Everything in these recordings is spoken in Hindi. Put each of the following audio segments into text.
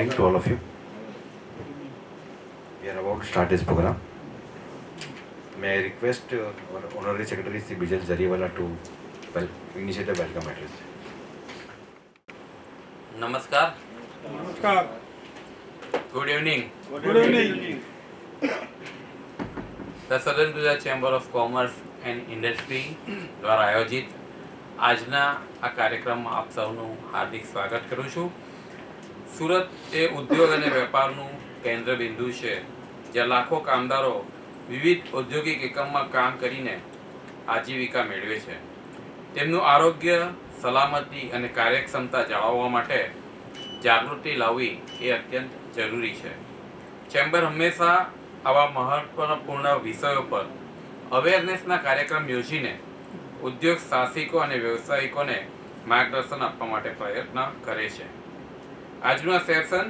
evening to all of you. We are about to start this program. May I request our Honorary Secretary Sri Bijal Jariwala to initiate a welcome address. Namaskar. Namaskar. Good evening. Good evening. The Southern Gujarat Chamber of Commerce and Industry દ્વારા આયોજિત આજના આ કાર્યક્રમમાં આપ સૌનું હાર્દિક સ્વાગત કરું છું. સુરત એ ઉદ્યોગ અને વેપારનું કેન્દ્ર બિંદુ છે, જ્યાં લાખો કામદારો વિવિધ ઔદ્યોગિક એકમમાં કામ કરીને આજીવિકા મેળવે છે. તેમનું આરોગ્ય, સલામતી અને કાર્યક્ષમતા જાળવવા માટે જાગૃતિ લાવવી એ અત્યંત જરૂરી છે. ચેમ્બર હંમેશા આવા મહત્વપૂર્ણ વિષયો પર અવેરનેસના કાર્યક્રમ યોજીને ઉદ્યોગ સાહસિકો અને વ્યવસાયિકોને માર્ગદર્શન આપવા માટે પ્રયત્ન કરે છે. આજનું આ સેશન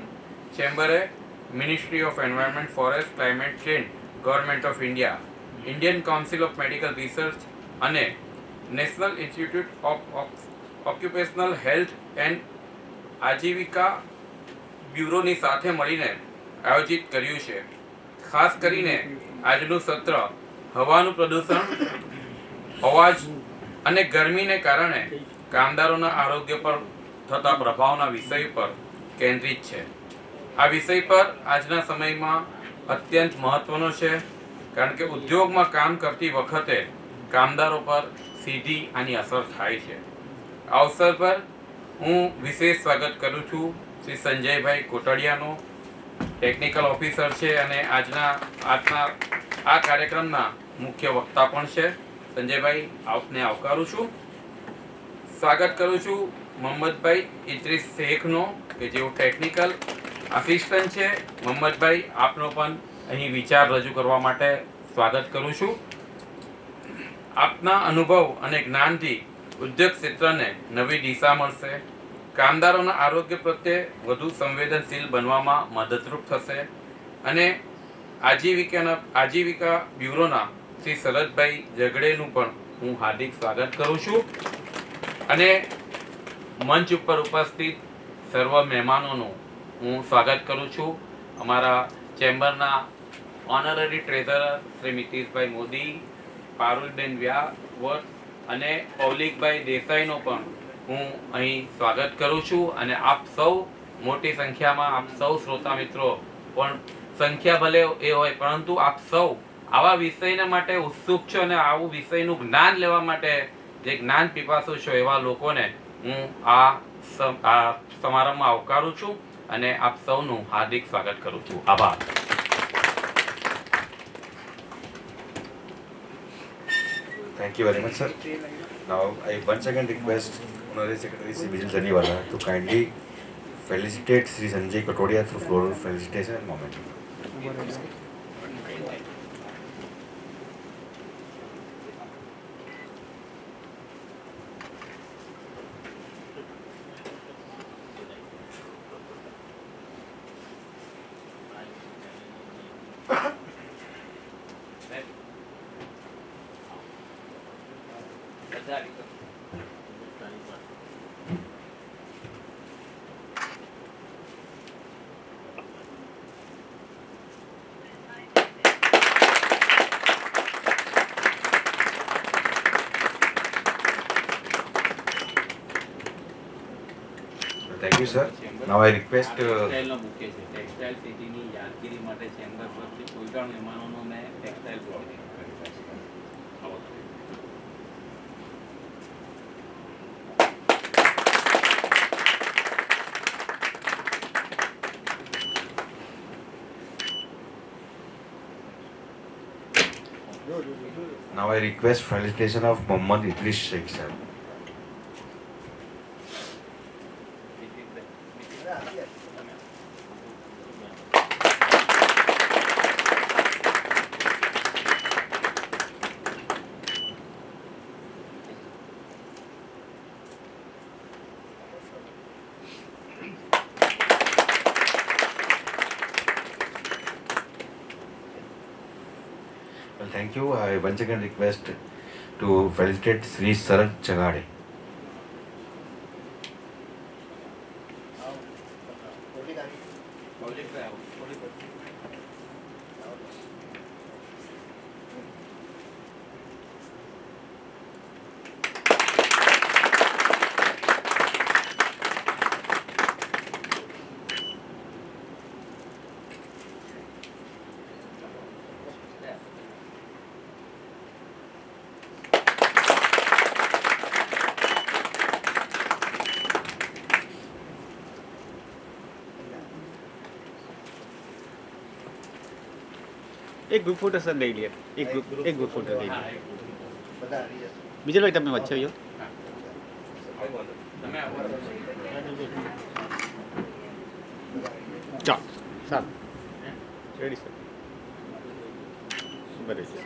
ચેમ્બરે ministry of environment, forest, climate change, government of India, Indian council of medical research અને national institute of occupational health and આજીવિકા બ્યુરોની સાથે મળીને આયોજિત કર્યું છે. ખાસ કરીને આજનું સત્ર હવાનું પ્રદૂષણ, અવાજ અને ગરમીને કારણે કામદારોના આરોગ્ય પર થતા પ્રભાવના વિષય પર કેન્દ્રિત છે. આ વિષય પર આજના સમયમાં અત્યંત મહત્વનો છે, કારણ કે ઉદ્યોગમાં કામ કરતી વખતે કામદારો પર સીધી આની અસર થાય છે. આ અવસર પર હું વિશેષ સ્વાગત કરું છું શ્રી સંજયભાઈ કોટડિયાનો, ટેકનિકલ ઓફિસર છે અને આજના આ કાર્યક્રમના મુખ્ય વક્તા પણ છે. સંજયભાઈ, આપને આવકારું છું. સ્વાગત કરું છું મોહમ્મદભાઈ ઇદ્રીસ શેખનો, કે જેઓ ટેકનિકલ આસિસ્ટન્ટ છે. મોહમ્મદભાઈ, આપનો પણ અહીં વિચાર રજૂ કરવા માટે સ્વાગત કરું છું. આપના અનુભવ અને જ્ઞાનથી ઉદ્યોગ ક્ષેત્રને નવી દિશા મળશે, કામદારોના આરોગ્ય પ્રત્યે વધુ સંવેદનશીલ બનવામાં મદદરૂપ થશે અને આજીવિકા બ્યુરોના શ્રી શરદભાઈ જગડેનું પણ હું હાર્દિક સ્વાગત કરું છું અને મંચ ઉપર ઉપસ્થિત સર્વ મહેમાનોનું હું સ્વાગત કરું છું. અમારા ચેમ્બરના ઓનરરી ટ્રેઝરર શ્રી મિતિશભાઈ મોદી, પારુલબેન વ્યાવત અને પૌલિકભાઈ દેસાઈનો પણ હું અહીં સ્વાગત કરું છું. અને આપ સૌ મોટી સંખ્યામાં, આપ સૌ શ્રોતા મિત્રો પણ સંખ્યા ભલે એ હોય, પરંતુ આપ સૌ આવા વિષયને માટે ઉત્સુક છો અને આવું વિષયનું જ્ઞાન લેવા માટે જે જ્ઞાન પીપાસુ છો એવા લોકોને હું આ સમારંભમાં આવકારું છું અને આપ સૌનું હાર્દિક સ્વાગત કરું છું. આભાર. Thank you very much, sir. Now, I once again request Honorary Secretary Sri Bijal Jariwala to kindly felicitate Sri Sanjay Katodia through floral felicitation and moment. Thank you, sir. Now I request textile સિટીની યાદગીરી માટે ચેમ્બર પરથી કોઈ પણ મહેમાનોનો મેં ટેક્સટાઇલ પ્રોજેક્ટ કરેલા છે. Now I request felicitation of Mohammad Idris Sheikh, sir. Well, thank you. I once again request to felicitate Sri Sarad Chagade. એક ગ્રુપ ફોટો સર લઈ લઈએ, એક ગ્રુપ ફોટો લઈ લઈએ. બીજલભાઈ તમે વચ્ચે આવ્યો. તમે આવો. ચાલો સારું રેડી સર. બરાબર છે.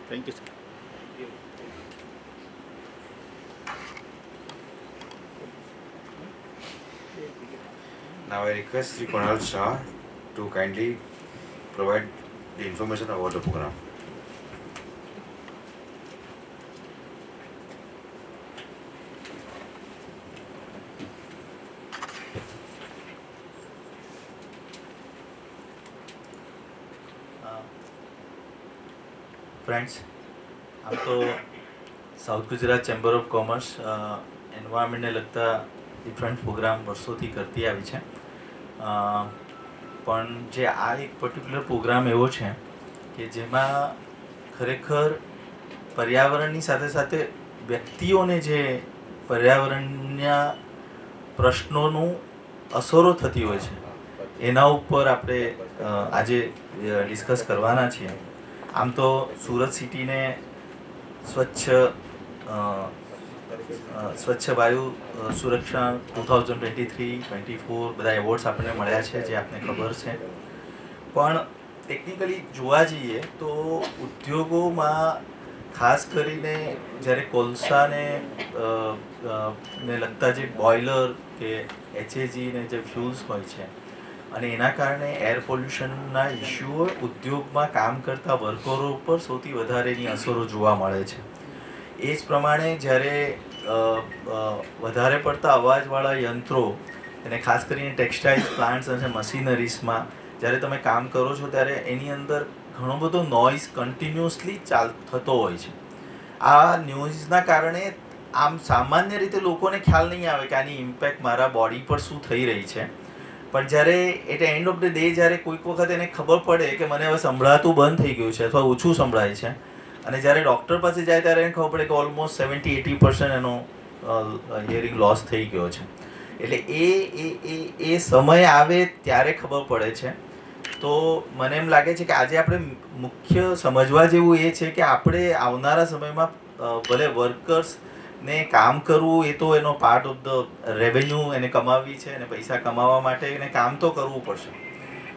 Thank you sir. Now I request Sri Kunal Shah to kindly provide the information about the program. Friends, આમ તો south Gujarat chamber of commerce એન્વાયરમેન્ટને લગતા ડિફરન્ટ પ્રોગ્રામ વર્ષોથી કરતી આવી છે, પણ જે આ એક પર્ટિક્યુલર પ્રોગ્રામ એવો છે કે જેમાં ખરેખર પર્યાવરણની સાથે સાથે વ્યક્તિઓને જે પર્યાવરણના પ્રશ્નોનું અસરો થતી હોય છે એના ઉપર આપણે આજે ડિસ્કસ કરવાના છીએ. આમ તો સુરત સિટીને સ્વચ્છ વાયુ સુરક્ષા 2023-24 બધા એવોર્ડ્સ આપણને મળ્યા છે, જે આપને ખબર છે. પણ ટેકનિકલી જોવા જઈએ તો ઉદ્યોગોમાં ખાસ કરીને જ્યારે કોલસાને ને લગતા જે બોઇલર કે HAG ને જે ફ્યુલ્સ હોય છે અને એના કારણે એર પોલ્યુશનના ઇસ્યુઓ ઉદ્યોગમાં કામ કરતા વર્કરો ઉપર સૌથી વધારે એની અસરો જોવા મળે છે. એ જ પ્રમાણે જ્યારે વધારે પડતા અવાજવાળા યંત્રો અને ખાસ કરીને ટેક્સટાઇલ્સ પ્લાન્ટ્સ અને મશીનરીઝમાં જ્યારે તમે કામ કરો છો ત્યારે એની અંદર ઘણો બધો નોઇઝ કન્ટિન્યુઅસલી થતો હોય છે. આ ન્યૂઝના કારણે આમ સામાન્ય રીતે લોકોને ખ્યાલ નહીં આવે કે આની ઇમ્પેક્ટ મારા બોડી પર શું થઈ રહી છે, પણ જ્યારે at end of the day જ્યારે કોઈક વખત એને ખબર પડે કે મને હવે સંભળાતું બંધ થઈ ગયું છે અથવા ઓછું સંભળાય છે અને જ્યારે ડૉક્ટર પાસે જાય ત્યારે એને ખબર પડે કે ઓલમોસ્ટ 70-80% એનો હિયરિંગ લોસ થઈ ગયો છે. એટલે એ સમય આવે ત્યારે ખબર પડે છે. તો મને એમ લાગે છે કે આજે આપણે મુખ્ય સમજવા જેવું એ છે કે આપણે આવનારા સમયમાં ભલે વર્કર્સને કામ કરવું એ તો એનો પાર્ટ ઓફ ધ રેવન્યુ એને કમાવવી છે અને પૈસા કમાવા માટે એને કામ તો કરવું પડશે,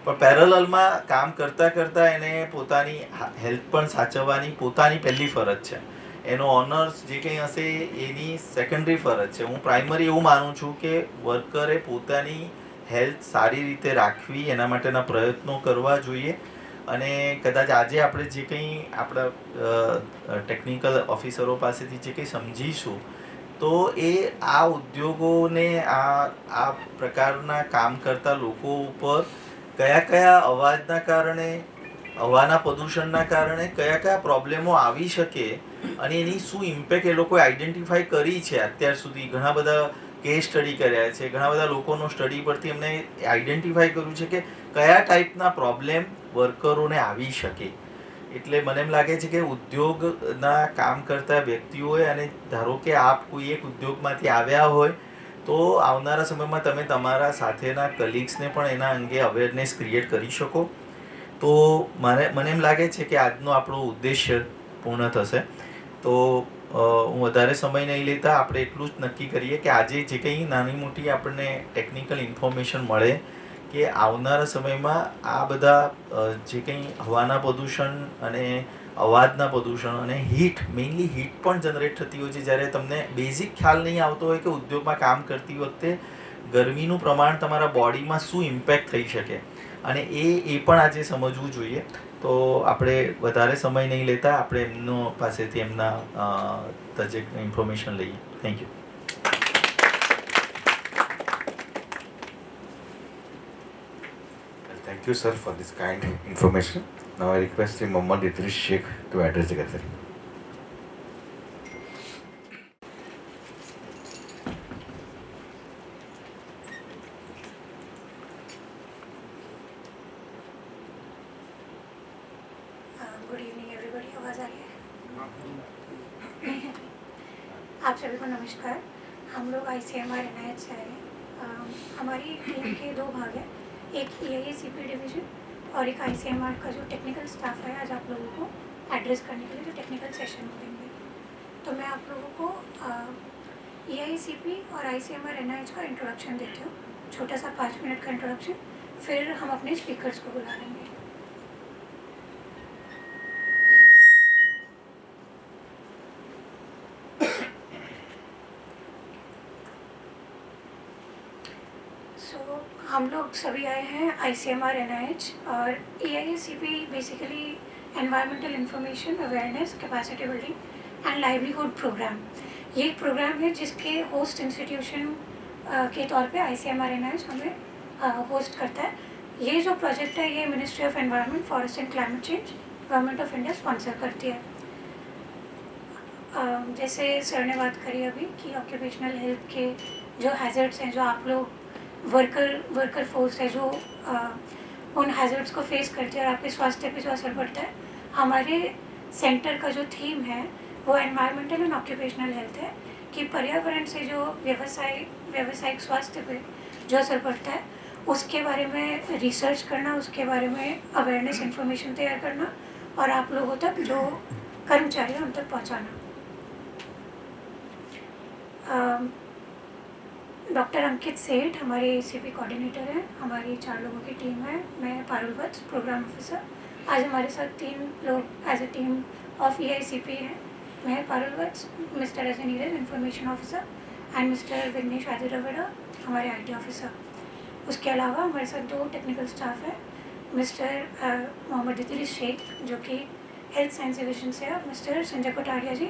પણ પેરેલલમાં કામ કરતાં કરતાં એને પોતાની હેલ્થ પણ સાચવવાની પોતાની પહેલી ફરજ છે. એનો ઓનર્સ જે કંઈ હશે એની સેકન્ડરી ફરજ છે. હું પ્રાઇમરી એવું માનું છું કે વર્કરે પોતાની હેલ્થ સારી રીતે રાખવી એના માટેના પ્રયત્નો કરવા જોઈએ. અને કદાચ આજે આપણે જે કંઈ આપણા ટેકનિકલ ઓફિસરો પાસેથી જે કંઈ સમજીશું તો એ આ ઉદ્યોગોને આ પ્રકારના કામ કરતા લોકો ઉપર કયા અવાજના કારણે, હવાના પ્રદૂષણના કારણે કયા પ્રોબ્લેમો આવી શકે અને એની શું ઇમ્પેક્ટ એ લોકોએ આઈડેન્ટિફાઈ કરી છે. અત્યાર સુધી ઘણા બધા કેસ સ્ટડી કર્યા છે, ઘણા બધા લોકોનો સ્ટડી પરથી એમને આઈડેન્ટિફાઈ કર્યું છે કે કયા ટાઈપના પ્રોબ્લેમ વર્કરોને આવી શકે. એટલે મને એમ લાગે છે કે ઉદ્યોગના કામ કરતા વ્યક્તિઓએ, અને ધારો કે આપ કોઈ એક ઉદ્યોગમાંથી આવ્યા હોય તો આવનારા સમયમાં તમે તમારા સાથેના કલીગ્સને પણ એના અંગે અવેરનેસ ક્રિએટ કરી શકો. તો મને એમ લાગે છે કે આજનો આપણો ઉદ્દેશ્ય પૂર્ણ થશે. તો હું વધારે સમય નહીં લેતા આપણે એટલું જ નક્કી કરીએ કે આજે જે કંઈ નાની મોટી આપણને ટેકનિકલ ઇન્ફોર્મેશન મળે કે આવનારા સમયમાં આ બધા જે કંઈ હવાના પ્રદૂષણ અને અવાજના પ્રદૂષણ અને મેઇનલી હીટ પણ જનરેટ થતી હોય છે. જ્યારે તમને બેઝિક ખ્યાલ નહીં આવતો હોય કે ઉદ્યોગમાં કામ કરતી વખતે ગરમીનું પ્રમાણ તમારા બોડીમાં શું ઇમ્પેક્ટ થઈ શકે, અને એ પણ આજે સમજવું જોઈએ. તો આપણે વધારે સમય નહીં લેતા આપણે એમનો પાસેથી એમના ઇન્ફોર્મેશન લઈએ. Thank you. you, sir, for this kind information. Now I request Mohammad Idris Sheikh to address the gathering. Good evening everybody, आवाज़ आ रही है? आप सभी को नमस्कार। हम लोग ICMR NIH से आए हैं। हमारी टीम के दो भाग हैं, एक EIACP डिवीज़न और एक ICMR का जो टेक्निकल स्टाफ है। आज आप लोगों को एड्रेस करने के लिए जो टेक्निकल सेशन देंगे, तो मैं आप लोगों को EIACP और ICMR NIH का इंट्रोडक्शन देती हूँ, छोटा सा 5 मिनट का इंट्रोडक्शन, फिर हम अपने स्पीकर्स को बुला लेंगे। हम लोग सभी आए हैं ICMR NIH और EIACP basically environmental information awareness capacity building and livelihood programme. ये एक प्रोग्राम है जिसके होस्ट इंस्टीट्यूशन के तौर पे ICMR NIH हमें होस्ट करता है। ये जो प्रोजेक्ट है ये ministry of environment, forest and climate change, government of India sponsor करती है। जैसे सर ने बात करी अभी कि ऑक्यूपेशनल हेल्थ के जो हैज़र्ड्स हैं, जो आप लोग वर्कर फोर्स है जो उन हैज़र्ड्स को फेस करती है और आपके स्वास्थ्य पे जो असर पड़ता है, हमारे सेंटर का जो थीम है वो एनवायरमेंटल एंड ऑक्यूपेशनल हेल्थ है कि पर्यावरण से जो व्यावसायिक स्वास्थ्य पे जो असर पड़ता है उसके बारे में रिसर्च करना, उसके बारे में अवेयरनेस इन्फॉर्मेशन तैयार करना और आप लोगों तक जो कर्मचारी हैं उन तक पहुँचाना। डॉक्टर अंकित सेठ हमारे ACP कोऑर्डिनेटर हैं। हमारी 4 लोगों की टीम है। मैं पारुल वत्स, प्रोग्राम ऑफिसर। आज हमारे साथ 3 लोग as a team of EIACP हैं। मैं Parul Vats, mister Ajay Neeraj information officer and mister Vighnesh Adirwada हमारे IT ऑफिसर। उसके अलावा हमारे साथ 2 टेक्निकल स्टाफ हैं, मिस्टर मोहम्मद इदरीस शेख जो कि हेल्थ साइंस डिवीजन से है, मिस्टर संजय कोटारिया जी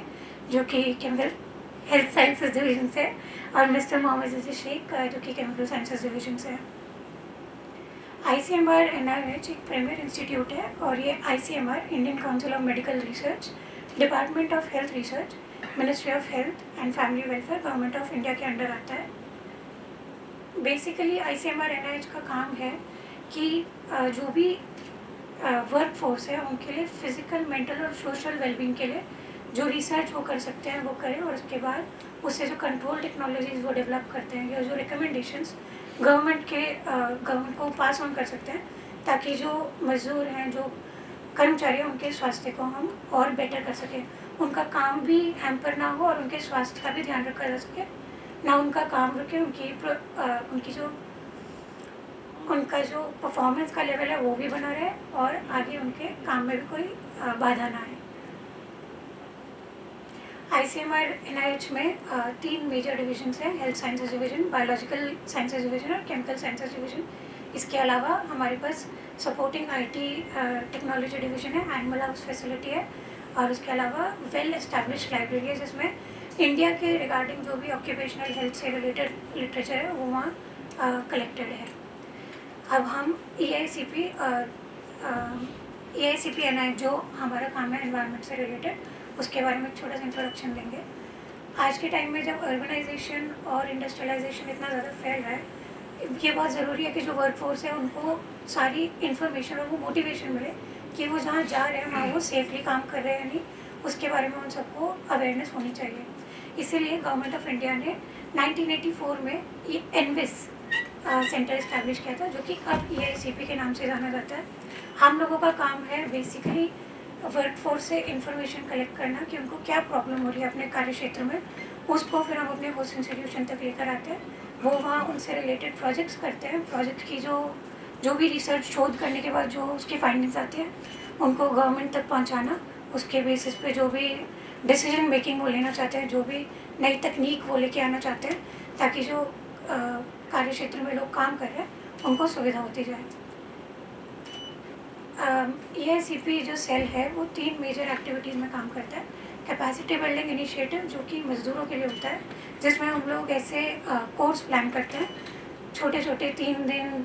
जो कि केमिकल हेल्थ साइंसेज डिवीजन से और मिस्टर मोहम्मद इदरीस शेख जो कि केमिकल साइंसेज डिवीजन से है। ICMR NIH एक प्रीमियर इंस्टीट्यूट है और ये ICMR Indian council of medical research, department of health research, ministry of health and family welfare, government of India के अंडर आता है। बेसिकली ICMR NIH का काम है कि जो भी वर्क फोर्स है उनके लिए फिजिकल, मेंटल और सोशल वेलबींग के लिए जो रिसर्च वो कर सकते हैं वो करें और उसके बाद उससे जो कंट्रोल टेक्नोलॉजीज़ वो डेवलप करते हैं या जो रिकमेंडेशंस गवर्नमेंट को पास ऑन कर सकते हैं ताकि जो मजदूर हैं, जो कर्मचारी हैं, उनके स्वास्थ्य को हम और बेटर कर सकें, उनका काम भी हैम्पर ना हो और उनके स्वास्थ्य का भी ध्यान रखा जा सके, ना उनका काम रुके, उनका जो परफॉर्मेंस का लेवल है वो भी बना रहे और आगे उनके काम में भी कोई बाधा ना आए। ICMR NIH में 3 मेजर डिविजन्स हैं, health sciences division, biological sciences division और केमिकल साइंसेज डिवीजन। इसके अलावा हमारे पास सपोर्टिंग IT टेक्नोलॉजी डिवीजन है, एनिमल हाउस फैसिलिटी है और उसके अलावा वेल एस्टैब्लिश्ड लाइब्रेरी है जिसमें इंडिया के रिगार्डिंग जो भी ऑक्यूपेशनल हेल्थ से रिलेटेड लिटरेचर है वो वहाँ कलेक्टेड है। अब हम EIACP NIH जो हमारा काम है एनवायरनमेंट से रिलेटेड, उसके बारे में छोटा सा इंट्रोडक्शन देंगे। आज के टाइम में जब अर्बनाइजेशन और इंडस्ट्रियलाइजेशन इतना ज़्यादा फैल रहा है, ये बहुत ज़रूरी है कि जो वर्क फोर्स है उनको सारी इन्फॉर्मेशन और वो मोटिवेशन मिले कि वो जहाँ जा रहे हैं वहाँ वो सेफली काम कर रहे हैं या नहीं, उसके बारे में उन सबको अवेयरनेस होनी चाहिए। इसीलिए गवर्नमेंट ऑफ इंडिया ने 1984 में ये एनविस सेंटर इस्टेब्लिश किया था जो कि अब EIACP के नाम से जाना जाता है। हम लोगों का काम है बेसिकली वर्क फोर्स से इंफॉर्मेशन कलेक्ट करना कि उनको क्या प्रॉब्लम हो रही है अपने कार्य क्षेत्र में, उसको फिर हम अपने होस्ट इंस्टीट्यूशन तक लेकर आते हैं। वो वहाँ उनसे रिलेटेड प्रोजेक्ट्स करते हैं। प्रोजेक्ट की जो भी रिसर्च शोध करने के बाद जो उसकी फाइंडिंग्स आती हैं उनको गवर्नमेंट तक पहुँचाना, उसके बेसिस पे जो भी डिसीजन मेकिंग वो लेना चाहते हैं, जो भी नई तकनीक वो लेके आना चाहते हैं ताकि जो कार्य क्षेत्र में लोग काम कर रहे हैं उनको सुविधा होती जाए। EIACP जो सेल है वो 3 मेजर एक्टिविटीज़ में काम करता है। कैपेसिटी बिल्डिंग इनिशिएटिव जो कि मज़दूरों के लिए होता है, जिसमें हम लोग ऐसे कोर्स प्लान करते हैं छोटे छोटे 3 दिन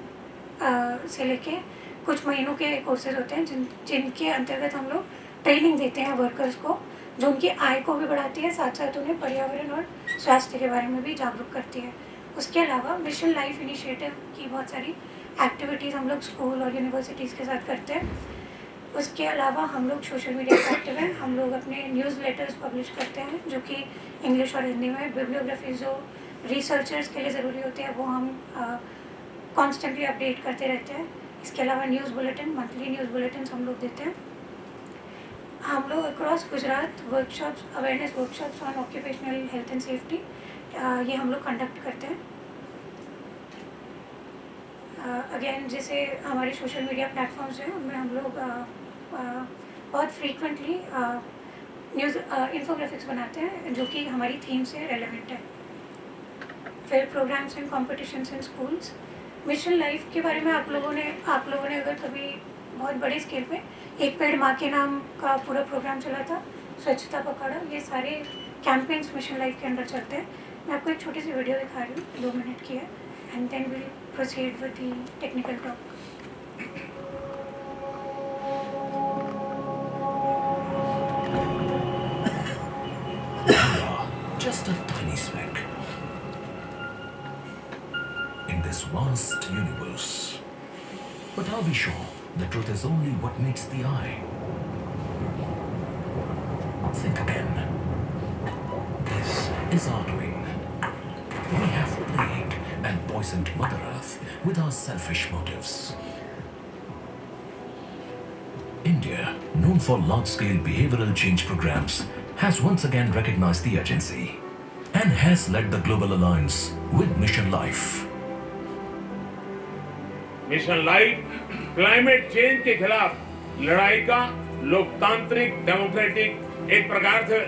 से लेके कुछ महीनों के कोर्सेज होते हैं जिनके अंतर्गत हम लोग ट्रेनिंग देते हैं वर्कर्स को, जो उनकी आय को भी बढ़ाती है, साथ साथ उन्हें पर्यावरण और स्वास्थ्य के बारे में भी जागरूक करती है। उसके अलावा मिशन लाइफ इनिशिएटिव की बहुत सारी एक्टिविटीज़ हम लोग स्कूल और यूनिवर्सिटीज़ के साथ करते हैं। उसके अलावा हम लोग सोशल मीडिया पर एक्टिव हैं। हम लोग अपने न्यूज़ लेटर्स पब्लिश करते हैं जो कि इंग्लिश और हिंदी में। बिब्लियोग्राफी जो रिसर्चर्स के लिए ज़रूरी होते हैं वो हम कॉन्स्टेंटली अपडेट करते रहते हैं। इसके अलावा news bulletin, monthly news bulletin हम लोग देते हैं। हम लोग across Gujarat workshops, awareness workshops on occupational health and safety ये हम लोग कंडक्ट करते हैं। अगेन जैसे हमारे सोशल मीडिया प्लेटफॉर्म्स हैं उनमें हम लोग बहुत फ्रीक्वेंटली न्यूज़ इन्फोग्राफिक्स बनाते हैं जो कि हमारी थीम से रेलेवेंट है। फिर programmes and competitions in schools. Mission life के बारे में आप लोगों ने अगर कभी बहुत बड़े स्केल पे एक पेड़ माँ के नाम का पूरा प्रोग्राम चला था, स्वच्छता पखवाड़ा, ये सारे कैंपेन्स मिशन लाइफ के अंदर चलते हैं। मैं आपको एक छोटी सी वीडियो दिखा रही हूँ, 2 मिनट की है, and then will proceed with the technical talk. Just a tiny speck in this vast universe. But are we sure the truth is only what meets the eye? Think again. This is our doing. We have plagued and poisoned Mother Earth with our selfish motives. India, known for large-scale behavioral change programs, has once again recognized the urgency and has led the global alliance with Mission Life. Mission life climate change के खिलाफ लड़ाई का लोकतांत्रिक डेमोक्रेटिक एक प्रकार से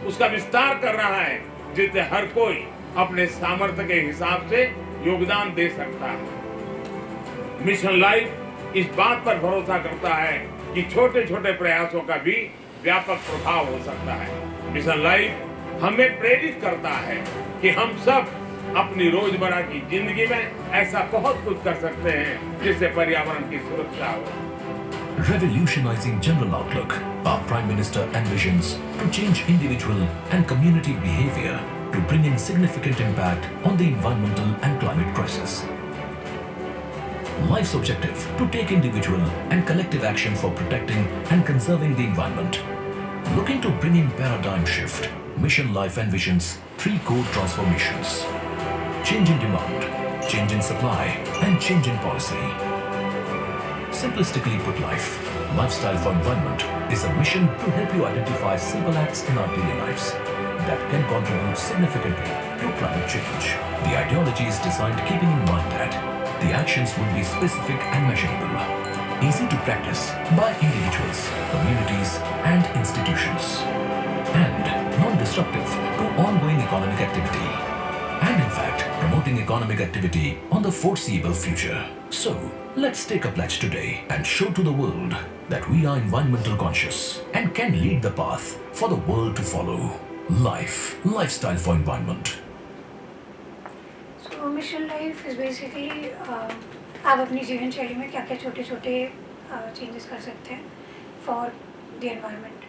उसका विस्तार कर रहा है, जिससे हर कोई अपने सामर्थ्य के हिसाब से योगदान दे सकता है। मिशन लाइफ इस बात पर भरोसा करता है कि छोटे छोटे प्रयासों का भी व्यापक प्रभाव हो सकता है। मिशन लाइफ हमें प्रेरित करता है कि हम सब अपनी रोजमर्रा की जिंदगी में ऐसा बहुत कुछ कर सकते हैं जिससे पर्यावरण की सुरक्षा हो। Revolutionizing general outlook, our Prime Minister envisions to change individual and community behavior to bring in significant impact on the environmental and climate crisis. Life's objective to take individual and collective action for protecting and conserving the environment. Looking to bring in paradigm shift, Mission Life envisions 3 core transformations: change in demand, change in supply, and change in policy. Simplistically put, Lifestyle for Environment is a mission to help you identify simple acts in our daily lives that can contribute significantly to climate change. The ideology is designed keeping in mind that the actions would be specific and measurable, easy to practice by individuals, communities, and institutions, and non-disruptive to ongoing economic activity, and in fact promoting economic activity on the foreseeable future. So, let's take a pledge today and show to the world that we are environmental conscious and can lead the path for the world to follow. Lifestyle for Environment. So Mission Life is basically आप अपनी जीवन शैली में क्या क्या छोटे छोटे चेंजेस कर सकते हैं for the environment.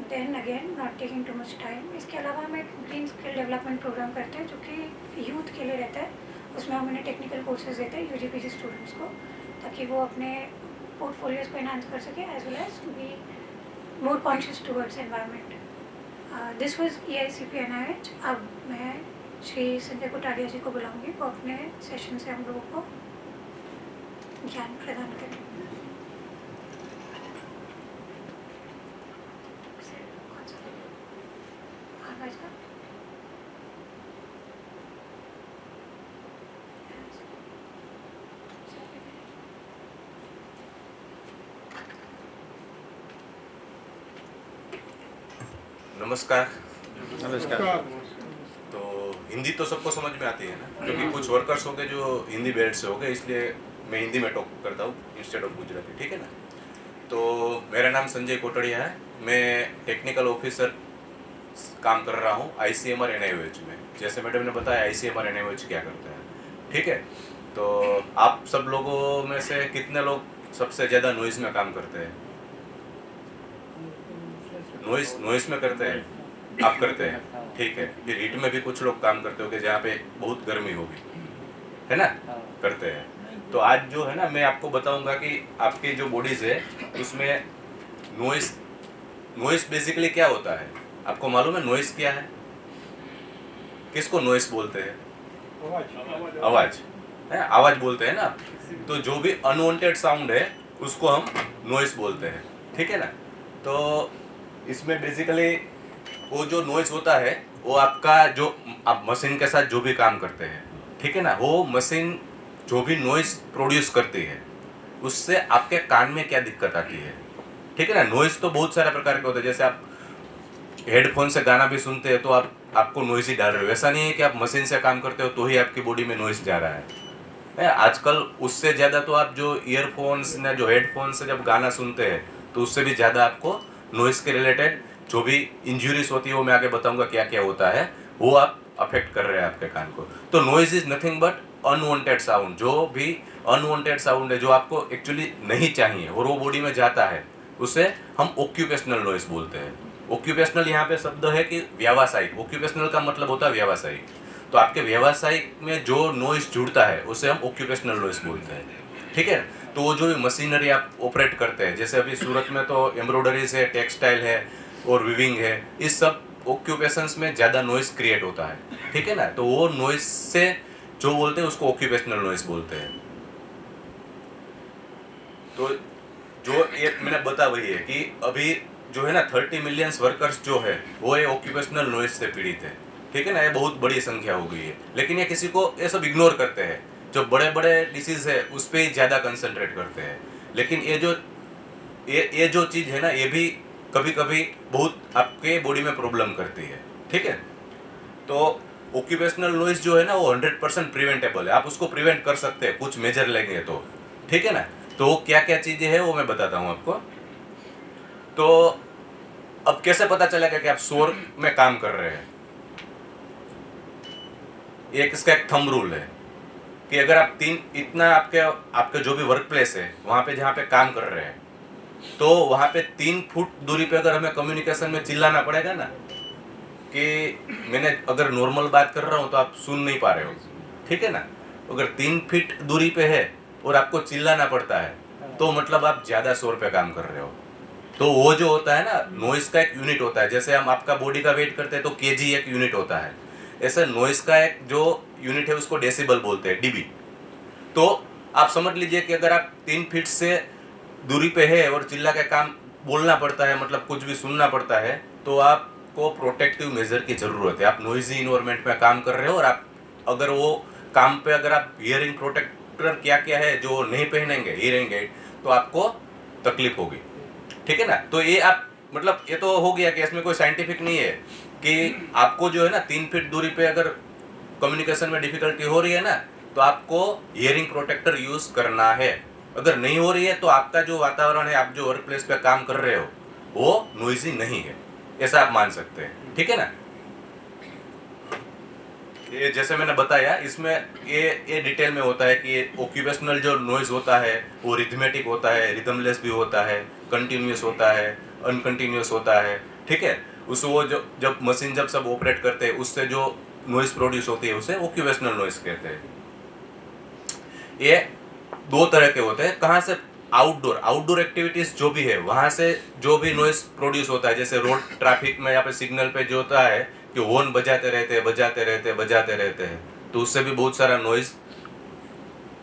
Then again not taking too much time, इसके अलावा हम एक ग्रीन स्किल डेवलपमेंट प्रोग्राम करते हैं जो कि यूथ के लिए रहता है। उसमें हम उन्हें टेक्निकल कोर्सेज देते हैं UGPG स्टूडेंट्स को, ताकि वो अपने पोर्टफोलियोज को एनहांस कर सके as well as be more conscious towards environment. This was EICP NIH। अब मैं श्री संजय कोटारिया जी को बुलाऊंगी, वो अपने सेशन से हम लोगों को ज्ञान प्रदान करें। नमस्कार। नमस्कार। तो हिंदी तो सबको समझ में आती है ना, क्योंकि कुछ वर्कर्स हो गए जो हिंदी बेल्ट से हो गए, इसलिए मैं हिंदी में टॉक करता हूँ इंस्टेड ऑफ गुजराती, ठीक है ना। तो मेरा नाम संजय कोटड़िया है, मैं टेक्निकल ऑफिसर काम कर रहा हूँ ICMR NIOH में। जैसे मैडम ने बताया ICMR NIOH क्या करता है, ठीक है। तो आप सब लोगों में से कितने लोग सबसे ज़्यादा नॉइज़ में काम करते हैं? नॉइज़ में करते हैं? आप करते हैं, ठीक है। फिर हीट में भी कुछ लोग काम करते हो कि जहाँ पे बहुत गर्मी होगी, है ना, करते हैं। तो आज जो है ना, मैं आपको बताऊंगा कि आपकी जो बॉडीज है उसमें नॉइस बेसिकली क्या होता है। आपको मालूम है नॉइस क्या है? किसको नॉइस बोलते हैं? आवाज है, आवाज बोलते हैं ना। तो जो भी अनवांटेड साउंड है उसको हम नॉइस बोलते हैं, ठीक है ना। तो इसमें बेसिकली वो जो नॉइस होता है वो आपका जो आप मशीन के साथ जो भी काम करते हैं, ठीक है ना, वो मशीन जो भी नॉइस प्रोड्यूस करती है उससे आपके कान में क्या दिक्कत आती है, ठीक है ना। नॉइस तो बहुत सारे प्रकार के होते हैं। जैसे आप हेडफोन से गाना भी सुनते हैं तो आपको नॉइस ही डाल रहे हो। ऐसा नहीं है कि आप मशीन से काम करते हो तो ही आपकी बॉडी में नॉइस जा रहा है। आजकल उससे ज़्यादा तो आप जो ईयरफोन्स ने जो हेडफोन से जब गाना सुनते हैं तो उससे भी ज़्यादा आपको नॉइस के रिलेटेड जो भी इंजुरीज होती है वो मैं आगे बताऊंगा क्या क्या होता है, वो आप अफेक्ट कर रहे हैं आपके कान को। तो noise is nothing but unwanted sound. जो भी अनवांटेड साउंड है जो आपको एक्चुअली नहीं चाहिए और वो बॉडी में जाता है उसे हम ऑक्यूपेशनल नॉइज बोलते हैं। ऑक्यूपेशनल यहाँ पे शब्द है कि व्यावसायिक। ऑक्यूपेशनल का मतलब होता है व्यावसायिक। तो आपके व्यावसायिक में जो नॉइज जुड़ता है उसे हम ऑक्यूपेशनल नॉइज बोलते हैं, ठीक है। तो वो जो भी मशीनरी आप ऑपरेट करते हैं, जैसे अभी सूरत में तो एम्ब्रॉयडरीज है, टेक्सटाइल है और विविंग है, इस सब ऑक्यूपेशंस में ज़्यादा नॉइज क्रिएट होता है, ठीक है ना। तो वो नॉइज से जो बोलते हैं उसको ऑक्यूपेशनल नॉइज बोलते हैं। तो जो ये मैंने बता वही है कि अभी जो है ना 30 मिलियन वर्कर्स जो है वो ये ऑक्यूपेशनल नॉइज से पीड़ित है, ठीक है ना। ये बहुत बड़ी संख्या हो गई है, लेकिन ये किसी को ये सब इग्नोर करते हैं। जो बड़े बड़े डिसीज है उस पर ही ज़्यादा कंसंट्रेट करते हैं, लेकिन ये जो चीज़ है ना ये भी कभी कभी बहुत आपके बॉडी में प्रॉब्लम करती है, ठीक है। तो ऑक्यूपेशनल नॉइज जो है ना वो 100% प्रिवेंटेबल है। आप उसको प्रिवेंट कर सकते हैं कुछ मेजर लेंगे तो, ठीक है ना। तो क्या क्या चीज़ें हैं वो मैं बताता हूँ आपको। तो अब कैसे पता चलेगा कि आप शोर में काम कर रहे हैं? इसका एक थंब रूल है कि अगर आप इतना आपके जो भी वर्क प्लेस है वहाँ पे जहाँ पे काम कर रहे हैं तो वहाँ पे 3 फुट दूरी पे अगर हमें कम्युनिकेशन में चिल्लाना पड़ेगा ना कि मैंने अगर नॉर्मल बात कर रहा हूँ तो आप सुन नहीं पा रहे हो, ठीक है ना। अगर 3 फीट दूरी पे है और आपको चिल्लाना पड़ता है तो मतलब आप ज़्यादा शोर पे काम कर रहे हो। तो वो जो होता है ना नॉइस का एक यूनिट होता है। जैसे हम आपका बॉडी का वेट करते हैं तो केजी एक यूनिट होता है, ऐसे नॉइस का एक जो यूनिट है उसको डेसिबल बोलते हैं, डीबी। तो आप समझ लीजिए कि अगर आप 3 फीट से दूरी पे है और चिल्ला के काम बोलना पड़ता है, मतलब कुछ भी सुनना पड़ता है, तो आपको प्रोटेक्टिव मेजर की ज़रूरत है। आप नॉइजी इन्वायरमेंट में काम कर रहे हो और आप अगर वो काम पे अगर आप हियरिंग प्रोटेक्टर क्या क्या है जो नहीं पहनेंगे हियरिंग एड तो आपको तकलीफ होगी, ठीक है ना। तो ये आप मतलब ये तो हो गया कि इसमें कोई साइंटिफिक नहीं है कि आपको जो है ना 3 फीट दूरी पे अगर कम्युनिकेशन में डिफिकल्टी हो रही है ना तो आपको हियरिंग प्रोटेक्टर यूज़ करना है। अगर नहीं हो रही है तो आपका जो वातावरण है, आप जो वर्क प्लेस पे काम कर रहे हो वो नॉइजी नहीं है, ऐसा आप मान सकते हैं, ठीक है ना। ये जैसे मैंने बताया इसमें ये डिटेल में होता है कि ये ऑक्यूपेशनल जो नॉइज होता है वो रिथमेटिक होता है, रिदमलेस भी होता है, कंटिन्यूस होता है, अनकंटिन्यूस होता है, ठीक है। उस वो जो जब मशीन जब सब ऑपरेट करते हैं उससे जो नॉइज प्रोड्यूस होती है उसे ऑक्यूपेशनल नॉइज कहते हैं। ये 2 तरह के होते हैं। कहाँ से? आउटडोर एक्टिविटीज जो भी है वहाँ से जो भी नॉइज प्रोड्यूस होता है, जैसे रोड ट्रैफिक में या फिर सिग्नल पे जो होता है कि हॉर्न बजाते रहते हैं तो उससे भी बहुत सारा नॉइज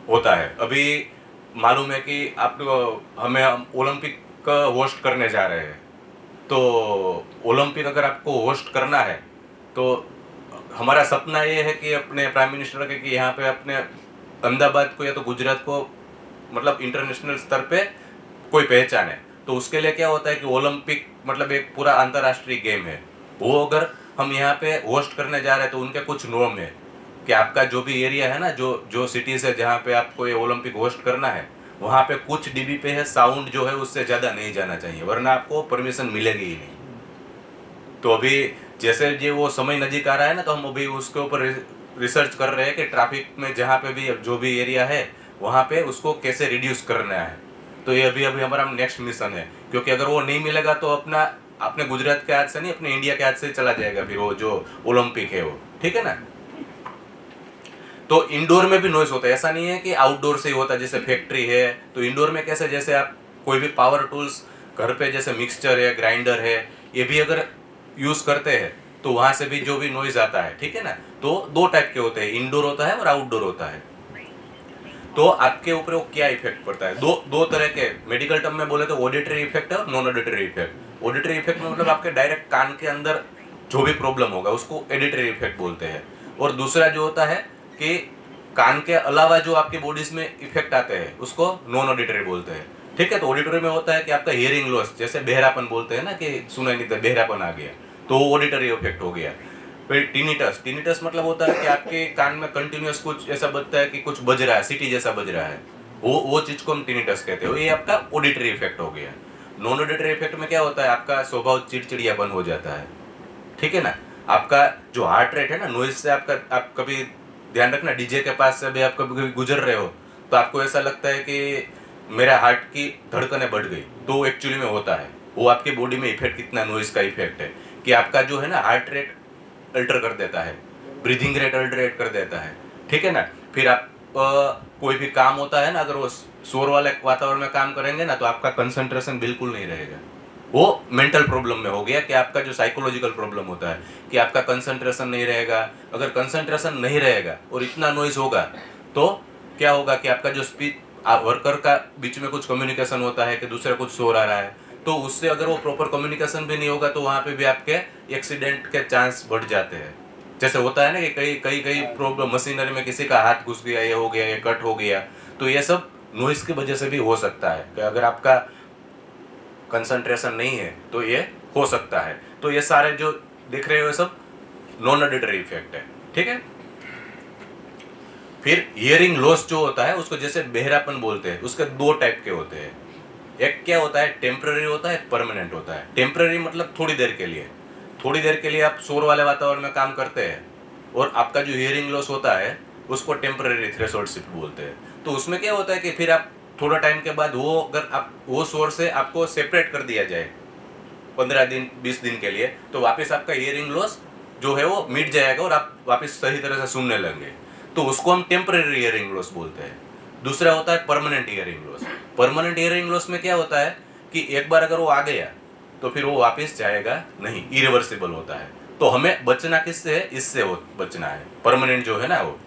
होता है। अभी मालूम है कि आप हमें ओलंपिक का होस्ट करने जा रहे हैं, तो ओलंपिक अगर आपको होस्ट करना है तो हमारा सपना ये है कि अपने प्राइम मिनिस्टर के कि यहाँ पे अपने अहमदाबाद को या तो गुजरात को मतलब इंटरनेशनल स्तर पे कोई पहचान है। तो उसके लिए क्या होता है कि ओलंपिक मतलब एक पूरा अंतर्राष्ट्रीय गेम है, वो अगर हम यहाँ पे होस्ट करने जा रहे हैं तो उनके कुछ नॉर्म है कि आपका जो भी एरिया है ना, जो सिटीज़ है जहाँ पे आपको ये ओलंपिक होस्ट करना है वहाँ पे कुछ डीबी पे है साउंड जो है उससे ज़्यादा नहीं जाना चाहिए, वरना आपको परमिशन मिलेगी ही नहीं। तो अभी जैसे जो वो समय नज़दीक आ रहा है ना तो हम अभी उसके ऊपर रिसर्च कर रहे हैं कि ट्रैफिक में जहाँ पे भी जो भी एरिया है वहाँ पे उसको कैसे रिड्यूस करना है। तो ये अभी अभी हमारा नेक्स्ट मिशन है, क्योंकि अगर वो नहीं मिलेगा तो अपने गुजरात के हाथ से नहीं, अपने इंडिया के हाथ से चला जाएगा फिर वो जो ओलंपिक है वो, ठीक है ना। तो इंडोर में भी नॉइस होता है, ऐसा नहीं है कि आउटडोर से ही होता है। जैसे फैक्ट्री है तो इंडोर में कैसे, जैसे आप कोई भी पावर टूल्स घर पे जैसे मिक्सचर है, ग्राइंडर है, ये भी अगर यूज करते हैं तो वहां से भी जो भी नॉइज आता है, ठीक है ना। तो दो टाइप के होते हैं, इंडोर होता है और आउटडोर होता है। तो आपके ऊपर वो क्या इफेक्ट पड़ता है, दो तरह के मेडिकल टर्म में बोले तो ऑडिटरी इफेक्ट है और non auditory effect. Auditory effect में मतलब आपके डायरेक्ट कान के अंदर जो भी प्रॉब्लम होगा उसको ऑडिटरी इफेक्ट बोलते हैं। और दूसरा जो होता है कि कान के अलावा जो आपकी बॉडीज में इफेक्ट आते हैं उसको नॉन ऑडिटरी बोलते हैं, ठीक है। तो ऑडिटरी में होता है कि आपका हियरिंग लॉस, जैसे बहरापन बोलते हैं ना कि सुनाई नहीं देता, बहरापन आ गया, तो वो ऑडिटरी इफेक्ट हो गया। फिर टिनिटस मतलब होता है कि आपके कान में कंटिन्यूअस कुछ ऐसा बजता है कि कुछ बज रहा है, सिटी जैसा बज रहा है, वो चीज को हम टिनिटस कहते हैं। ये आपका ऑडिटरी इफेक्ट हो गया। नॉन ऑडिटरी इफेक्ट में क्या होता है, आपका स्वभाव चिड़चिड़ियापन हो जाता है, ठीक है ना। आपका जो हार्ट रेट है ना, नॉइज से आप कभी ध्यान रखना, डीजे के पास से भी आप कभी गुजर रहे हो तो आपको ऐसा लगता है कि मेरा हार्ट की धड़कनें बढ़ गई, तो एक्चुअली में होता है वो आपकी बॉडी में इफेक्ट कितना नॉइज का इफेक्ट है कि आपका जो है ना हार्ट रेट अल्टर कर देता है, ब्रीदिंग रेट अल्टरेट कर देता है, ठीक है ना। फिर आप कोई भी काम होता है ना, अगर वो शोर वाले वातावरण में काम करेंगे ना तो आपका कंसंट्रेशन बिल्कुल नहीं रहेगा। वो मेंटल प्रॉब्लम में हो गया कि आपका जो साइकोलॉजिकल प्रॉब्लम होता है कि आपका कंसंट्रेशन नहीं रहेगा। अगर कंसंट्रेशन नहीं रहेगा और इतना नॉइज होगा तो क्या होगा कि आपका जो स्पीच वर्कर का बीच में कुछ कम्युनिकेशन होता है कि दूसरा कुछ शोर आ रहा है, तो उससे अगर वो प्रॉपर कम्युनिकेशन भी नहीं होगा तो वहाँ पे भी आपके एक्सीडेंट के चांस बढ़ जाते हैं। जैसे होता है ना कि कई प्रॉब्लम, मशीनरी में किसी का हाथ घुस गया, ये हो गया, ये कट हो गया, तो ये सब नॉइज की वजह से भी हो सकता है कि अगर आपका कंसंट्रेशन नहीं है तो ये हो सकता है। तो ये सारे जो दिख रहे हो सब नॉन ऑडिटरी इफेक्ट है, ठीक है। फिर हियरिंग लॉस जो होता है उसको जैसे बहरापन बोलते हैं, उसके दो टाइप के होते हैं। एक क्या होता है, टेम्पररी होता है, परमानेंट होता है। टेम्पररी मतलब थोड़ी देर के लिए आप शोर वाले वातावरण में काम करते हैं और आपका जो हियरिंग लॉस होता है उसको टेम्पररी थ्रेशोल्ड शिफ्ट बोलते हैं। तो उसमें क्या होता है कि फिर आप थोड़ा टाइम के बाद अगर आप वो शोर से आपको सेपरेट कर दिया जाए 15 दिन 20 दिन के लिए, तो वापस आपका हियरिंग लॉस जो है वो मिट जाएगा और आप वापस सही तरह से सुनने लगेंगे, तो उसको हम टेम्पररी हियरिंग लॉस बोलते हैं। दूसरा होता है permanent hearing loss. Permanent hearing loss में क्या होता है कि एक बार अगर वो आ गया तो फिर वो वापस जाएगा नहीं, इरिवर्सिबल होता है। तो हमें बचना किससे है, इससे बचना है, परमानेंट जो है ना वो,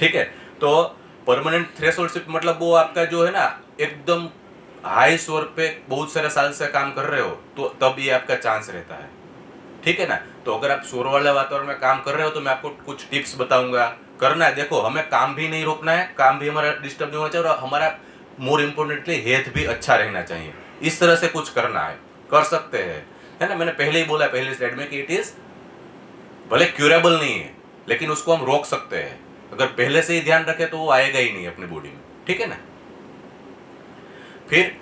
ठीक है। तो परमानेंट थ्रेशोल्ड शिफ्ट मतलब वो आपका जो है ना एकदम हाई शोर पे बहुत सारे साल से काम कर रहे हो तो तब ये आपका चांस रहता है, ठीक है ना। तो अगर आप शोर वाले वातावरण में काम कर रहे हो तो मैं आपको कुछ टिप्स बताऊंगा, करना है। देखो, हमें काम भी नहीं रोकना है, काम भी हमारा डिस्टर्ब नहीं होना चाहिए और हमारा मोर इम्पोर्टेंटली हेल्थ भी अच्छा रहना चाहिए। इस तरह से कुछ करना है, कर सकते हैं, है ना। मैंने पहले ही बोला पहले स्लाइड में कि इट इज भले क्यूरेबल नहीं है लेकिन उसको हम रोक सकते हैं। अगर पहले से ही ध्यान रखे तो वो आएगा ही नहीं अपनी बॉडी में, ठीक है ना। फिर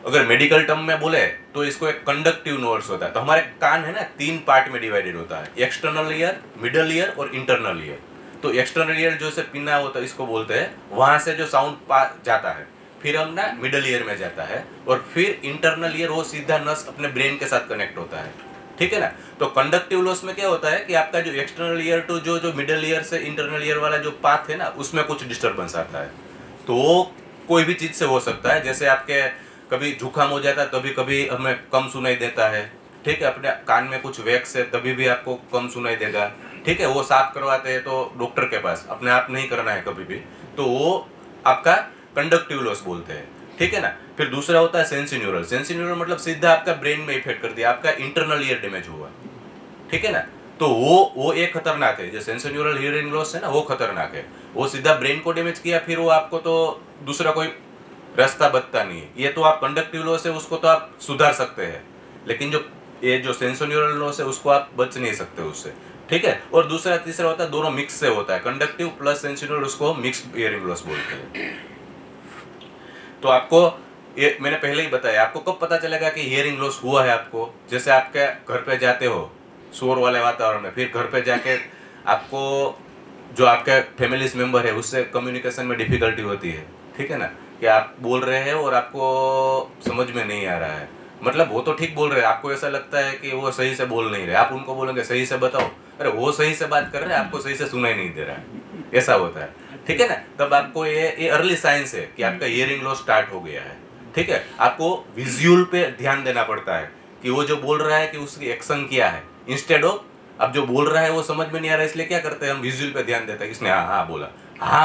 अगर मेडिकल टर्म में बोले तो इसको एक कंडक्टिव नर्व्स होता है। तो हमारे कान है ना 3 पार्ट में डिवाइडेड होता है, एक्सटर्नल ईयर, मिडल ईयर और इंटरनल ईयर। तो एक्सटर्नल ईयर जो से पिना होता है इसको बोलते हैं, वहां से जो साउंड जाता है फिर हम ना मिडल ईयर में जाता है और फिर इंटरनल ईयर वो सीधा नस अपने ब्रेन के साथ कनेक्ट होता है, ठीक है ना। तो कंडक्टिव लॉस में क्या होता है कि आपका जो एक्सटर्नल ईयर टू जो मिडल ईयर से इंटरनल ईयर वाला जो पाथ है ना उसमें कुछ डिस्टर्बेंस आता है। तो वो कोई भी चीज से हो सकता है, जैसे आपके कभी जुकाम हो जाता है तभी कभी हमें कम सुनाई देता है, ठीक है। अपने कान में कुछ वैक्स है तभी भी आपको कम सुनाई देगा, ठीक है। वो साफ करवाते हैं तो डॉक्टर के पास, अपने आप नहीं करना है कभी भी। तो वो आपका कंडक्टिव लॉस बोलते हैं, ठीक है ना। फिर दूसरा होता है सेंसिन्यूरल। सेंसिन्यूरल मतलब सीधा आपका ब्रेन में इफेक्ट कर दिया, आपका इंटरनल ईयर डैमेज हुआ, ठीक है ना। तो वो एक खतरनाक है, जो सेंसिन्यूरल हियरिंग लॉस है ना वो खतरनाक है। वो सीधा ब्रेन को डैमेज किया फिर वो आपको तो दूसरा कोई रास्ता बचता नहीं है। ये तो आप कंडक्टिव लॉस है उसको तो आप सुधार सकते हैं, लेकिन जो सेंसिन्यूरल लॉस है उसको आप बच नहीं सकते उससे, ठीक है। और दूसरा तीसरा होता है दोनों मिक्स से होता है, कंडक्टिव प्लस सेंसिन्यूरल, उसको मिक्स्ड हियरिंग लॉस बोलते हैं। तो आपको ये मैंने पहले ही बताया, आपको कब पता चलेगा कि हियरिंग लॉस हुआ है आपको, जैसे आपके घर पे जाते हो शोर वाले वातावरण में, फिर घर पे जाके आपको जो आपका फैमिली मेंबर है उससे कम्युनिकेशन में डिफिकल्टी होती है, ठीक है ना, कि आप बोल रहे हैं और आपको समझ में नहीं आ रहा है, मतलब वो तो ठीक बोल रहे हैं, आपको ऐसा लगता है कि वो सही से बोल नहीं रहे, आप उनको बोलेंगे सही से बताओ, अरे वो सही से बात कर रहे हैं, आपको सही से सुनाई नहीं दे रहा है, ऐसा होता है, ठीक है ना। तब आपको ये अर्ली साइंस है कि आपका हियरिंग लॉस स्टार्ट हो गया है, ठीक है। आपको विजुअल पे ध्यान देना पड़ता है कि वो जो बोल रहा है कि उसकी एक्शन क्या है, इंस्टेड ऑफ अब जो बोल रहा है वो समझ में नहीं आ रहा है, इसलिए क्या करते हैं हम विजुअल पे ध्यान देते हैं, इसने हाँ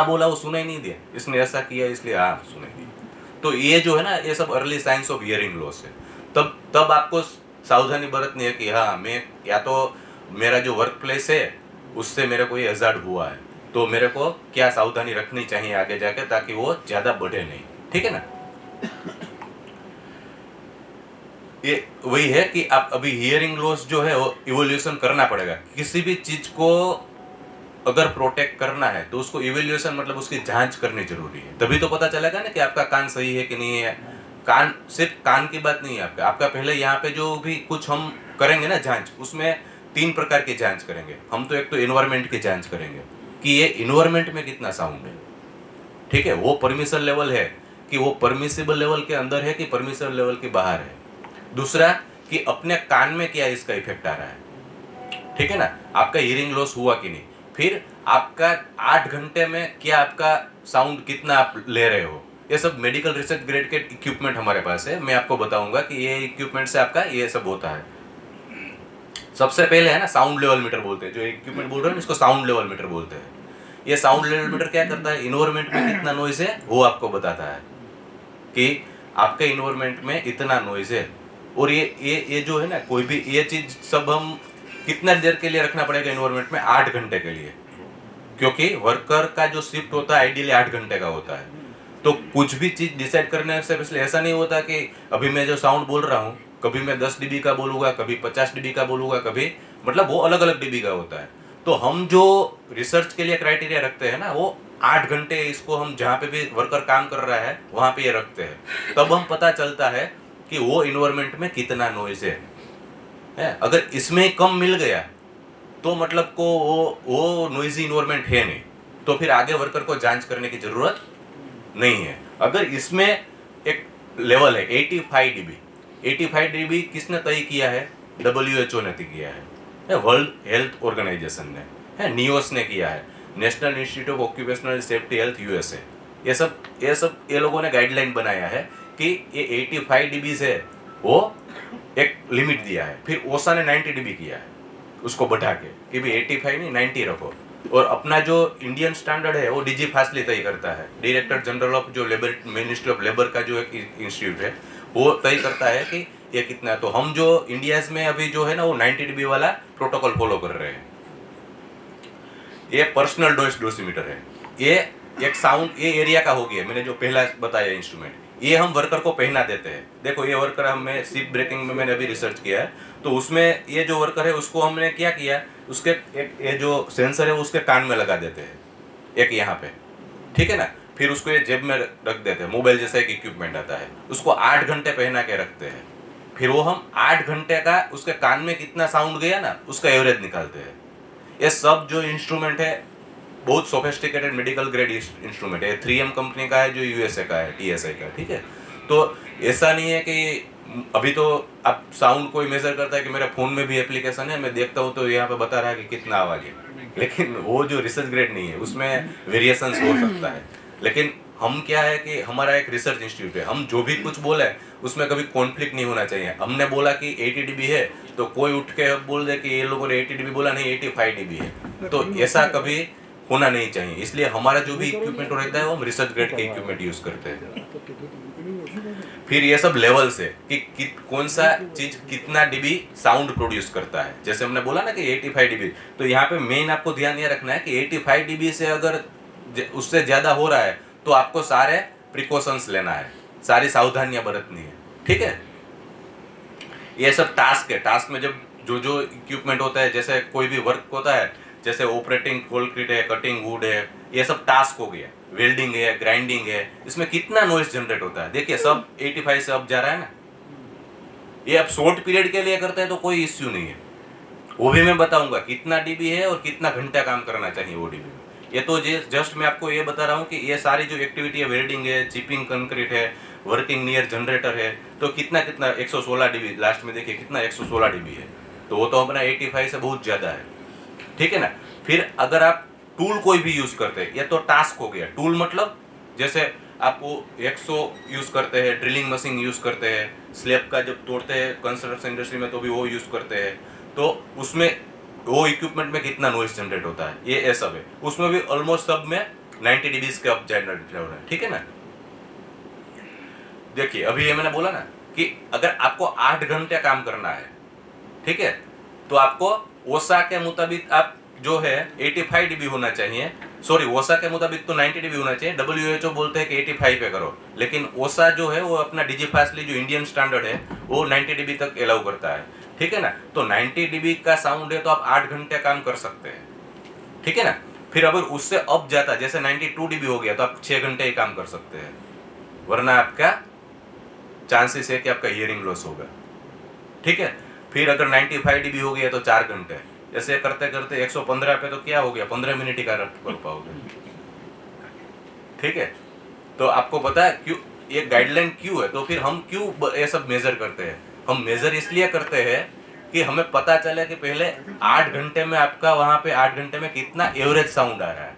बोला वो सुनाई नहीं दिया, इसने ऐसा किया इसलिए हाँ सुनाई दिया। तो ये जो है ना, ये सब early signs of hearing loss है। तब आपको सावधानी बरतनी है कि हाँ, मैं या तो मेरा जो वर्क प्लेस है उससे मेरे को ये हजार्ड हुआ है, तो मेरे को क्या सावधानी रखनी चाहिए आगे जाके, ताकि वो ज्यादा बढ़े नहीं, ठीक है ना। ये वही है कि आप अभी हियरिंग लॉस जो है वो इवोल्यूशन करना पड़ेगा। किसी भी चीज को अगर प्रोटेक्ट करना है तो उसको इवोल्यूशन मतलब उसकी जांच करनी जरूरी है, तभी तो पता चलेगा ना कि आपका कान सही है कि नहीं है। कान सिर्फ कान की बात नहीं है, आपका पहले यहाँ पे जो भी कुछ हम करेंगे ना जांच, उसमें 3 प्रकार की जांच करेंगे हम। तो एक तो इन्वायरमेंट की जांच करेंगे कि ये इन्वायरमेंट में कितना साउंड है, ठीक है, वो परमिशन लेवल है कि वो परमिसिबल लेवल के अंदर है कि परमिसिबल लेवल के बाहर है। दूसरा कि अपने कान में क्या इसका इफेक्ट आ रहा है, ठीक है ना, आपका हियरिंग लॉस हुआ कि नहीं। फिर आपका 8 घंटे में क्या आपका साउंड कितना आप ले रहे हो, ये सब मेडिकल रिसर्च ग्रेड के इक्विपमेंट हमारे पास है। मैं आपको बताऊंगा कि ये इक्विपमेंट से आपका ये सब होता है। सबसे पहले है ना साउंड लेवल मीटर बोलते हैं, जो इक्विपमेंट बोल रहे हैं इसको साउंड लेवल मीटर बोलते हैं। ये साउंड लेवल मीटर क्या करता है, इन्वायरमेंट में कितना नॉइज है वो आपको बताता है कि आपके इन्वायरमेंट में इतना नॉइज है। और ये जो है ना, कोई भी ये चीज सब हम कितना देर के लिए रखना पड़ेगा इन्वायरमेंट में, 8 घंटे के लिए, क्योंकि वर्कर का जो शिफ्ट होता है आइडियली 8 घंटे का होता है। तो कुछ भी चीज डिसाइड करने से पहले ऐसा नहीं होता कि अभी मैं जो साउंड बोल रहा हूँ कभी मैं 10 dB का बोलूंगा, कभी 50 dB का बोलूंगा, कभी मतलब वो अलग अलग dB का होता है। तो हम जो रिसर्च के लिए क्राइटेरिया रखते हैं ना, वो 8 घंटे इसको हम जहाँ पे भी वर्कर काम कर रहा है वहां पे ये रखते हैं। तब हम पता चलता है कि वो इन्वायरमेंट में कितना नॉइज है। अगर इसमें कम मिल गया तो मतलब को वो नॉइजी इन्वायरमेंट है नहीं, तो फिर आगे वर्कर को जांच करने की जरूरत नहीं है। अगर इसमें एक लेवल है 85 dB, 85 dB किसने तय किया है, WHO ने तय किया है, वर्ल्ड हेल्थ ऑर्गेनाइजेशन ने, है नियोस ने किया है, national institute of occupational safety health USA। ये लोगों ने गाइडलाइन बनाया है कि ये 85 dB है, वो एक लिमिट दिया है। फिर ओसा ने 90 dB किया है, उसको बढ़ा के कि भी 85 नहीं 90 रखो। और अपना जो इंडियन स्टैंडर्ड है वो DG फासली तय करता है, डायरेक्टर जनरल ऑफ जो लेबर मिनिस्ट्री ऑफ लेबर का जो एक इंस्टीट्यूट है वो तय करता है कि ये कितना। तो हम जो इंडिया में अभी जो है ना वो 90 dB वाला प्रोटोकॉल फॉलो कर रहे हैं। ये पर्सनल नॉइज डोसीमीटर है, ये एक साउंड ये एरिया का हो गया। मैंने जो पहला बताया इंस्ट्रूमेंट, ये हम वर्कर को पहना देते हैं। देखो ये वर्कर हमें शिप ब्रेकिंग में मैंने अभी रिसर्च किया है, तो उसमें ये जो वर्कर है उसको हमने क्या किया, उसके एक ये जो सेंसर है वो उसके कान में लगा देते हैं, एक यहाँ पे, ठीक है ना। फिर उसको ये जेब में रख देते हैं, मोबाइल जैसा एक इक्विपमेंट आता है, उसको 8 घंटे पहना के रखते हैं। फिर वो हम 8 घंटे का उसके कान में कितना साउंड गया ना उसका एवरेज निकालते हैं। ये सब जो इंस्ट्रूमेंट है बहुत सोफिस्टिकेटेड मेडिकल ग्रेड इंस्ट्रूमेंट है, 3M कंपनी का है जो USA का है, TSI का, ठीक है। तो ऐसा नहीं है कि अभी तो अब साउंड कोई मेजर करता है कि मेरे फोन में भी एप्लीकेशन है, मैं देखता हूँ तो यहाँ पे बता रहा है कि कितना आवाज है, लेकिन वो जो रिसर्च ग्रेड नहीं है उसमें वेरिएशंस हो सकता है। लेकिन हम क्या है कि हमारा एक रिसर्च इंस्टीट्यूट है, हम जो भी कुछ बोले उसमें कभी कॉन्फ्लिक्ट नहीं होना चाहिए। हमने बोला कि 80 dB है तो कोई उठ के बोल दे कि ये लोगों ने 80 dB बोला, नहीं 85 dB है, तो ऐसा कभी होना नहीं चाहिए। इसलिए हमारा जो भी इक्विपमेंट रहता है वो हम रिसर्च ग्रेड के इक्विपमेंट यूज करते हैं। फिर ये सब लेवल्स है कि कौन सा चीज कितना dB साउंड प्रोड्यूस करता है। जैसे हमने बोला ना कि 85 dB, तो यहाँ पे मेन आपको ध्यान ये रखना है कि 85 dB से अगर उससे ज्यादा हो रहा है तो आपको सारे प्रिकॉशंस लेना है, सारी सावधानियां बरतनी है, ठीक है। ये सब टास्क है, टास्क में जब जो इक्विपमेंट होता है, जैसे कोई भी वर्क होता है, जैसे ऑपरेटिंग कोलक्रीट है, कटिंग वुड है, ये सब टास्क हो गया, वेल्डिंग है, ग्राइंडिंग है, इसमें कितना नॉइज जनरेट होता है। देखिए सब 85 से अब जा रहा है ना, ये अब शॉर्ट पीरियड के लिए करते हैं तो कोई इश्यू नहीं है, वो भी मैं बताऊंगा कितना dB है और कितना घंटा काम करना चाहिए वो dB में। ये तो जस्ट मैं आपको ये बता रहा हूँ कि ये सारी जो एक्टिविटी है, वेल्डिंग है, चिपिंग कंक्रीट है, वर्किंग नियर जनरेटर है, तो कितना 116 डीबी, लास्ट में देखिए कितना 116 डीबी है, तो वो तो अपना 85 से बहुत ज़्यादा है, ठीक है ना। फिर अगर आप टूल कोई भी यूज़ करते हैं, ये तो टास्क हो गया। टूल मतलब जैसे आपको 100 यूज़ करते हैं, ड्रिलिंग मशीन यूज़ करते हैं, स्लैब का जब तोड़ते हैं कंस्ट्रक्शन इंडस्ट्री में तो भी वो यूज़ करते हैं, तो उसमें वो इक्विपमेंट में कितना नॉइज जनरेट होता है, ये सब है। उसमें भी ऑलमोस्ट सब में 90 डीबी के अब जनरेट हो रहा है, ठीक है ना। देखिए अभी ये मैंने बोला ना कि अगर आपको 8 घंटे काम करना है, ठीक है, तो आपको ओसा के मुताबिक आप जो है 85 डीबी होना चाहिए। सॉरी, ओसा के मुताबिक तो 90 डीबी होना चाहिए, WHO बोलते हैं कि 85 पे करो, लेकिन ओसा जो है वो अपना डिजीफास्टली जो इंडियन स्टैंडर्ड है वो 90 डीबी तक अलाउ करता है, ठीक है ना। तो 90 डीबी का साउंड है तो आप 8 घंटे काम कर सकते हैं, ठीक है ना। फिर अगर उससे अप जाता, जैसे 92 डीबी हो गया, तो आप 6 घंटे ही काम कर सकते हैं, वरना आपका चांसेस है कि आपका हियरिंग लॉस होगा, ठीक है। फिर अगर 95 डीबी हो गया तो 4 घंटे, ऐसे करते करते 115 पे तो क्या हो गया, 15 मिनट ही कर पाओगे, ठीक है। तो आपको पता है क्यों ये गाइडलाइन क्यों है, तो फिर हम क्यों ये सब मेजर करते हैं। हम मेजर इसलिए करते हैं कि हमें पता चले कि पहले 8 घंटे में आपका वहां पे 8 घंटे में कितना एवरेज साउंड आ रहा है,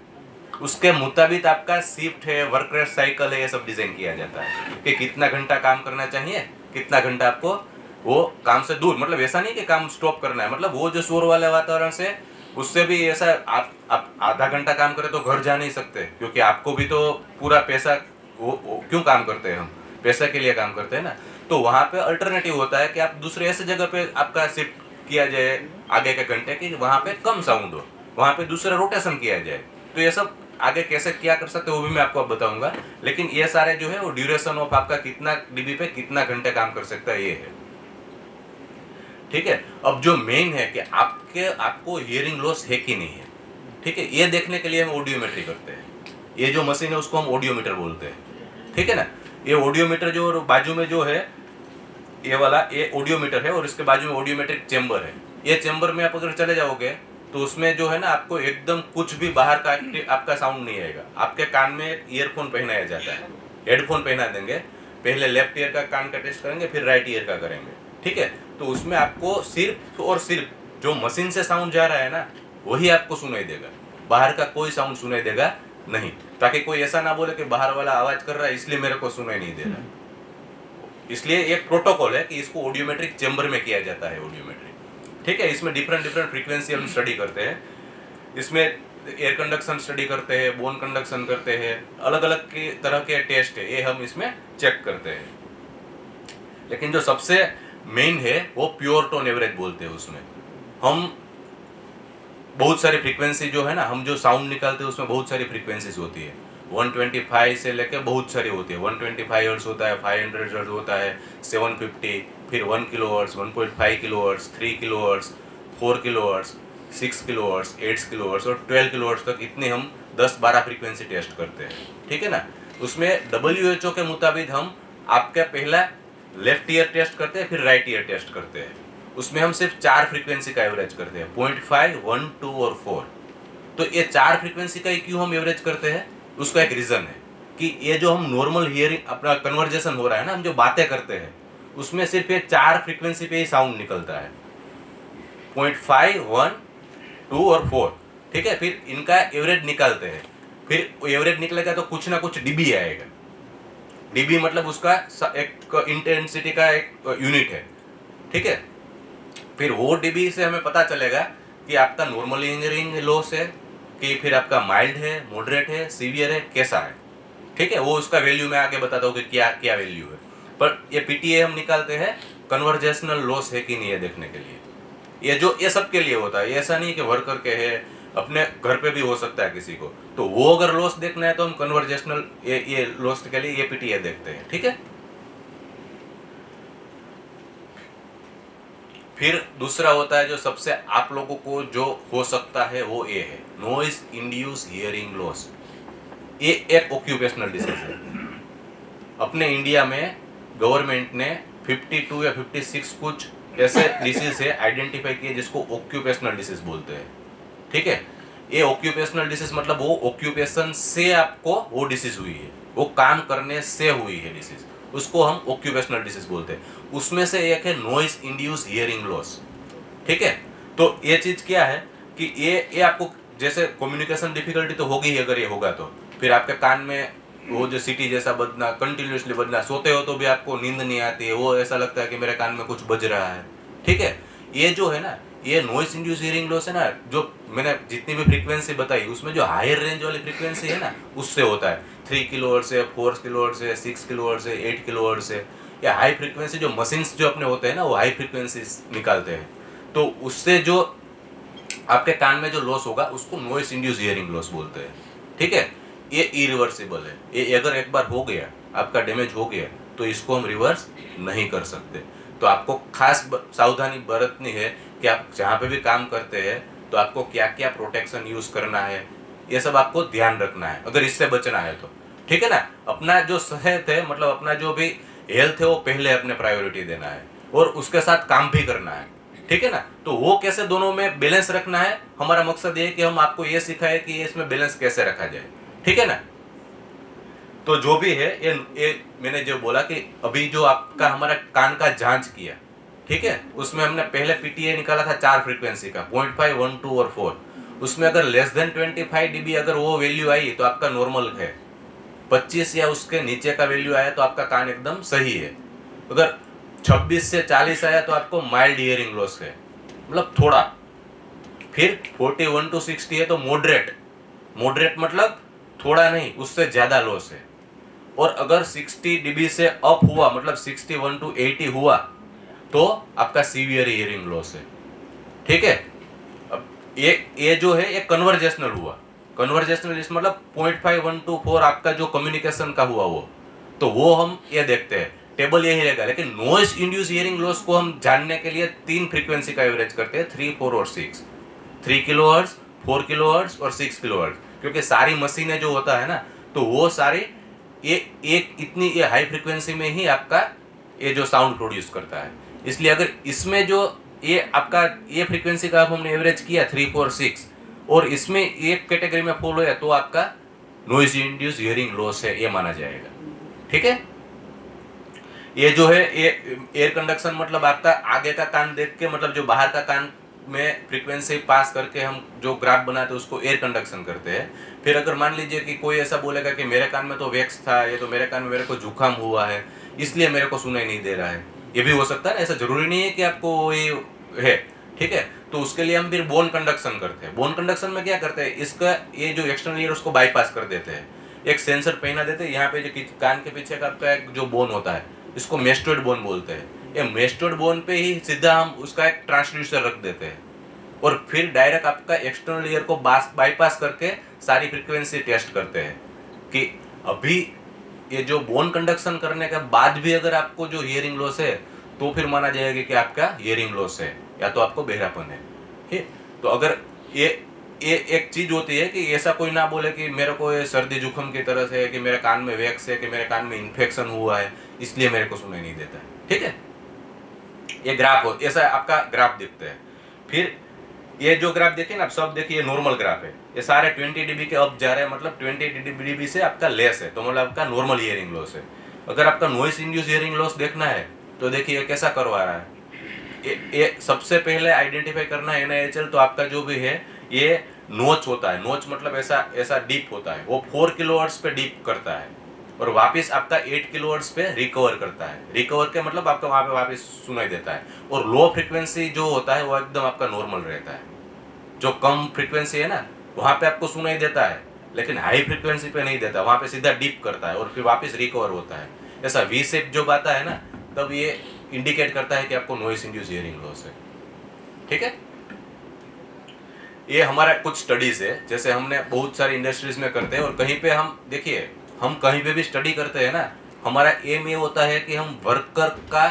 उसके मुताबिक आपका शिफ्ट है, वर्क रेट साइकिल है, ये सब डिजाइन किया जाता है कि कितना घंटा काम करना चाहिए, कितना घंटा आपको वो काम से दूर, मतलब ऐसा नहीं कि काम स्टॉप करना है, मतलब वो जो शोर वाले वातावरण से, उससे भी ऐसा आप आधा घंटा काम करें तो घर जा नहीं सकते, क्योंकि आपको भी तो पूरा पैसा वो क्यों काम करते हैं, हम पैसा के लिए काम करते हैं ना। तो वहाँ पे अल्टरनेटिव होता है कि आप दूसरे ऐसे जगह पे आपका शिफ्ट किया जाए आगे के घंटे की, वहाँ पे कम साउंड हो, वहाँ पे दूसरा रोटेशन किया जाए। तो ये सब आगे कैसे क्या कर सकते हो वो भी मैं आपको बताऊंगा, लेकिन ये सारे जो है वो ड्यूरेशन ऑफ आपका कितना डीबी पे कितना घंटे काम कर सकता है ये है, ठीक है। अब जो मेन है कि आपको हियरिंग लॉस है कि नहीं है, ठीक है, ये देखने के लिए हम ऑडियोमेट्री करते हैं। ये जो मशीन है उसको हम ऑडियोमीटर बोलते हैं, ठीक है ना। ये ऑडियोमीटर जो बाजू में जो है ये वाला, ये ऑडियोमीटर है और इसके बाजू में ऑडियोमेट्रिक चेंबर है। ये चेंबर में आप अगर चले जाओगे तो उसमें जो है ना आपको एकदम कुछ भी बाहर का आपका साउंड नहीं आएगा। आपके कान में ईयरफोन पहनाया जाता है, हेडफोन पहना देंगे, पहले लेफ्ट ईयर का कान का टेस्ट करेंगे, फिर राइट ईयर का करेंगे, ठीक है। तो उसमें आपको सिर्फ और सिर्फ जो मशीन से साउंड जा रहा है ना वही आपको सुनाई देगा, बाहर का कोई साउंड सुनाई देगा नहीं, ताकि कोई ऐसा ना बोले कि बाहर वाला आवाज कर रहा है इसलिए मेरे को सुनाई नहीं दे रहा। इसलिए एक प्रोटोकॉल है कि इसको ऑडियोमेट्रिक चेंबर में किया जाता है, ऑडियोमेट्रिक, ठीक है। इसमें डिफरेंट फ्रीक्वेंसी हम स्टडी करते हैं, इसमें एयर कंडक्शन स्टडी करते हैं, बोन कंडक्शन करते हैं, अलग अलग के तरह के टेस्ट है ये हम इसमें चेक करते हैं। लेकिन जो सबसे मेन है वो प्योर टोन एवरेज बोलते हैं। उसमें हम बहुत सारी फ्रीक्वेंसी जो है ना, हम जो साउंड निकालते हैं उसमें बहुत सारी फ्रीक्वेंसीज होती है, 125 से लेके बहुत सारी होती है। 125 हर्ट्ज होता है, 500 हर्ट्ज होता है, 750, फिर 1 kilo hertz, 1.5 kilo hertz, 3 kilo hertz, 4 kilo hertz, 6 kilo hertz, 8 kilo hertz और 12 किलो हर्ट्ज तक इतने हम 10-12 फ्रीक्वेंसी टेस्ट करते हैं, ठीक है ना। उसमें WHO के मुताबिक हम आपका पहला लेफ्ट ईयर टेस्ट करते हैं, फिर राइट ईयर टेस्ट करते हैं। उसमें हम सिर्फ 4 फ्रीक्वेंसी का एवरेज करते हैं, 0.5, 1, 2 और 4। तो ये 4 फ्रीक्वेंसी का ही क्यों हम एवरेज करते हैं, उसका एक रीज़न है कि ये जो हम नॉर्मल हियरिंग अपना कन्वर्जेशन हो रहा है ना, हम जो बातें करते हैं उसमें सिर्फ ये 4 फ्रीक्वेंसी पे ही साउंड निकलता है, 0.5, 1, 2 और 4, ठीक है। फिर इनका एवरेज निकालते हैं, फिर एवरेज निकलेगा तो कुछ ना कुछ डीबी आएगा। डीबी मतलब उसका एक इंटेंसिटी का एक यूनिट है, ठीक है। फिर वो डीबी से हमें पता चलेगा कि आपका नॉर्मल हियरिंग लॉस है कि फिर आपका माइल्ड है, मॉडरेट है, सीवियर है, कैसा है, ठीक है। वो उसका वैल्यू मैं आगे बताता हूँ कि क्या क्या वैल्यू है। पर ये PTA हम निकालते हैं कन्वर्जेशनल लॉस है कि नहीं है देखने के लिए। ये सब के लिए होता है, ऐसा नहीं कि वर्कर के है, अपने घर पे भी हो सकता है किसी को। तो वो अगर लॉस देखना है तो हम कन्वर्जेशनल ये लॉस के लिए ये PTA देखते हैं, ठीक है। फिर दूसरा होता है जो सबसे आप लोगों को जो हो सकता है वो ये है नॉइज इंड्यूस हियरिंग लॉस। ये एक ऑक्यूपेशनल डिसीज है। अपने इंडिया में गवर्नमेंट ने 52 या 56 कुछ ऐसे डिसीज है आइडेंटिफाई किए जिसको ऑक्यूपेशनल डिसीज बोलते हैं, ठीक है। ये ऑक्यूपेशनल डिसीज मतलब वो ऑक्यूपेशन से आपको वो डिसीज हुई है, वो काम करने से हुई है डिसीज, उसको हम ऑक्यूपेशनल डिसीज बोलते हैं। उसमें से एक है नॉइज इंड्यूस हियरिंग लॉस। ठीक है, तो ये चीज क्या है कि ये आपको जैसे कम्युनिकेशन डिफिकल्टी तो होगी ही अगर ये होगा तो, फिर आपके कान में वो जो सिटी जैसा बजना, कंटिन्यूसली बजना, सोते हो तो भी आपको नींद नहीं आती है, वो ऐसा लगता है कि मेरे कान में कुछ बज रहा है। ठीक है, ये जो है ना, ये नॉइज इंड्यूस हियरिंग लॉस है ना, जो मैंने जितनी भी फ्रीक्वेंसी बताई उसमें जो हायर रेंज वाली फ्रीक्वेंसी है ना, उससे होता है। 3 किलोहर्ट्ज से, 4 किलोहर्ट्ज से, 6 किलोहर्ट्ज से, 8 किलोहर्ट्ज से, या हाई फ्रीक्वेंसी जो मशीन्स जो अपने होते हैं ना, वो हाई फ्रीक्वेंसी निकालते हैं, तो उससे जो आपके कान में जो लॉस होगा उसको नॉइज इंड्यूस हियरिंग लॉस बोलते हैं। ठीक है, ये इरिवर्सिबल है, ये अगर एक बार हो गया, आपका डैमेज हो गया, तो इसको हम रिवर्स नहीं कर सकते। तो आपको खास सावधानी बरतनी है कि आप जहाँ पे भी काम करते हैं तो आपको क्या क्या प्रोटेक्शन यूज करना है, ये सब आपको ध्यान रखना है अगर इससे बचना है तो। ठीक है ना, अपना जो सेहत है, मतलब अपना जो भी हेल्थ है, वो पहले अपने प्रायोरिटी देना है और उसके साथ काम भी करना है। ठीक है ना, तो वो कैसे दोनों में बैलेंस रखना है, हमारा मकसद ये है कि हम आपको ये सिखाए कि ये इसमें बैलेंस कैसे रखा जाए। ठीक है ना, तो जो भी है ये मैंने जो बोला कि अभी जो आपका हमारा कान का जांच किया, ठीक है, उसमें हमने पहले पीटीए निकाला था 4 फ्रीक्वेंसी का, 0.5, 1, 2 और 4। उसमें अगर लेस देन 25 dB अगर वो वैल्यू आई तो आपका नॉर्मल है, 25 या उसके नीचे का वैल्यू आया तो आपका कान एकदम सही है, अगर 26 से 40 आया तो आपको माइल्ड हियरिंग लॉस है, मतलब थोड़ा। फिर 41 to 60 है तो मॉडरेट, मॉडरेट मतलब थोड़ा नहीं, उससे ज्यादा लॉस है। और अगर 60 dB से अप हुआ, मतलब 61 to 80 हुआ, तो आपका सीवियर हियरिंग लॉस है। ठीक है, अब ये जो है ये कन्वर्जेशनल हुआ, कन्वर्जेशनल मतलब 0.5, 1 to 4 आपका जो कम्युनिकेशन का हुआ वो, तो वो हम ये देखते हैं, टेबल यही रहेगा। लेकिन नॉइज इंड्यूस हियरिंग लॉस को हम जानने के लिए 3 फ्रीक्वेंसी का एवरेज करते हैं, 3, 4 और 6। 3 किलोहर्ट्ज, 4 किलोहर्ट्ज और 6 किलोहर्ट्ज, क्योंकि सारी मशीनें जो होता है ना, तो वो सारी ये एक इतनी ये हाई फ्रीक्वेंसी में ही आपका ये जो साउंड प्रोड्यूस करता है। इसलिए अगर इसमें जो ये आपका ये फ्रीक्वेंसी का हमने एवरेज किया 3, 4, 6 और इसमें एक कैटेगरी में फॉल होया तो आपका नॉइज इंड्यूस हियरिंग लॉस है, ये माना जाएगा। ठीक है, ये जो है ये एयर कंडक्शन मतलब आपका आगे का कान देख के, मतलब जो बाहर का कान में फ्रीक्वेंसी पास करके हम जो ग्राफ बनाते हैं उसको एयर कंडक्शन करते हैं। फिर अगर मान लीजिए कि कोई ऐसा बोलेगा कि मेरे कान में तो वैक्स था, ये तो मेरे कान में मेरे को जुकाम हुआ है इसलिए मेरे को सुनाई नहीं दे रहा है, ये भी हो सकता है ना, ऐसा जरूरी नहीं है कि आपको ये है। ठीक है, तो उसके लिए हम फिर बोन कंडक्शन करते हैं। बोन कंडक्शन में क्या करते हैं, इसका ये जो एक्सटर्नल ईयर उसको बाईपास कर देते हैं, एक सेंसर पहना देते हैं यहाँ पे, जो कान के पीछे का आपका एक जो बोन होता है इसको मेस्टोइड बोन बोलते हैं। ये मेस्टोइड बोन पे ही सीधा हम उसका एक ट्रांसड्यूसर रख देते हैं और फिर डायरेक्ट आपका एक्सटर्नल ईयर को बाईपास करके सारी फ्रीक्वेंसी टेस्ट करते हैं कि अभी ये जो बोन कंडक्शन करने के बाद भी अगर आपको जो हियरिंग लॉस है तो फिर माना जाएगा कि आपका हियरिंग लॉस है या तो आपको बहरापन है। ठीक, तो अगर ये एक चीज होती है कि ऐसा कोई ना बोले कि मेरे को ये सर्दी जुकाम की तरह से है, कि मेरे कान में वैक्स है, कि मेरे कान में इन्फेक्शन हुआ है इसलिए मेरे को सुनाई नहीं देता है। ठीक है, ये ग्राफ हो, ऐसा आपका ग्राफ दिखता है। फिर ये जो ग्राफ देखिए ना आप, सब देखिए नॉर्मल ग्राफ है, ये सारे 20 dB के अप जा रहे हैं, मतलब 20 dB से आपका लेस है, तो मतलब आपका नॉर्मल हियरिंग लॉस है। अगर आपका नॉइज इंड्यूस हियरिंग लॉस देखना है तो देखिए कैसा करवा रहा है। ये सबसे पहले आइडेंटिफाई करना है NIHL, तो आपका जो भी है ये नोच होता है, नोच मतलब ऐसा डीप होता है, वो 4 किलोहर्ट्ज पे डीप करता है और वापस आपका 8 किलोहर्ट्ज पे रिकवर करता है। रिकवर के मतलब आपका वहां पे वापस सुनाई देता है। और लो फ्रीक्वेंसी जो होता है वो एकदम आपका नॉर्मल रहता है। जो कम फ्रीक्वेंसी है ना वहां पे आपको सुनाई देता है, लेकिन हाई फ्रीक्वेंसी पे नहीं देता, वहां पे सीधा डीप करता है और फिर वापस रिकवर होता है। ऐसा वी शेप जो आता है ना, तब ये इंडिकेट करता है कि आपको नॉइज इंड्यूस हियरिंग लॉस है। ठीक है, ये हमारा कुछ स्टडीज है, जैसे हमने बहुत सारी इंडस्ट्रीज में करते हैं और कहीं पे हम देखिए, हम कहीं पे भी स्टडी करते हैं ना, हमारा एम ये होता है कि हम वर्कर का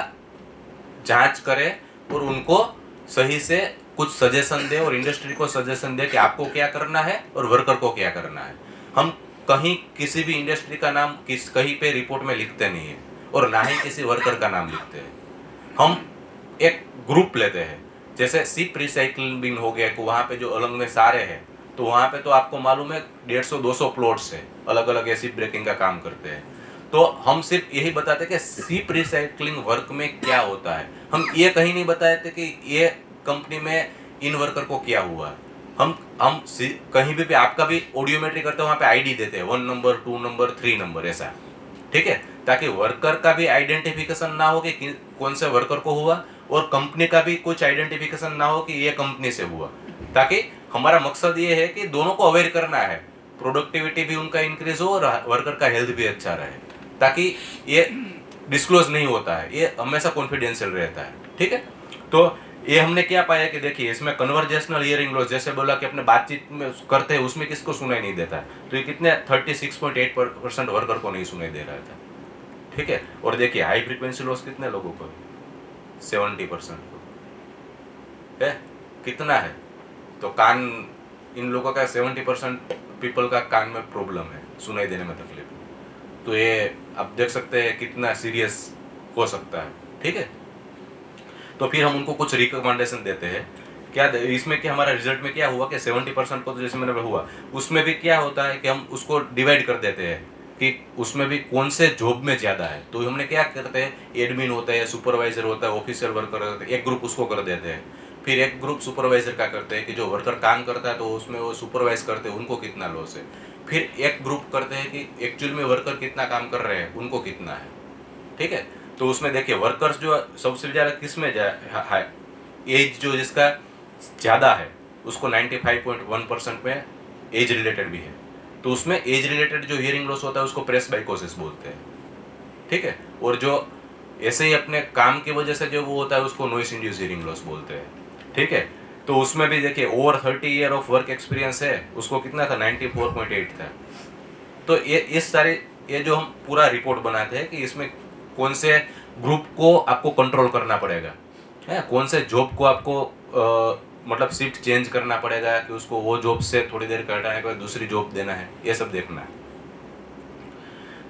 जांच करें और उनको सही से कुछ सजेशन दे और इंडस्ट्री को सजेशन दे कि आपको क्या करना है और वर्कर को क्या करना है। हम कहीं किसी भी इंडस्ट्री का नाम कहीं पे रिपोर्ट में लिखते नहीं है और ना ही किसी वर्कर का नाम लिखते हैं। हम एक ग्रुप लेते हैं, जैसे शिप रिसाइकलिंग हो गया, वहाँ पे जो अलग में सारे हैं तो वहाँ पे तो आपको मालूम है 150-200 प्लॉट्स है, अलग अलग एसिड ब्रेकिंग का काम करते हैं। तो हम सिर्फ यही बताते कि सीप रिसाइकलिंग वर्क में क्या होता है, हम ये कहीं नहीं बताए थे कि ये कंपनी में इन वर्कर को क्या हुआ। हम कहीं भी आपका भी ऑडियोमेट्री करते हैं, वहाँ पे आईडी देते हैं, 1 नंबर 2 नंबर 3 नंबर ऐसा, ठीक है, ताकि वर्कर का भी आइडेंटिफिकेशन ना हो कि कौन से वर्कर को हुआ, और कंपनी का भी कुछ आइडेंटिफिकेशन ना हो कि ये कंपनी से हुआ। ताकि हमारा मकसद ये है कि दोनों को अवेयर करना है, प्रोडक्टिविटी भी उनका इंक्रीज हो और वर्कर का हेल्थ भी अच्छा रहे, ताकि ये डिस्क्लोज नहीं होता है, ये हमेशा कॉन्फिडेंशियल रहता है, ठीक है। तो ये हमने क्या पाया कि देखिए इसमें कन्वर्जेशनल हियरिंग लॉस, जैसे बोला कि अपने बातचीत में करते हैं उसमें किसको सुनाई नहीं देता है, तो ये कितने 36.8% वर्कर को नहीं सुनाई दे रहा था, ठीक है। और देखिए हाई फ्रीक्वेंसी लॉस कितने लोगों को, 70% को है, कितना है। तो कान, इन लोगों का 70% पीपल का कान में प्रॉब्लम है, सुनाई देने में तकलीफ। तो ये आप देख सकते हैं कितना सीरियस हो सकता है, ठीक है। तो फिर हम उनको कुछ रिकमेंडेशन देते हैं। क्या इसमें क्या हमारा रिजल्ट में क्या हुआ कि 70% को तो जैसे मैंने हुआ, उसमें भी क्या होता है कि हम उसको डिवाइड कर देते हैं कि उसमें भी कौन से जॉब में ज़्यादा है। तो हमने क्या करते हैं, एडमिन होता है, सुपरवाइजर होता है, ऑफिशियल वर्कर होता है, एक ग्रुप उसको कर देते हैं। फिर एक ग्रुप सुपरवाइजर का करते हैं कि जो वर्कर काम करता है तो उसमें वो सुपरवाइज करते हैं, उनको कितना लॉस है। फिर एक ग्रुप करते हैं कि एक्चुअल में वर्कर कितना काम कर रहे हैं, उनको कितना है, ठीक है। तो उसमें देखिए वर्कर्स जो सबसे ज़्यादा किस में है, एज जो जिसका ज़्यादा है उसको 95.1% में एज रिलेटेड भी है। तो उसमें एज रिलेटेड जो हियरिंग लॉस होता है उसको प्रेसबाइकोसिस बोलते हैं, ठीक है। और जो ऐसे ही अपने काम की वजह से जो वो होता है उसको नॉइस इंड्यूस हियरिंग लॉस बोलते हैं, ठीक है। तो उसमें भी देखिए over 30 year of work experience है, उसको कितना था, 94.8 था। तो ये इस सारे ये जो हम पूरा रिपोर्ट बनाते हैं कि इसमें कौन से ग्रुप को आपको कंट्रोल करना पड़ेगा, है कौन से जॉब को आपको मतलब शिफ्ट चेंज करना पड़ेगा कि उसको वो जॉब से थोड़ी देर हटाने के बाद दूसरी जॉब देना है, ये सब देखना है।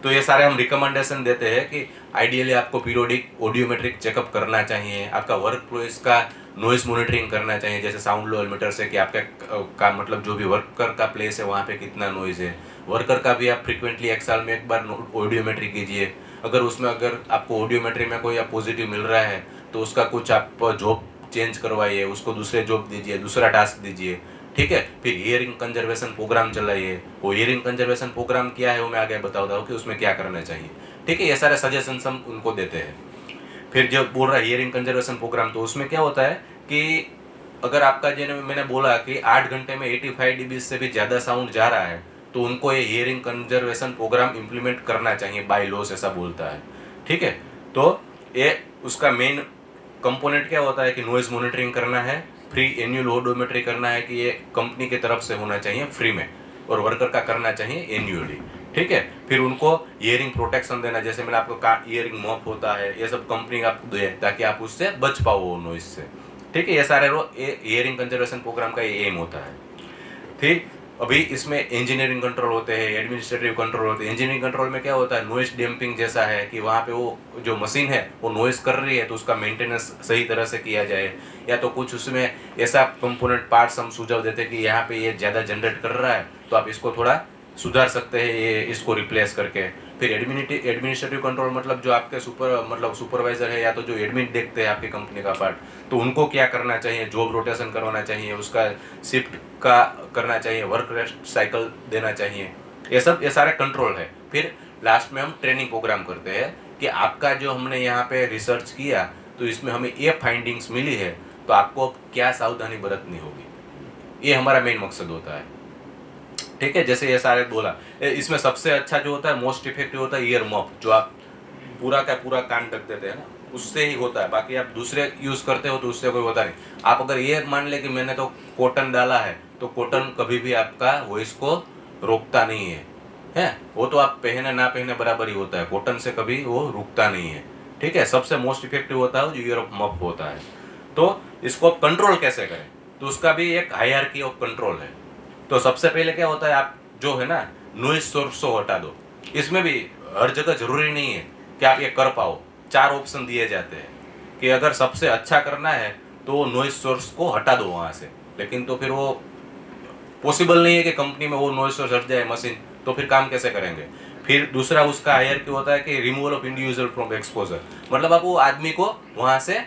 तो ये सारे हम रिकमेंडेशन देते हैं कि आइडियली आपको पीरियोडिक ऑडियोमेट्रिक चेकअप करना चाहिए, आपका वर्क प्लेस का नॉइस मॉनिटरिंग करना चाहिए, जैसे साउंड लेवल मीटर से कि आपका का मतलब जो भी वर्कर का प्लेस है वहाँ पे कितना नॉइज है। वर्कर का भी आप फ्रिक्वेंटली 1 साल में एक बार ऑडियोमेट्री कीजिए। अगर आपको ऑडियोमेट्री में कोई पॉजिटिव मिल रहा है तो उसका कुछ आप जॉब चेंज करवाइए, उसको दूसरे जॉब दीजिए, दूसरा टास्क दीजिए, ठीक है। फिर हियरिंग कंजर्वेशन प्रोग्राम चलाइए। वो हियरिंग कंजर्वेशन प्रोग्राम क्या है वो मैं आगे बताता हूँ कि उसमें क्या करना चाहिए, ठीक है। ये सारे सजेशन हम उनको देते हैं। फिर जब बोल रहा है हियरिंग कंजर्वेशन प्रोग्राम, तो उसमें क्या होता है कि अगर आपका जो मैंने बोला कि 8 घंटे में 85 dB से भी ज़्यादा साउंड जा रहा है तो उनको ये हियरिंग कंजर्वेशन प्रोग्राम इम्प्लीमेंट करना चाहिए, बाय लॉस ऐसा बोलता है, ठीक है। तो ये उसका मेन कंपोनेंट क्या होता है कि नॉइज मॉनिटरिंग करना है, फ्री एनुअल ऑडियोमेट्री करना है कि ये कंपनी की तरफ से होना चाहिए फ्री में, और वर्कर का करना चाहिए एनुअली, ठीक है। फिर उनको हियरिंग प्रोटेक्शन देना, जैसे मैंने आपको कहा हियरिंग मॉप होता है, ये सब कंपनी आपको दे ताकि आप उससे बच पाओ वो नॉइज से, ठीक है। ये सारे हियरिंग कंजर्वेशन प्रोग्राम का ये एम होता है। फिर अभी इसमें इंजीनियरिंग कंट्रोल होते हैं, एडमिनिस्ट्रेटिव कंट्रोल होते हैं। इंजीनियरिंग कंट्रोल में क्या होता है, नॉइस डैम्पिंग जैसा है कि वहाँ पे वो जो मशीन है वो नॉइस कर रही है तो उसका मेंटेनेंस सही तरह से किया जाए, या तो कुछ उसमें ऐसा कंपोनेंट पार्ट्स हम सुझाव देते हैं कि यहाँ पे ये ज़्यादा जनरेट कर रहा है तो आप इसको थोड़ा सुधार सकते हैं, ये इसको रिप्लेस करके। फिर एडमिनिस्ट्रेटिव कंट्रोल मतलब जो आपके सुपरवाइजर है या तो जो एडमिन देखते हैं आपकी कंपनी का पार्ट, तो उनको क्या करना चाहिए, जॉब रोटेशन करवाना चाहिए, उसका शिफ्ट का करना चाहिए, वर्क रेस्ट साइकिल देना चाहिए, ये सारे कंट्रोल है। फिर लास्ट में हम ट्रेनिंग प्रोग्राम करते हैं कि आपका जो हमने यहाँ पे रिसर्च किया तो इसमें हमें ये फाइंडिंग्स मिली है तो आपको क्या सावधानी बरतनी होगी, ये हमारा मेन मकसद होता है, ठीक है। जैसे ये सारे बोला, इसमें सबसे अच्छा जो होता है, मोस्ट इफेक्टिव होता है ईयर मॉप, जो आप पूरा का पूरा कान ढक देते हैं ना, उससे ही होता है। बाकी आप दूसरे यूज़ करते हो तो उससे कोई होता नहीं। आप अगर ये मान ले कि मैंने तो कॉटन डाला है तो कॉटन कभी भी आपका वॉइस को रोकता नहीं है, वो तो आप पहने ना पहने बराबर ही होता है, कॉटन से कभी वो रुकता नहीं है, ठीक है। सबसे मोस्ट इफेक्टिव होता है जो ईयर मॉप होता है। तो इसको आप कंट्रोल कैसे करें, तो उसका भी एक हायरार्की ऑफ कंट्रोल है। तो सबसे पहले क्या होता है, आप जो है ना नॉइज सोर्स को हटा दो। इसमें भी हर जगह जरूरी नहीं है कि आप ये कर पाओ, 4 ऑप्शन दिए जाते हैं कि अगर सबसे अच्छा करना है तो नॉइज सोर्स को हटा दो वहाँ से, लेकिन तो फिर वो पॉसिबल नहीं है कि कंपनी में वो नॉइस हट जाए मशीन, तो फिर काम कैसे करेंगे। फिर दूसरा उसका हायरकी होता है कि removal of individual from exposure, मतलब आप वो आदमी को वहां से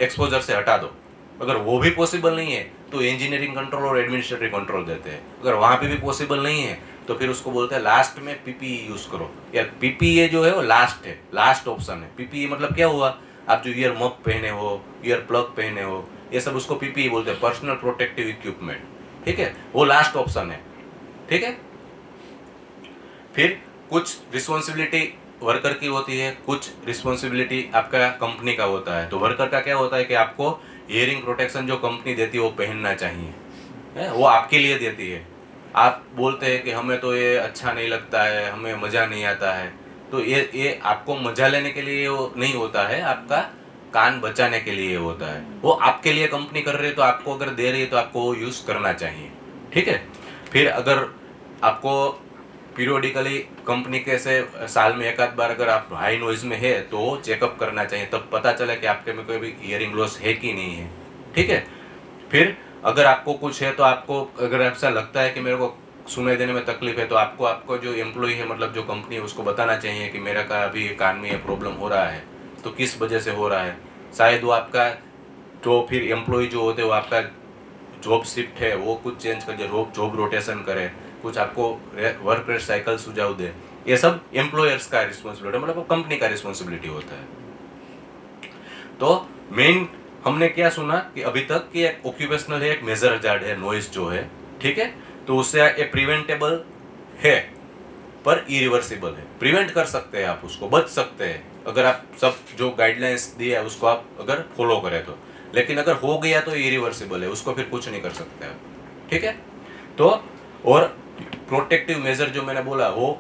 एक्सपोजर से हटा दो। अगर वो भी पॉसिबल नहीं है तो इंजीनियरिंग कंट्रोल और एडमिनिस्ट्रेटिव कंट्रोल देते हैं। अगर वहां पे भी पॉसिबल नहीं है तो फिर उसको बोलते हैं लास्ट में पीपीई यूज करो। या पीपीई जो है वो लास्ट है, लास्ट ऑप्शन है। पीपीई मतलब क्या हुआ, आप जो ईयर मफ पहने हो, ईयर प्लग पहने हो, ये सब उसको पीपीई बोलते हैं, पर्सनल प्रोटेक्टिव इक्विपमेंट, ठीक है, वो लास्ट ऑप्शन है, ठीक है। फिर कुछ रिस्पॉन्सिबिलिटी वर्कर की होती है, कुछ रिस्पॉन्सिबिलिटी आपका कंपनी का होता है। तो वर्कर का क्या होता है कि आपको हियरिंग प्रोटेक्शन जो कंपनी देती है वो पहनना चाहिए, है वो आपके लिए देती है। आप बोलते हैं कि हमें तो ये अच्छा नहीं लगता है, हमें मज़ा नहीं आता है, तो ये आपको मजा लेने के लिए वो नहीं होता है, आपका कान बचाने के लिए होता है। वो आपके लिए कंपनी कर रही है तो आपको अगर दे रही है तो आपको वो यूज़ करना चाहिए, ठीक है। फिर अगर आपको पीरियोडिकली कंपनी के से साल में एक आध बार अगर आप हाई नॉइज में है तो चेकअप करना चाहिए, तब पता चले कि आपके में कोई भी हियरिंग लॉस है कि नहीं है, ठीक है। फिर अगर आपको कुछ है तो आपको अगर ऐसा लगता है कि मेरे को सुनाई देने में तकलीफ है तो आपको जो एम्प्लॉय है, मतलब जो कंपनी है, उसको बताना चाहिए कि मेरा का अभी कान में ये प्रॉब्लम हो रहा है, तो किस वजह से हो रहा है। शायद वो आपका जो फिर एम्प्लॉय जो होते हैं वो आपका जॉब शिफ्ट है वो कुछ चेंज कर दे, जॉब रोटेशन करे, कुछ आपको वर्क रेट साइकिल सुझाव दे। ये सब एम्प्लॉयर्स का रिस्पॉन्सिबिलिटी, मतलब वो कंपनी का रिस्पॉन्सिबिलिटी होता है। तो मेन हमने क्या सुना कि अभी तक कि एक ऑक्यूपेशनल है, एक मेजर हजार्ड है नॉइज जो है, ठीक है। तो उससे ये प्रिवेंटेबल है पर इरिवर्सिबल है, प्रिवेंट कर सकते हैं आप, उसको बच सकते हैं अगर आप सब जो गाइडलाइंस दिए है उसको आप अगर फॉलो करें तो। लेकिन अगर हो गया तो इरिवर्सिबल है, उसको फिर कुछ नहीं कर सकते आप, ठीक है। तो और प्रोटेक्टिव मेजर जो मैंने बोला वो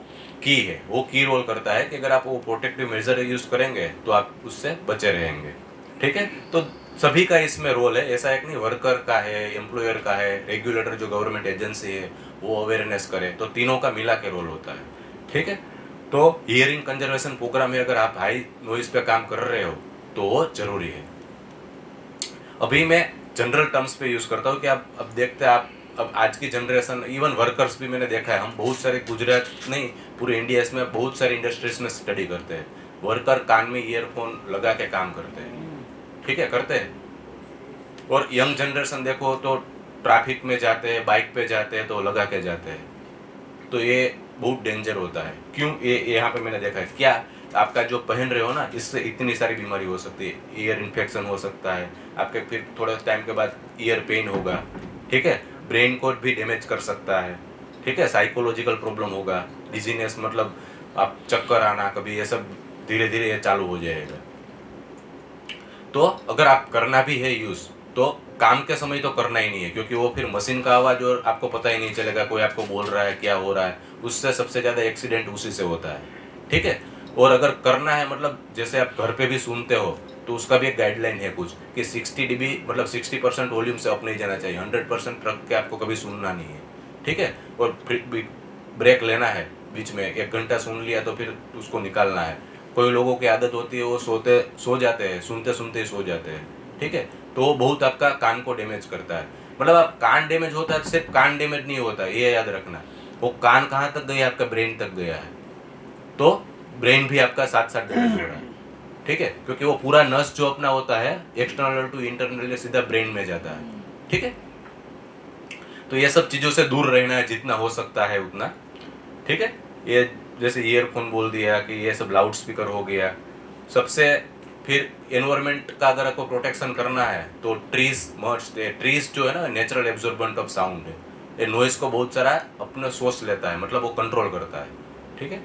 की है, वो की रोल करता है कि अगर आप वो प्रोटेक्टिव मेजर यूज करेंगे तो आप उससे बचे रहेंगे, ठीक है। तो सभी का इसमें रोल है, ऐसा एक नहीं वर्कर का है, एम्प्लॉयर का है, रेगुलेटर जो गवर्नमेंट एजेंसी है वो अवेयरनेस करे, तो तीनों का मिला के रोल होता है, ठीक है। तो हियरिंग कंजर्वेशन प्रोग्राम में अगर आप हाई नॉइज पे काम कर रहे हो तो वो जरूरी है। अभी मैं जनरल टर्म्स पे यूज करता हूँ कि आप अब देखते हैं, आप अब आज की जनरेशन, इवन वर्कर्स भी मैंने देखा है, हम बहुत सारे गुजरात नहीं पूरे इंडिया में बहुत सारे इंडस्ट्रीज में स्टडी करते हैं, वर्कर कान में ईयरफोन लगा के काम करते हैं, ठीक है, करते हैं। और यंग जनरेशन देखो तो ट्रैफिक में जाते हैं, बाइक पे जाते हैं तो लगा के जाते हैं, तो ये बहुत डेंजर होता है। क्यों, ये यहाँ पे मैंने देखा है, क्या आपका जो पहन रहे हो ना, इससे इतनी सारी बीमारी हो सकती है, ईयर इन्फेक्शन हो सकता है आपके, फिर थोड़े टाइम के बाद ईयर पेन होगा, ठीक है, ब्रेन को भी डैमेज कर सकता है, ठीक है, साइकोलॉजिकल प्रॉब्लम होगा, डिजीनेस मतलब आप चक्कर आना कभी, ये सब धीरे धीरे ये चालू हो जाएगा। तो अगर आप करना भी है यूज तो काम के समय तो करना ही नहीं है, क्योंकि वो फिर मशीन का आवाज और आपको पता ही नहीं चलेगा कोई आपको बोल रहा है क्या हो रहा है, उससे सबसे ज़्यादा एक्सीडेंट उसी से होता है, ठीक है। और अगर करना है, मतलब जैसे आप घर पे भी सुनते हो तो उसका भी एक गाइडलाइन है कुछ कि 60 dB मतलब 60% वॉल्यूम से अप नहीं जाना चाहिए, 100% रख के आपको कभी सुनना नहीं है, ठीक है। और ब्रेक लेना है बीच में, 1 घंटा सुन लिया तो फिर उसको निकालना है। कोई लोगों की आदत होती है वो सो जाते हैं, सुनते सुनते ही सो जाते हैं, ठीक है, तो वो बहुत आपका कान को डैमेज करता है। मतलब आप कान डैमेज होता है, सिर्फ कान डैमेज नहीं होता, ये याद रखना, वो कान कहाँ तक गया, आपका ब्रेन तक गया है, तो ब्रेन भी आपका साथ साथ डैमेज हो रहा है, ठीक है, क्योंकि वो पूरा नस जो अपना होता है एक्सटर्नल टू इंटरनल सीधा ब्रेन में जाता है, ठीक है। तो ये सब चीज़ों से दूर रहना है जितना हो सकता है उतना, ठीक है। ये जैसे ईयरफोन बोल दिया कि ये सब लाउड स्पीकर हो गया सबसे। फिर एनवायरनमेंट का अगर आपको प्रोटेक्शन करना है तो ट्रीज मस्ट, ट्रीज जो है ना नेचुरल एब्जॉर्बेंट ऑफ साउंड है, ये नॉइज को बहुत सारा अपना सोच लेता है, मतलब वो कंट्रोल करता है, ठीक है।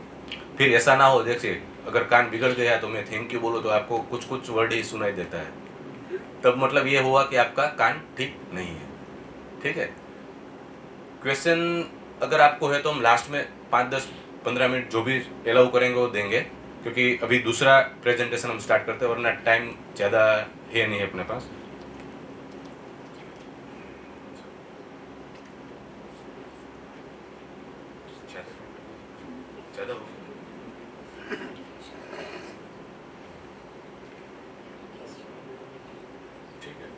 फिर ऐसा ना हो, देखिए अगर कान बिगड़ गया तो मैं थैंक यू बोलूँ तो आपको कुछ कुछ वर्ड ही सुनाई देता है, तब मतलब ये हुआ कि आपका कान ठीक नहीं है, ठीक है। क्वेश्चन अगर आपको है तो हम लास्ट में 5-10-15 मिनट जो भी अलाउ करेंगे वो देंगे, क्योंकि अभी दूसरा प्रेजेंटेशन हम स्टार्ट करते हैं, वरना टाइम ज़्यादा है नहीं अपने पास। ज़्यादा ठीक है।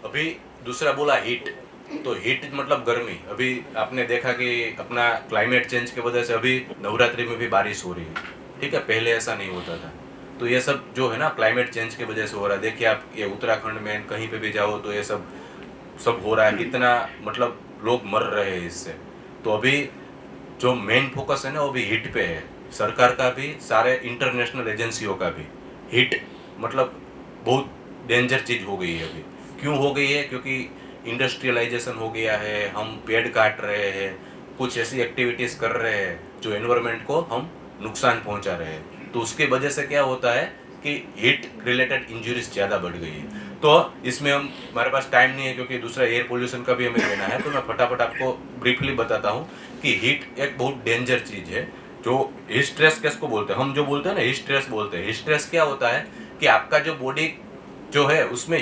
अभी दूसरा बोला हीट, तो हीट मतलब गर्मी। अभी आपने देखा कि अपना क्लाइमेट चेंज की वजह से अभी नवरात्रि में भी बारिश हो रही है, ठीक है, पहले ऐसा नहीं होता था। तो ये सब जो है ना क्लाइमेट चेंज की वजह से हो रहा है। देखिए आप ये उत्तराखंड में कहीं पे भी जाओ तो ये सब हो रहा है, कितना मतलब लोग मर रहे हैं इससे। तो अभी जो मेन फोकस है ना वो भी हीट पे है, सरकार का भी, सारे इंटरनेशनल एजेंसियों का भी। हीट मतलब बहुत डेंजर चीज़ हो गई है अभी। क्यों हो गई है? क्योंकि इंडस्ट्रियलाइजेशन हो गया है, हम पेड़ काट रहे हैं, कुछ ऐसी एक्टिविटीज़ कर रहे हैं जो एनवायरनमेंट को हम नुकसान पहुंचा रहे हैं। तो उसकी वजह से क्या होता है कि हीट रिलेटेड इंजरीज ज़्यादा बढ़ गई है। तो इसमें हमारे पास टाइम नहीं है क्योंकि दूसरा एयर पोल्यूशन का भी हमें लेना है, तो मैं फटाफट आपको ब्रीफली बताता हूँ कि हीट एक बहुत डेंजर चीज़ है। जो हीट स्ट्रेस किसको बोलते हैं? हम जो बोलते हैं ना हीट स्ट्रेस बोलते हैं। हीट स्ट्रेस क्या होता है कि आपका जो बॉडी जो है उसमें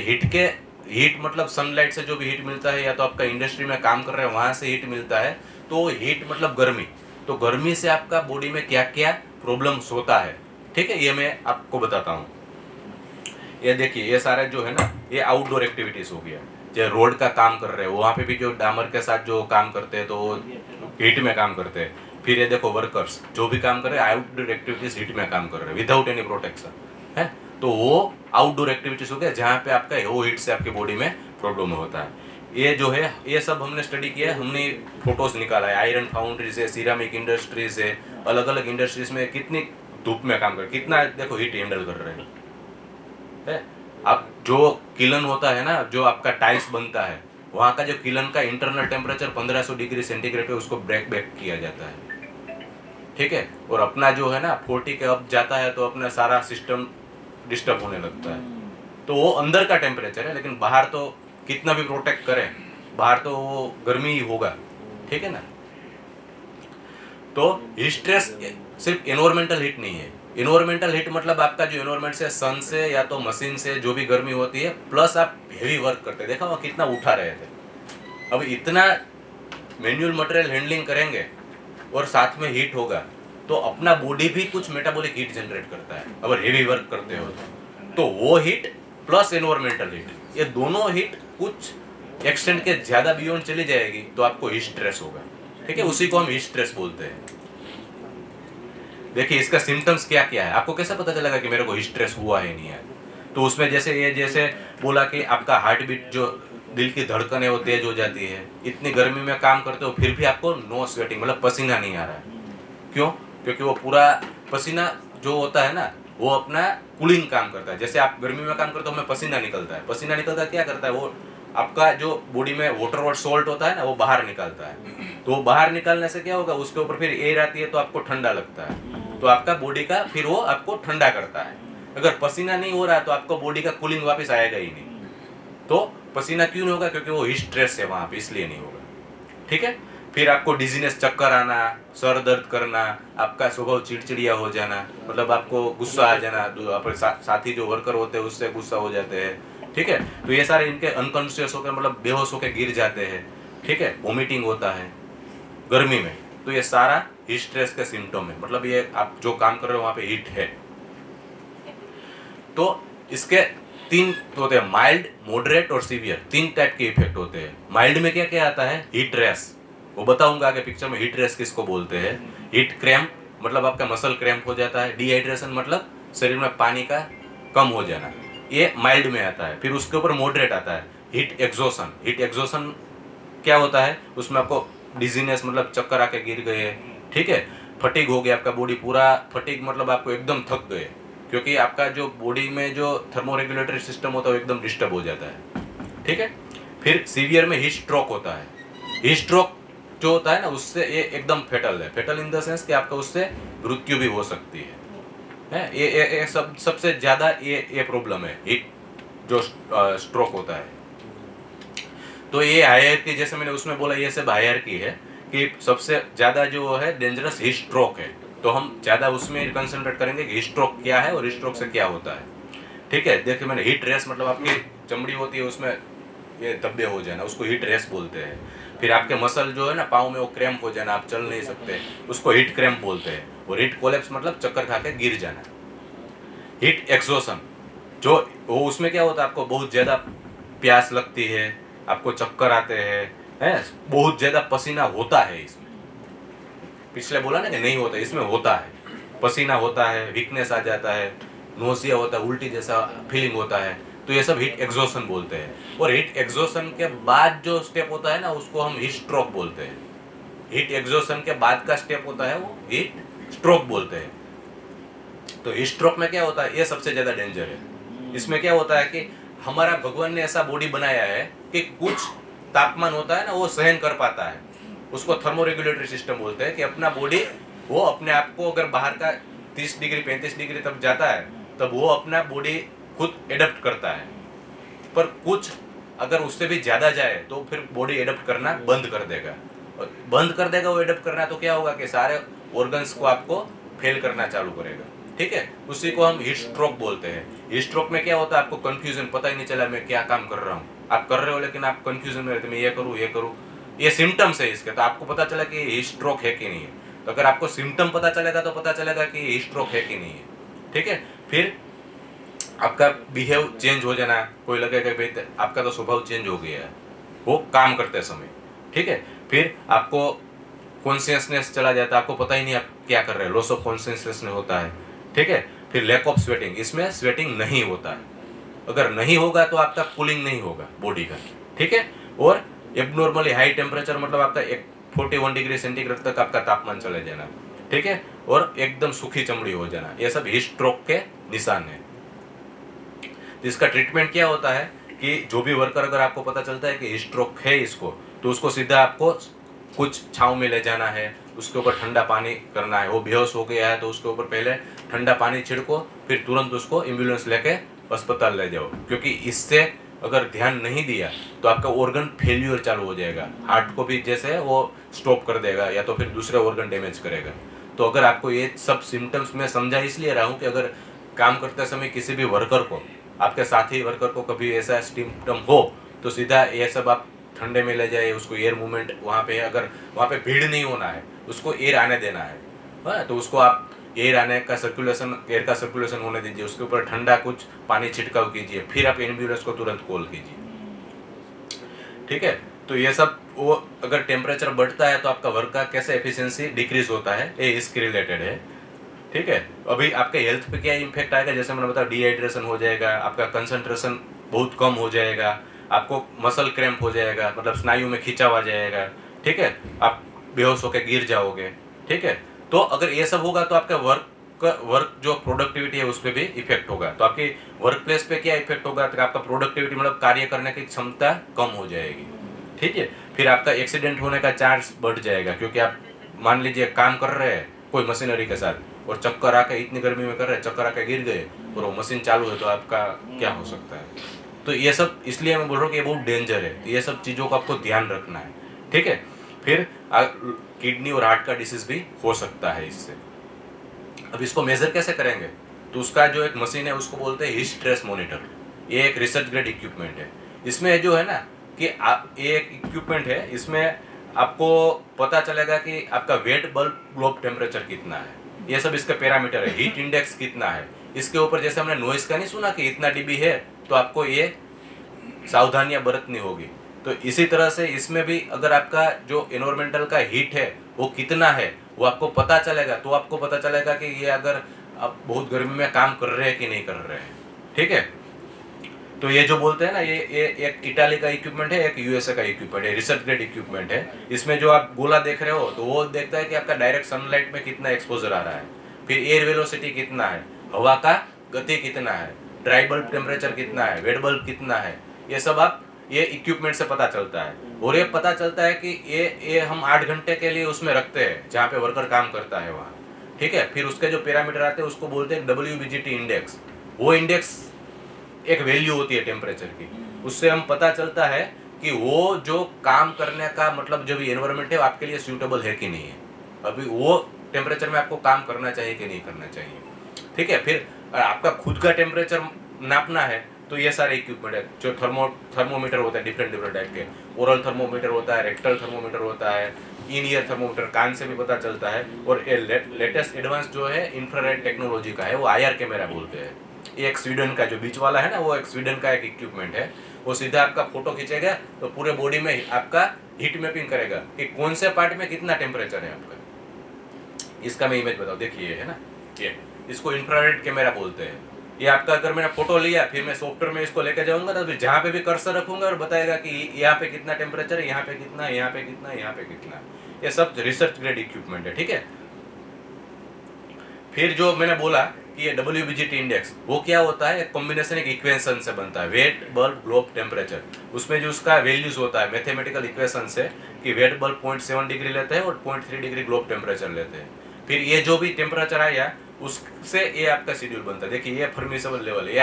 हीट मतलब सनलाइट से जो भी हीट मिलता है, या तो आपका इंडस्ट्री में काम कर रहे हैं वहाँ से हीट मिलता है, तो हीट मतलब गर्मी। तो गर्मी से आपका बॉडी में क्या क्या प्रॉब्लम्स होता है, ठीक है, ये मैं आपको बताता हूँ। ये देखिए, ये सारे जो है ना ये आउटडोर एक्टिविटीज़ हो गया। जो रोड का काम कर रहे हैं वहाँ पे भी जो डामर के साथ जो काम करते हैं तो वो हीट में काम करते हैं। फिर ये देखो वर्कर्स जो भी काम कर रहे हैं आउटडोर एक्टिविटीज़ हीट में काम कर रहे हैं विदाउट एनी प्रोटेक्शन, है। तो वो आउटडोर एक्टिविटीज़ हो गया जहाँ पे आपका वो हीट से आपकी बॉडी में प्रॉब्लम होता है। ये जो है ये सब हमने स्टडी किया है, हमने फोटोज निकाला है। आयरन फाउंड्री से, सिरामिक इंडस्ट्री से, अलग अलग इंडस्ट्रीज में कितनी धूप में काम कर, कितना देखो हीट हैंडल कर रहे हैं। अब जो किलन होता है ना, जो आपका टाइल्स बनता है, वहाँ का जो किलन का इंटरनल टेम्परेचर 1500 डिग्री सेंटीग्रेड पे उसको ब्रेक किया जाता है, ठीक है। और अपना जो है ना 40 के अब जाता है तो अपना सारा सिस्टम डिस्टर्ब होने लगता है। तो वो अंदर का टेम्परेचर है, लेकिन बाहर तो कितना भी प्रोटेक्ट करें, बाहर तो वो गर्मी ही होगा, ठीक है ना। तो हीट स्ट्रेस सिर्फ एनवायरमेंटल हीट नहीं है। एनवायरमेंटल हीट मतलब आपका जो एनवायरमेंट से, सन से या तो मशीन से जो भी गर्मी होती है, प्लस आप हेवी वर्क करते हैं। देखा वो कितना उठा रहे थे। अब इतना मैन्युअल मटेरियल हैंडलिंग करेंगे और साथ में हीट होगा तो अपना बॉडी भी कुछ मेटाबॉलिक हीट जनरेट करता है अगर हेवी वर्क करते हो तो वो हीट प्लस एनवायरमेंटल हीट, ये दोनों हीट कुछ एक्सटेंट के ज्यादा बियॉन्ड चली जाएगी तो आपको हीट स्ट्रेस होगा, ठीक है। उसी को हम हीट स्ट्रेस बोलते हैं। देखिए इसका सिम्टम्स क्या क्या है, आपको कैसे पता चलेगा कि मेरे को हीट स्ट्रेस हुआ है नहीं है? तो उसमें जैसे बोला कि आपका हार्ट बीट, जो दिल की धड़कन है वो तेज हो जाती है। इतनी गर्मी में काम करते हो फिर भी आपको नो स्वेटिंग मतलब पसीना नहीं आ रहा है। क्यों? क्योंकि वो पूरा पसीना जो होता है ना वो अपना कूलिंग काम करता है। जैसे आप गर्मी में काम करते हो हमें पसीना निकलता है, पसीना निकलता है क्या करता है, वो आपका जो बॉडी में वाटर और सॉल्ट होता है ना वो बाहर निकलता है। तो वो बाहर निकलने से क्या होगा, उसके ऊपर फिर एयर आती है तो आपको ठंडा लगता है, तो आपका बॉडी का फिर वो आपको ठंडा करता है। अगर पसीना नहीं हो रहा तो आपको बॉडी का कूलिंग वापस आएगा ही नहीं। तो पसीना क्यों नहीं होगा? क्योंकि वो हीट स्ट्रेस है वहाँ पे, इसलिए नहीं होगा, ठीक है। फिर आपको डिजीनेस, चक्कर आना, सर दर्द करना, आपका स्वभाव चिड़चिड़िया हो जाना, मतलब आपको गुस्सा आ जाना, अपने साथी जो वर्कर होते हैं उससे गुस्सा हो जाते हैं, ठीक है। तो ये सारे इनके अनकॉन्शियस होकर मतलब बेहोश होकर गिर जाते हैं, ठीक है। वोमिटिंग होता है गर्मी में, तो ये सारा हीट स्ट्रेस के सिम्टम है। मतलब ये आप जो काम कर रहे हो वहाँ पे हीट है। तो इसके तीन होते हैं, माइल्ड, मॉडरेट और सीवियर। तीन टाइप के इफेक्ट होते हैं। माइल्ड में क्या क्या आता है? हीट रेस, वो बताऊंगा आगे पिक्चर में। हीट रेस किसको बोलते हैं? हीट क्रैम्प मतलब आपका मसल क्रैम्प हो जाता है। डिहाइड्रेशन मतलब शरीर में पानी का कम हो जाना, ये माइल्ड में आता है। फिर उसके ऊपर मॉडरेट आता है, हीट एग्जॉशन। हीट एग्जॉशन क्या होता है? उसमें आपको डिजीनेस मतलब चक्कर आके गिर गए, ठीक है। फटीग हो गया, आपका बॉडी पूरा फटीग मतलब आपको एकदम थक गए, क्योंकि आपका जो बॉडी में जो थर्मोरेगुलेटरी सिस्टम होता है वो एकदम डिस्टर्ब हो जाता है, ठीक है। फिर सीवियर में हीट स्ट्रोक होता है। हीट स्ट्रोक जो होता है ना उससे ये एकदम फेटल है। फेटल इन द सेंस कि आपका उससे मृत्यु भी हो सकती है। ये सबसे ज्यादा ये प्रॉब्लम है, हीट जो स्ट्रोक होता है। तो ये हायरार्की, जैसे मैंने उसमें बोला, ये सब हायरार्की है कि सबसे ज्यादा जो है डेंजरस हीट स्ट्रोक है। तो हम ज्यादा उसमें कंसंट्रेट करेंगे कि हीट स्ट्रोक क्या है और हीट स्ट्रोक से क्या होता है, ठीक है। देखिए मैंने हीट रेस मतलब आपकी चमड़ी होती है उसमें ये धब्बे हो जाना, उसको हीट रेस बोलते हैं। फिर आपके मसल जो है ना पाँव में वो क्रैम्प हो जाना, आप चल नहीं सकते, उसको हीट क्रैम्प बोलते हैं। और हीट कोलैप्स मतलब चक्कर खा के गिर जाना। हीट एक्सॉशन जो वो उसमें क्या होता है, आपको बहुत ज़्यादा प्यास लगती है आपको चक्कर आते हैं, बहुत ज़्यादा पसीना होता है इसमें। पिछले बोला ना कि नहीं होता, इसमें होता है, पसीना होता है, वीकनेस आ जाता है, नोसिया होता है, उल्टी जैसा फीलिंग होता है। तो ये सब हीट एग्जॉशन बोलते हैं। और हीट एग्जॉशन के बाद जो स्टेप होता है ना, उसको हम हीट स्ट्रोक बोलते हैं। हीट एग्जॉशन के बाद का स्टेप होता है वो हीट स्ट्रोक बोलते हैं। तो हीट स्ट्रोक में क्या होता है, ये सबसे ज्यादा डेंजर है। इसमें क्या होता है कि हमारा भगवान ने ऐसा बॉडी बनाया है कि कुछ तापमान होता है ना, वो सहन कर पाता है। उसको थर्मोरेगुलेटरी सिस्टम बोलते हैं कि अपना बॉडी वो अपने आप को, अगर बाहर का 30 डिग्री 35 डिग्री तक जाता है तब वो अपना बॉडी खुद एडप्ट करता है। पर कुछ अगर उससे भी ज्यादा जाए तो फिर बॉडी एडप्ट करना बंद कर देगा। और बंद कर देगा वो एडप्ट करना, तो क्या होगा कि सारे ऑर्गन्स को आपको फेल करना चालू करेगा। ठीक है, उसी को हम हीट स्ट्रोक बोलते हैं। हीट स्ट्रोक में क्या होता है, आपको कंफ्यूजन, पता ही नहीं चला मैं क्या काम कर रहा हूँ। आप कर रहे हो लेकिन आप कंफ्यूजन में रहते, मैं ये करूँ, ये सिम्टम्स है इसके। तो आपको पता चला कि हीट स्ट्रोक है कि नहीं है। तो अगर आपको सिम्टम पता चलेगा तो पता चलेगा कि हीट स्ट्रोक है कि नहीं है। ठीक है, फिर आपका बिहेव चेंज हो जाना, कोई लगेगा भाई आपका तो स्वभाव चेंज हो गया है वो काम करते समय। ठीक है, फिर आपको कॉन्शियसनेस चला जाता है, आपको पता ही नहीं आप क्या कर रहे हैं, लॉस ऑफ कॉन्शियसनेस होता है। ठीक है, फिर लैक ऑफ स्वेटिंग, इसमें स्वेटिंग नहीं होता है। अगर नहीं होगा तो आपका कूलिंग नहीं होगा बॉडी का। ठीक है, और एबनॉर्मली हाई टेम्परेचर, मतलब आपका 41 डिग्री सेंटीग्रेड तक आपका तापमान चले जाना। ठीक है, और एकदम सूखी चमड़ी हो जाना, ये सब हीट स्ट्रोक के निशान है। इसका ट्रीटमेंट क्या होता है कि जो भी वर्कर, अगर आपको पता चलता है कि हीट स्ट्रोक है इसको, तो उसको सीधा आपको कुछ छांव में ले जाना है, उसके ऊपर ठंडा पानी करना है। वो बेहोश हो गया है तो उसके ऊपर पहले ठंडा पानी छिड़को, फिर तुरंत उसको एम्बुलेंस लेके अस्पताल ले जाओ। क्योंकि इससे अगर ध्यान नहीं दिया तो आपका ऑर्गन फेल्यूर चालू हो जाएगा, हार्ट को भी जैसे वो स्टॉप कर देगा या तो फिर दूसरे ऑर्गन डैमेज करेगा। तो अगर आपको ये सब सिम्टम्स मैं समझा इसलिए रहा हूँ कि अगर काम करते समय किसी भी वर्कर को, आपके साथी वर्कर को कभी ऐसा सिम्टम हो तो सीधा ये सब आप ठंडे में ले जाए, उसको एयर मूवमेंट वहाँ पे, अगर वहाँ पे भीड़ नहीं होना है, उसको एयर आने देना है, तो उसको आप एयर आने का सर्कुलेशन, एयर का सर्कुलेशन होने दीजिए, उसके ऊपर ठंडा कुछ पानी छिड़काव कीजिए, फिर आप एम्बुलेंस को तुरंत कॉल कीजिए। ठीक है, तो ये सब वो अगर टेम्परेचर बढ़ता है तो आपका वर्क का कैसे एफिशिएंसी डिक्रीज होता है, ये इसके रिलेटेड है। ठीक है, अभी आपके हेल्थ पे क्या इम्पैक्ट आएगा, जैसे मैंने बताया डिहाइड्रेशन हो जाएगा, आपका कंसंट्रेशन बहुत कम हो जाएगा, आपको मसल क्रैम्प हो जाएगा, मतलब स्नायु में खिंचाव आ जाएगा। ठीक है, आप बेहोश होकर गिर जाओगे। ठीक है, तो अगर ये सब होगा तो आपका वर्क जो प्रोडक्टिविटी है उस पर भी इफेक्ट होगा। तो आपकी वर्क प्लेस पे क्या इफेक्ट होगा, तो आपका प्रोडक्टिविटी मतलब कार्य करने की क्षमता कम हो जाएगी। ठीक है, फिर आपका एक्सीडेंट होने का चांस बढ़ जाएगा, क्योंकि आप मान लीजिए काम कर रहे हैं कोई मशीनरी के साथ और चक्कर आके, इतनी गर्मी में कर रहे हैं, चक्कर आके गिर गए और वो मशीन चालू है, तो आपका क्या हो सकता है। तो ये सब इसलिए मैं बोल रहा हूँ कि ये बहुत डेंजर है, तो ये सब चीज़ों का आपको ध्यान रखना है। ठीक है, फिर किडनी और हार्ट का डिसीज भी हो सकता है इससे। अब इसको मेजर कैसे करेंगे, तो उसका जो एक मशीन है उसको बोलते हैं हीट स्ट्रेस मॉनिटर। ये एक रिसर्च ग्रेड इक्विपमेंट है। इसमें जो है ना कि ये एक इक्विपमेंट है, इसमें आपको पता चलेगा कि आपका वेट बल्ब ग्लोब टेम्परेचर कितना है, ये सब इसका पैरामीटर है। हीट इंडेक्स कितना है, इसके ऊपर जैसे हमने नॉइस का नहीं सुना कि इतना डीबी है, तो आपको ये सावधानियां बरतनी होगी। तो इसी तरह से इसमें भी अगर आपका जो एनवायरमेंटल का हीट है वो कितना है वो आपको पता चलेगा, तो आपको पता चलेगा कि ये अगर आप बहुत गर्मी में काम कर रहे हैं कि नहीं कर रहे हैं। ठीक है, तो ये जो बोलते हैं ना, ये एक इटाली का इक्विपमेंट है, एक यूएसए का इक्विपमेंट है, रिसर्च ग्रेड इक्विपमेंट है। इसमें जो आप गोला देख रहे हो तो वो देखता है कि आपका डायरेक्ट सनलाइट में कितना एक्सपोजर आ रहा है, फिर एयर वेलोसिटी कितना है, हवा का गति कितना है, ड्राई बल्ब टेम्परेचर कितना है, वेट बल्ब कितना है, ये सब आप ये इक्विपमेंट से पता चलता है। और ये पता चलता है कि ये हम 8 घंटे के लिए उसमें रखते हैं जहाँ पे वर्कर काम करता है वहाँ। ठीक है, फिर उसके जो पैरामीटर आते हैं उसको बोलते हैं WBGT इंडेक्स। वो इंडेक्स एक वैल्यू होती है टेम्परेचर की, उससे हम पता चलता है कि वो जो काम करने का मतलब जो भी एनवायरनमेंट है आपके लिए सूटेबल है कि नहीं है, अभी वो टेम्परेचर में आपको काम करना चाहिए कि नहीं करना चाहिए। ठीक है, फिर आपका खुद का टेम्परेचर नापना है तो ये सारे इक्विपमेंट है। जो थर्मोमीटर होता है डिफरेंट टाइप के, ओरल थर्मोमीटर होता है, रेक्टल थर्मोमीटर होता है, इन ईयर थर्मोमीटर कान से भी पता चलता है, और ये लेटेस्ट एडवांस जो है इंफ्रारेड टेक्नोलॉजी का है, वो IR कैमरा बोलते हैं। ये एक स्वीडन का जो बीच वाला है ना, वो एक स्वीडन का एक इक्विपमेंट है, वो सीधा आपका फोटो खींचेगा तो पूरे बॉडी में आपका हीट मैपिंग करेगा कि कौन से पार्ट में कितना टेम्परेचर है आपका। इसका मैं इमेज बताऊँ, देखिए है ना, ये इसको इंफ्रारेड कैमरा बोलते हैं। ये आपका अगर मैंने फोटो लिया फिर मैं सॉफ्टवेयर में इसको लेके जाऊंगा तो फिर जहाँ पे भी कर्सर रखूंगा और बताएगा कि यहाँ पे कितना टेम्परेचर है, यहाँ पे कितना, यहाँ पे कितना, यहाँ पे कितना। ये सब रिसर्च ग्रेड इक्विपमेंट है, ठीक है। फिर जो मैंने बोला कि ये WBGT इंडेक्स वो क्या होता है, एक कॉम्बिनेशन एक इक्वेशन से बनता है, वेट बल्ब ग्लोब टेम्परेचर। उसमें जो उसका वैल्यूज होता है मैथमेटिकल इक्वेशन से कि वेट बल्ब 0.7 डिग्री लेते हैं और 0.3 डिग्री ग्लोब टेम्परेचर लेते हैं। फिर ये जो भी टेम्परेचर आया उससे ये आपका शेड्यूल बनता है। देखिए ये परमिसेबल लेवल है,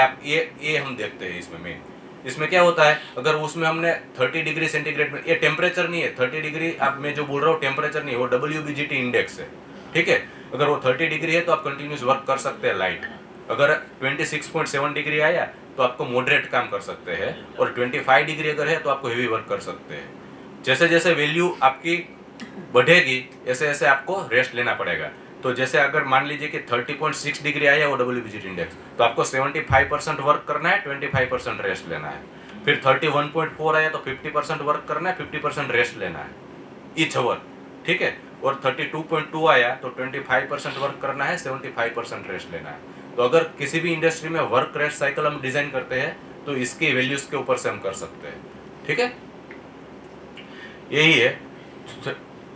ये हम देखते हैं इसमें मेन। इसमें क्या होता है, अगर उसमें हमने 30 डिग्री सेंटीग्रेड में, ये टेम्परेचर नहीं है 30 डिग्री, आप मैं जो बोल रहा हूँ टेम्परेचर नहीं है, वो WBGT इंडेक्स है, ठीक है। अगर वो 30 डिग्री है तो आप कंटिन्यूस वर्क कर सकते हैं लाइट। अगर 26.7 डिग्री आया तो आपको मॉडरेट काम कर सकते हैं, और 25 डिग्री अगर है तो आपको हेवी वर्क कर सकते हैं। जैसे जैसे वैल्यू आपकी बढ़ेगी ऐसे ऐसे आपको रेस्ट लेना पड़ेगा। तो जैसे अगर मान लीजिए कि 30.6 डिग्री आया वो WBGT इंडेक्स, तो आपको 75% वर्क करना है, 25% रेस्ट लेना है। फिर 31.4 आया तो 50% वर्क करना है, 50% रेस्ट लेना है ईच आवर, ठीक है। और 32.2 आया तो 25% वर्क करना है, 75% रेस्ट लेना है। तो अगर किसी भी इंडस्ट्री में वर्क रेस्ट साइकिल हम डिजाइन करते हैं तो इसकी वैल्यूज के ऊपर से हम कर सकते हैं, ठीक है। यही है,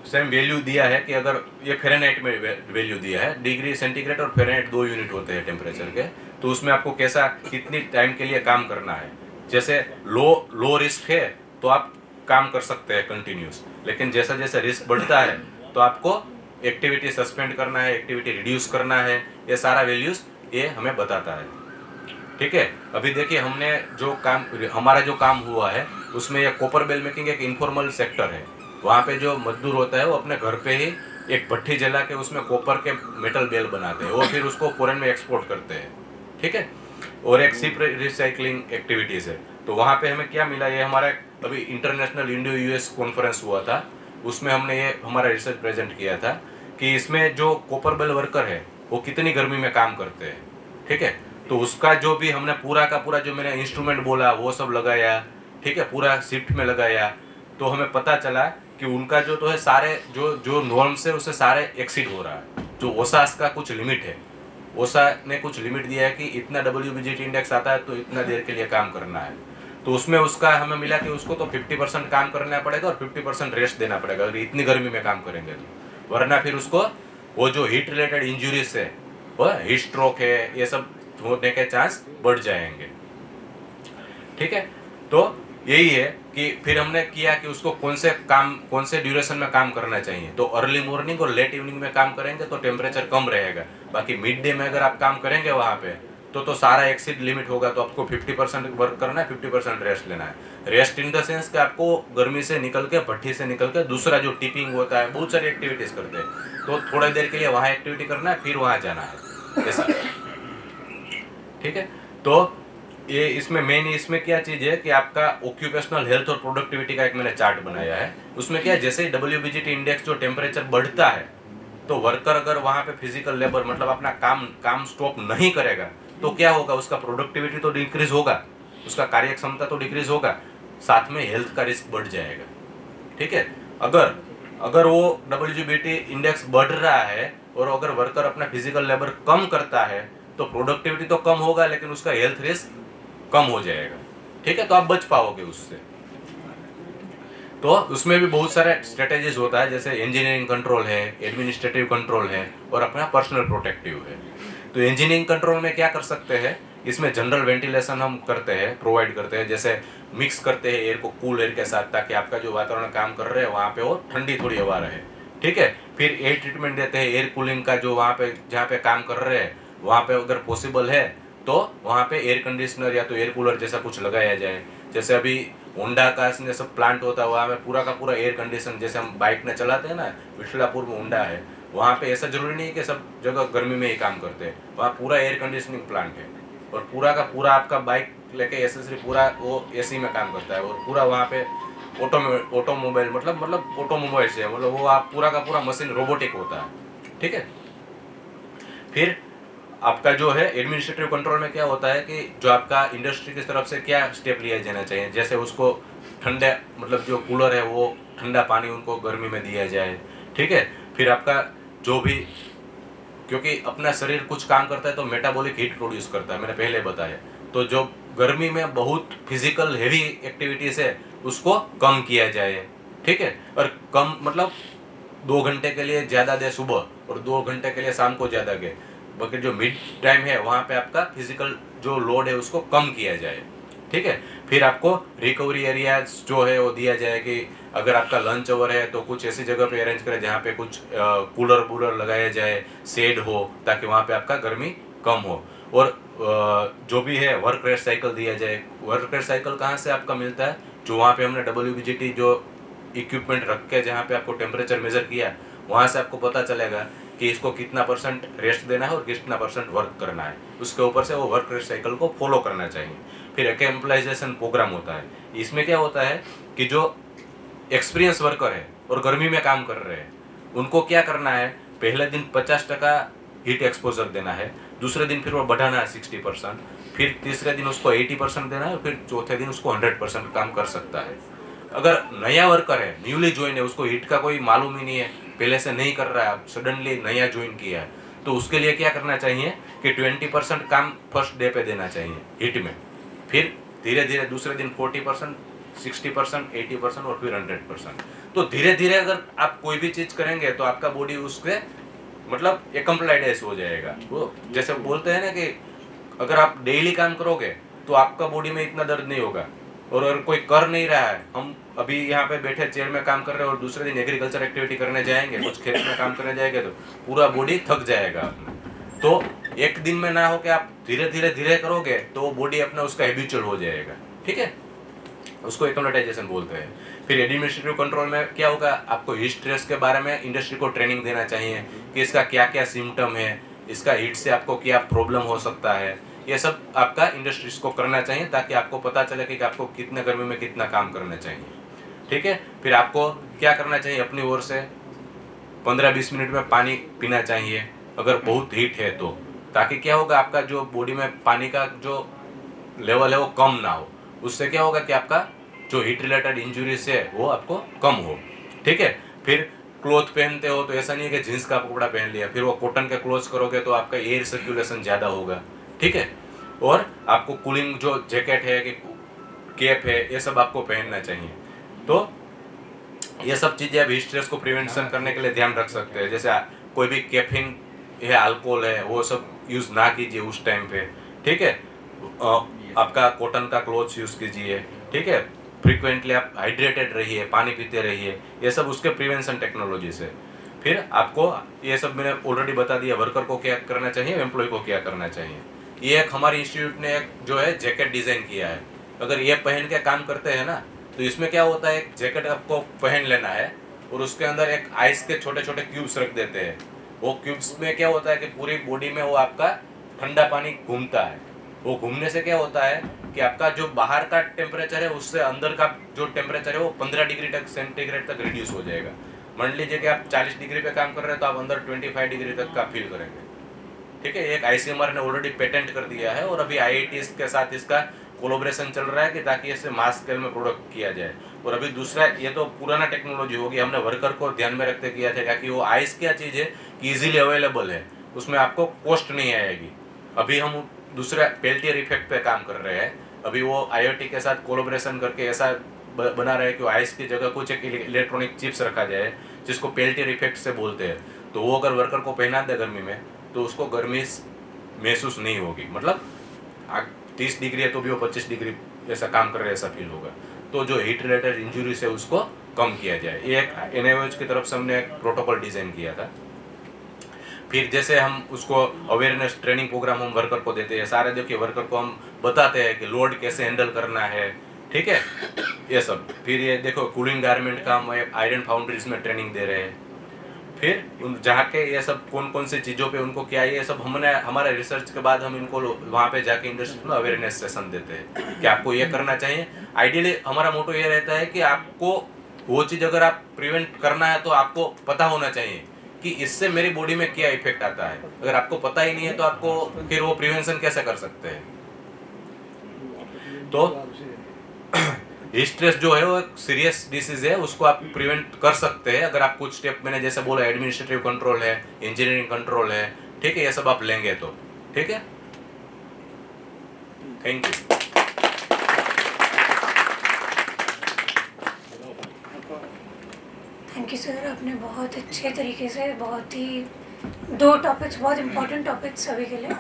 सेम वैल्यू दिया है कि अगर ये फ़ारेनहाइट में वैल्यू दिया है, डिग्री सेंटीग्रेड और फ़ारेनहाइट 2 यूनिट होते हैं टेम्परेचर के, तो उसमें आपको कैसा कितनी टाइम के लिए काम करना है। जैसे लो रिस्क है तो आप काम कर सकते हैं कंटिन्यूस, लेकिन जैसा जैसा रिस्क बढ़ता है तो आपको एक्टिविटी सस्पेंड करना है, एक्टिविटी रिड्यूस करना है, ये सारा वैल्यूज ये हमें बताता है, ठीक है। अभी देखिए हमने हमारा जो काम हुआ है उसमें ये कॉपर बेल मेकिंग एक इनफॉर्मल सेक्टर है। वहाँ पे जो मजदूर होता है वो अपने घर पे ही एक भट्ठी जला के उसमें कॉपर के मेटल बेल बनाते हैं, वो फिर उसको फॉरेन में एक्सपोर्ट करते हैं, ठीक है। और एक शिप रिसाइकलिंग एक्टिविटीज़ है। तो वहाँ पे हमें क्या मिला, ये हमारा अभी इंटरनेशनल इंडो US कॉन्फ्रेंस हुआ था, उसमें हमने ये हमारा रिसर्च प्रेजेंट किया था कि इसमें जो कॉपर बेल वर्कर है वो कितनी गर्मी में काम करते हैं, ठीक है। तो उसका जो भी हमने पूरा का पूरा जो मैंने इंस्ट्रूमेंट बोला वो सब लगाया, ठीक है, पूरा शिफ्ट में लगाया। तो हमें पता चला कि उनका जो तो है सारे जो नॉर्म्स है उससे सारे एक्सीड हो रहा है। जो ओसास का कुछ लिमिट है, ओसा ने कुछ लिमिट दिया है कि इतना WBGT इंडेक्स आता है तो इतना देर के लिए काम करना है। तो उसमें उसका हमें मिला कि उसको तो 50% काम करना पड़ेगा और 50% रेस्ट देना पड़ेगा अगर इतनी गर्मी में काम करेंगे तो, वरना फिर उसको वो जो हीट रिलेटेड इंजुरीज है, वो हीट स्ट्रोक है, ये सब होने के चांस बढ़ जाएंगे, ठीक है। तो यही है कि फिर हमने किया कि उसको कौन से ड्यूरेशन में काम करना चाहिए। तो अर्ली मॉर्निंग और लेट इवनिंग में काम करेंगे तो टेम्परेचर कम रहेगा। बाकी मिड डे में अगर आप काम करेंगे वहाँ पे तो सारा एक्सीड लिमिट होगा, तो आपको 50% वर्क करना है, 50% रेस्ट लेना है। रेस्ट इन द सेंस कि आपको गर्मी से निकल के, भट्ठी से निकल के दूसरा जो टिपिंग होता है, बहुत सारी एक्टिविटीज करते हैं, तो थोड़ी देर के लिए वहाँ एक्टिविटी करना है, फिर वहाँ जाना है, ऐसा, ठीक है। तो ये इसमें क्या चीज है कि आपका ऑक्यूपेशनल हेल्थ और प्रोडक्टिविटी का एक मैंने चार्ट बनाया है। उसमें क्या है, जैसे ही WBGT इंडेक्स जो टेम्परेचर बढ़ता है तो वर्कर अगर वहाँ पे फिजिकल लेबर मतलब अपना काम स्टॉप नहीं करेगा तो क्या होगा, उसका प्रोडक्टिविटी तो डिक्रीज होगा, उसका कार्यक्षमता तो डिक्रीज होगा, साथ में हेल्थ का रिस्क बढ़ जाएगा, ठीक है। अगर वो WBGT इंडेक्स बढ़ रहा है और अगर वर्कर अपना फिजिकल लेबर कम करता है तो प्रोडक्टिविटी तो कम होगा लेकिन उसका हेल्थ रिस्क कम हो जाएगा, ठीक है। तो आप बच पाओगे उससे। तो उसमें भी बहुत सारे स्ट्रेटेजीज होता है, जैसे इंजीनियरिंग कंट्रोल है, एडमिनिस्ट्रेटिव कंट्रोल है और अपना पर्सनल प्रोटेक्टिव है। तो इंजीनियरिंग कंट्रोल में क्या कर सकते हैं, इसमें जनरल वेंटिलेशन हम करते हैं, प्रोवाइड करते हैं, जैसे मिक्स करते हैं एयर को कूल एयर के साथ, ताकि आपका जो वातावरण काम कर रहे हैं वहाँ पे वो ठंडी थोड़ी हवा रहे, ठीक है। फिर एयर ट्रीटमेंट देते हैं, एयर कूलिंग का जो वहाँ पे जहाँ पे काम कर रहे हैं वहाँ पे अगर पॉसिबल है तो वहाँ पे एयर कंडीशनर या तो एयर कूलर जैसा कुछ लगाया जाए। जैसे अभी होंडा का ने सब प्लांट होता है वहाँ में पूरा का पूरा एयर कंडीशन, जैसे हम बाइक में चलाते हैं ना, विठलापुर में होंडा है, वहाँ पे ऐसा जरूरी नहीं कि सब जगह गर्मी में ही काम करते हैं, वहाँ पूरा एयर कंडीशनिंग प्लांट है और पूरा का पूरा आपका बाइक लेके एसेसरी पूरा वो AC में काम करता है और पूरा वहाँ पे ऑटोमोबाइल मतलब ऑटोमोबाइल से मतलब वो आप पूरा का पूरा मशीन रोबोटिक होता है, ठीक है। फिर आपका जो है एडमिनिस्ट्रेटिव कंट्रोल में क्या होता है कि जो आपका इंडस्ट्री की तरफ से क्या स्टेप लिया जाना चाहिए, जैसे उसको ठंडे मतलब जो कूलर है वो ठंडा पानी उनको गर्मी में दिया जाए, ठीक है। फिर आपका जो भी, क्योंकि अपना शरीर कुछ काम करता है तो मेटाबॉलिक हीट प्रोड्यूस करता है, मैंने पहले बताया। तो जो गर्मी में बहुत फिजिकल हेवी एक्टिविटीज है उसको कम किया जाए, ठीक है। और कम मतलब 2 घंटे के लिए ज़्यादा दे सुबह और 2 घंटे के लिए शाम को ज़्यादा दे, बाकी जो मिड टाइम है वहाँ पे आपका फिजिकल जो लोड है उसको कम किया जाए, ठीक है। फिर आपको रिकवरी एरियाज जो है वो दिया जाए कि अगर आपका लंच ओवर है तो कुछ ऐसी जगह पे अरेंज करें जहाँ पे कुछ कूलर वूलर लगाया जाए, शेड हो, ताकि वहाँ पे आपका गर्मी कम हो। और जो भी है वर्क रेस्ट साइकिल दिया जाए। वर्क रेस्ट साइकिल कहाँ से आपका मिलता है, जो वहाँ पे हमने WBGT जो इक्विपमेंट रख के जहाँ पे आपको टेम्परेचर मेजर किया, वहाँ से आपको पता चलेगा कि इसको कितना % रेस्ट देना है और कितना % वर्क करना है। उसके ऊपर से वो वर्क रेस्ट साइकिल को फॉलो करना चाहिए। फिर एक्म्पलाइजेशन प्रोग्राम होता है। इसमें क्या होता है कि जो एक्सपीरियंस वर्कर है और गर्मी में काम कर रहे हैं उनको क्या करना है, पहले दिन 50% हीट एक्सपोजर देना है, दूसरे दिन फिर वो बढ़ाना है 60%, फिर तीसरे दिन उसको 80% देना है, फिर चौथे दिन उसको 100% काम कर सकता है। अगर नया वर्कर है, न्यूली ज्वाइन है, उसको हीट का कोई मालूम ही नहीं है, पहले से नहीं कर रहा है, सडनली नया ज्वाइन किया है, तो उसके लिए क्या करना चाहिए कि 20% काम फर्स्ट डे पे देना चाहिए हीट में, फिर धीरे धीरे दूसरे दिन 40%, 60%, 80% और फिर 100%। तो धीरे धीरे अगर आप कोई भी चीज करेंगे तो आपका बॉडी उसके मतलब एक्म्प्लाइड हो जाएगा। वो जैसे बोलते हैं ना कि अगर आप डेली काम करोगे तो आपका बॉडी में इतना दर्द नहीं होगा, और अगर कोई कर नहीं रहा है, हम अभी यहाँ पे बैठे चेयर में काम कर रहे हैं और दूसरे दिन एग्रीकल्चर एक्टिविटी करने जाएंगे, कुछ खेत में काम करने जाएंगे तो पूरा बॉडी थक जाएगा अपना। तो एक दिन में ना हो कि आप धीरे धीरे धीरे करोगे तो बॉडी अपना उसका हैबिचुअल हो जाएगा, ठीक है, उसको एक्लेमेटाइजेशन बोलते हैं। फिर एडमिनिस्ट्रेटिव कंट्रोल में क्या होगा, आपको हीट स्ट्रेस के बारे में इंडस्ट्री को ट्रेनिंग देना चाहिए कि इसका क्या क्या सिम्टम है, इसका हीट से आपको क्या प्रॉब्लम हो सकता है, ये सब आपका इंडस्ट्रीज को करना चाहिए ताकि आपको पता चले कि आपको कितने गर्मी में कितना काम करना चाहिए, ठीक है। फिर आपको क्या करना चाहिए, अपनी ओर से 15-20 मिनट में पानी पीना चाहिए अगर बहुत हीट है तो, ताकि क्या होगा आपका जो बॉडी में पानी का जो लेवल है वो कम ना हो। उससे क्या होगा कि आपका जो हीट रिलेटेड इंजुरीज है वो आपको कम हो, ठीक है। फिर क्लोथ पहनते हो तो ऐसा नहीं है कि जींस का कपड़ा पहन लिया, फिर वो कॉटन के क्लोथ्स करोगे तो आपका एयर सर्कुलेशन ज़्यादा होगा, ठीक है। और आपको कूलिंग जो जैकेट है कि कैप है ये सब आपको पहनना चाहिए। तो ये सब चीज़ें आप हीट स्ट्रेस को प्रिवेंशन करने के लिए ध्यान रख सकते हैं। जैसे कोई भी कैफीन है, अल्कोहल है, वो सब यूज़ ना कीजिए उस टाइम पे, ठीक है। आपका कॉटन का क्लोथ्स यूज़ कीजिए, ठीक है। फ्रीक्वेंटली आप हाइड्रेटेड रहिए, पानी पीते रहिए, ये सब उसके प्रिवेंशन टेक्नोलॉजी से। फिर आपको ये सब मैंने ऑलरेडी बता दिया, वर्कर को क्या करना चाहिए, एम्प्लॉय को क्या करना चाहिए। ये एक हमारे इंस्टीट्यूट ने एक जो है जैकेट डिज़ाइन किया है। अगर ये पहन के काम करते हैं ना तो इसमें क्या होता है, एक जैकेट आपको पहन लेना है और उसके अंदर एक आइस के छोटे छोटे क्यूब्स रख देते हैं। वो क्यूब्स में क्या होता है कि पूरी बॉडी में वो आपका ठंडा पानी घूमता है। वो घूमने से क्या होता है कि आपका जो बाहर का टेम्परेचर है उससे अंदर का जो टेम्परेचर है वो 15 डिग्री तक सेंटीग्रेड तक रिड्यूस हो जाएगा। मान लीजिए कि आप 40 डिग्री पे काम कर रहे हैं तो आप अंदर 25 डिग्री तक का फील करेंगे, ठीक है। एक ICMR ने ऑलरेडी पेटेंट कर दिया है और अभी IITs के साथ इसका कोलैबोरेशन चल रहा है कि ताकि इसे मास स्केल में प्रोडक्ट किया जाए। और अभी दूसरा, ये तो पुराना टेक्नोलॉजी होगी, हमने वर्कर को ध्यान में रखते किया था कि वो आइस क्या चीज़ है कि इजीली अवेलेबल है, उसमें आपको कॉस्ट नहीं आएगी। अभी हम दूसरा पेल्टियर इफेक्ट पे काम कर रहे हैं। अभी वो IoT के साथ कोलैबोरेशन करके ऐसा बना रहे हैं कि आइस की जगह कुछ एक इलेक्ट्रॉनिक चिप्स रखा जाए जिसको पेल्टियर इफेक्ट से बोलते हैं। तो वो अगर वर्कर को पहना दे गर्मी में तो उसको गर्मी महसूस नहीं होगी, मतलब 30 डिग्री है तो भी वो 25 डिग्री ऐसा काम कर रहे ऐसा फील होगा। तो जो हीट रिलेटेड इंजुरीज है उसको कम किया जाए। ये एक NIOH की तरफ से हमने एक प्रोटोकॉल डिज़ाइन किया था। फिर जैसे हम उसको अवेयरनेस ट्रेनिंग प्रोग्राम हम वर्कर को देते हैं, सारे देखिए वर्कर को हम बताते हैं कि लोड कैसे हैंडल करना है, ठीक है, ये सब। फिर ये देखो कूलिंग गारमेंट का हम आयरन फाउंड्रीज में ट्रेनिंग दे रहे हैं। फिर जहाँ के ये सब कौन कौन सी चीज़ों पे उनको क्या, ये सब हमने हमारा रिसर्च के बाद हम इनको वहाँ पे जाके इंडस्ट्री में अवेयरनेस सेशन देते हैं कि आपको ये करना चाहिए। आइडियली हमारा मोटो ये रहता है कि आपको वो चीज़ अगर आप प्रिवेंट करना है तो आपको पता होना चाहिए कि इससे मेरी बॉडी में क्या इफेक्ट आता है। अगर आपको पता ही नहीं है तो आपको फिर वो प्रिवेंशन कैसे कर सकते हैं। तो स्ट्रेस जो है वो एक सीरियस डिसीज है, उसको आप प्रिवेंट कर सकते हैं अगर आप कुछ स्टेप, मैंने जैसे बोला एडमिनिस्ट्रेटिव कंट्रोल है, इंजीनियरिंग कंट्रोल है, ठीक है, ये सब आप लेंगे तो ठीक है। Thank you. Thank you sir, आपने बहुत अच्छे तरीके से बहुत ही 2 टॉपिक्स, बहुत इम्पोर्टेंट टॉपिक्स सभी के लिए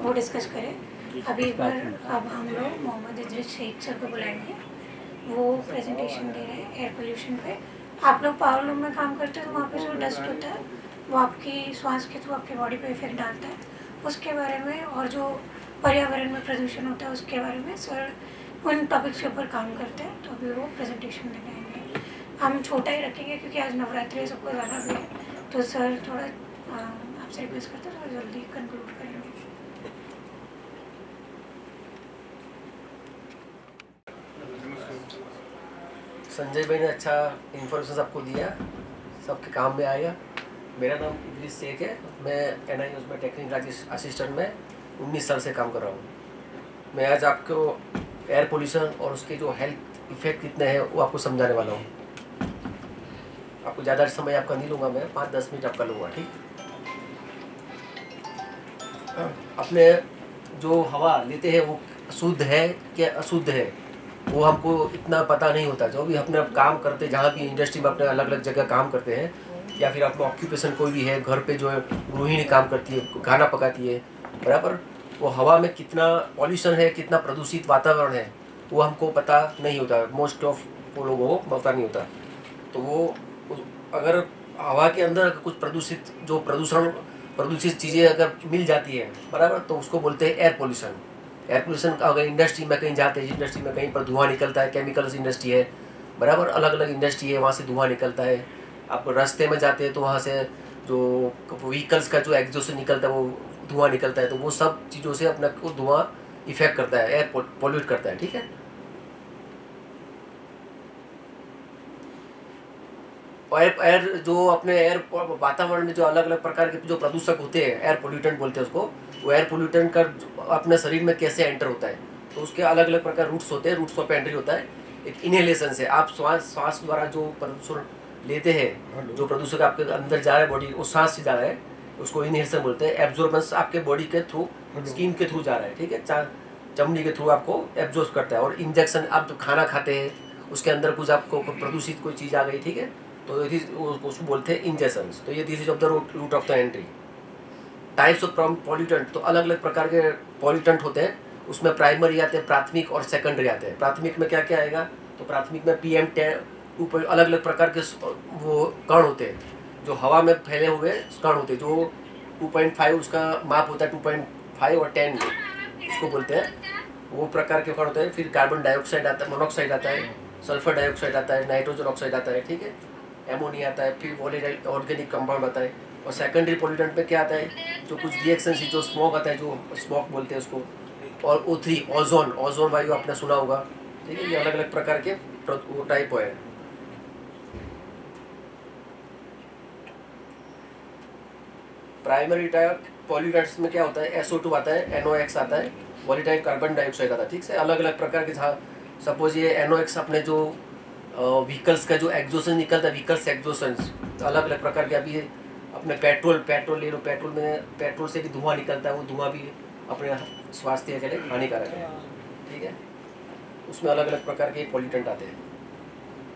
वो डिस्कस करें। अभी पर अब हम लोग मोहम्मद इद्रिस शेख सर को बुलाएंगे, वो प्रेजेंटेशन दे रहे हैं एयर पोल्यूशन पे। आप लोग पावर लूम में काम करते हैं तो वहाँ पे जो डस्ट होता है वो आपकी श्वास के थ्रू आपकी बॉडी पे इफेक्ट डालता है, उसके बारे में, और जो पर्यावरण में प्रदूषण होता है उसके बारे में सर उन टॉपिक्स के ऊपर काम करते हैं। तो अभी वो प्रेजेंटेशन देने आएंगे। हम छोटा ही रखेंगे क्योंकि आज नवरात्रि है, सबको ज़्यादा भी है, तो सर थोड़ा आपसे रिक्वेस्ट करते हैं थोड़ा जल्दी कंक्लूड करेंगे। संजय भाई ने अच्छा इन्फॉर्मेशन आपको दिया, सबके काम में आएगा। मेरा नाम इद्रिस शेख है, मैं NIOS में टेक्निकल असिस्टेंट में 19 साल से काम कर रहा हूँ। मैं आज आपको एयर पोल्यूशन और उसके जो हेल्थ इफेक्ट कितने हैं वो आपको समझाने वाला हूँ। आपको ज़्यादा समय आपका नहीं लूँगा, मैं 5-10 मिनट आपका लूँगा, ठीक। अपने जो हवा लेते हैं वो शुद्ध है क्या अशुद्ध है वो हमको इतना पता नहीं होता। जो भी अपने काम करते, जहाँ भी इंडस्ट्री में अपने अलग अलग जगह काम करते हैं, या फिर अपना ऑक्यूपेशन कोई भी है, घर पे जो है गृहिणी काम करती है, खाना पकाती है, बराबर, वो हवा में कितना पॉल्यूशन है, कितना प्रदूषित वातावरण है वो हमको पता नहीं होता। मोस्ट ऑफ वो लोगों को पता नहीं होता। तो वो अगर हवा के अंदर कुछ प्रदूषित चीज़ें अगर मिल जाती है, बराबर, तो उसको बोलते हैं एयर पोल्यूशन। एयर पोल्यूशन अगर इंडस्ट्री में कहीं जाते हैं, इंडस्ट्री में कहीं पर धुआं निकलता है, केमिकल्स इंडस्ट्री है, बराबर, अलग अलग इंडस्ट्री है, वहाँ से धुआं निकलता है। आप रास्ते में जाते हैं तो वहाँ से जो व्हीकल्स का जो एग्जॉस्ट निकलता है वो धुआं निकलता है, तो वो सब चीज़ों से अपना को धुआं इफेक्ट करता है, एयर पॉल्यूट करता है, ठीक है। एयर जो अपने एयर वातावरण में जो अलग अलग प्रकार के जो प्रदूषक होते हैं, एयर पोल्यूटेंट बोलते हैं उसको, वो एयर पोल्यूटेंट का अपने शरीर में कैसे एंटर होता है, तो उसके अलग अलग प्रकार रूट्स होते हैं। रूट्स पर एंट्री होता है एक इनहेलेशन से। आप श्वास द्वारा जो प्रदूषण लेते हैं, जो प्रदूषक आपके अंदर जा रहा है बॉडी, वो सांस से जा रहा है, उसको इनहेलेशन बोलते हैं। एब्जॉर्बेंस आपके बॉडी के थ्रू, स्किन के थ्रू जा रहा है, ठीक है, चमड़ी के थ्रू आपको एब्जॉर्ब करता है। और इंजेक्शन, आप जो खाना खाते हैं उसके अंदर कुछ आपको प्रदूषित कोई चीज़ आ गई, ठीक है, तो उसको बोलते हैं इंजेक्शंस। तो ये this is of the route of the entry. Types of pollutant, तो अलग अलग प्रकार के पॉल्यूटेंट होते हैं। उसमें प्राइमरी आते हैं, प्राथमिक और सेकेंडरी आते हैं। प्राथमिक में क्या क्या आएगा, तो प्राथमिक में PM10 अलग अलग प्रकार के वो कण होते हैं जो हवा में फैले हुए कण होते हैं, जो 2.5 उसका माप होता है, 2.5 और 10 उसको बोलते हैं, वो प्रकार के कण होते हैं। फिर कार्बन डाइऑक्साइड आता है, मोनोऑक्साइड आता है, सल्फर डाइऑक्साइड आता है, नाइट्रोजन ऑक्साइड आता है, ठीक है, एमोनिया आता है, फिर वोलेटाइल ऑर्गेनिक कंपाउंड आता है। और सेकेंडरी पॉल्यूटेंट में क्या आता है, जो कुछ रिएक्शन जो स्मोक आता है, जो स्मोक बोलते हैं उसको, और O3 ओजोन वायु आपने सुना होगा, ठीक है। ये अलग अलग प्रकार के टाइप है। प्राइमरी टाइप पॉल्यूटेंट्स में क्या होता है, SO2 आता है, NOx आता है, वोलेटाइल कार्बन डाइऑक्साइड आता है, ठीक है। अलग अलग प्रकार के, जहाँ सपोज ये NOx अपने जो व्हीकल्स का जो एग्जॉशन निकलता है, व्हीकल्स एग्जॉशन अलग अलग प्रकार के। अभी अपने पेट्रोल ले लो, पेट्रोल से भी धुआं निकलता है, वो धुआं भी अपने स्वास्थ्य के लिए हानिकारक है, ठीक है। उसमें अलग अलग प्रकार के पॉल्यूटेंट आते हैं।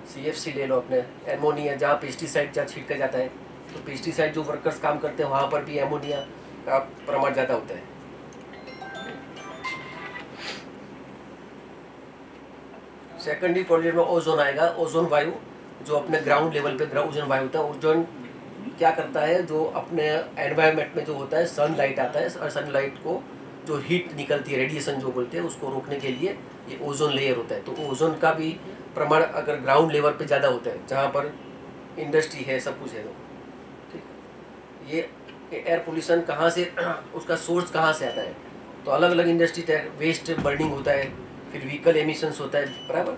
CFC ले लो अपने, एमोनिया, जहाँ पेस्टिसाइड जहाँ छिड़का जाता है, तो पेस्टिसाइड जो वर्कर्स काम करते हैं वहाँ पर भी एमोनिया का प्रमाण ज़्यादा होता है। सेकेंडरी पॉल्यूटेंट में ओजोन आएगा। ओजोन वायु जो अपने ग्राउंड लेवल पे ओजोन वायु होता है। ओजोन क्या करता है, जो अपने एनवायरनमेंट में जो होता है, सनलाइट आता है, और सनलाइट को जो हीट निकलती है, रेडिएशन जो बोलते हैं, उसको रोकने के लिए ये ओजोन लेयर होता है। तो ओजोन का भी प्रमाण अगर ग्राउंड लेवल पे ज़्यादा होता है, जहाँ पर इंडस्ट्री है, सब कुछ है, तो ठीक। ये एयर पोल्यूशन कहाँ से, उसका सोर्स कहाँ से आता है, तो अलग अलग इंडस्ट्री, वेस्ट बर्निंग होता है, फिर व्हीकल एमिशंस होता है, बराबर,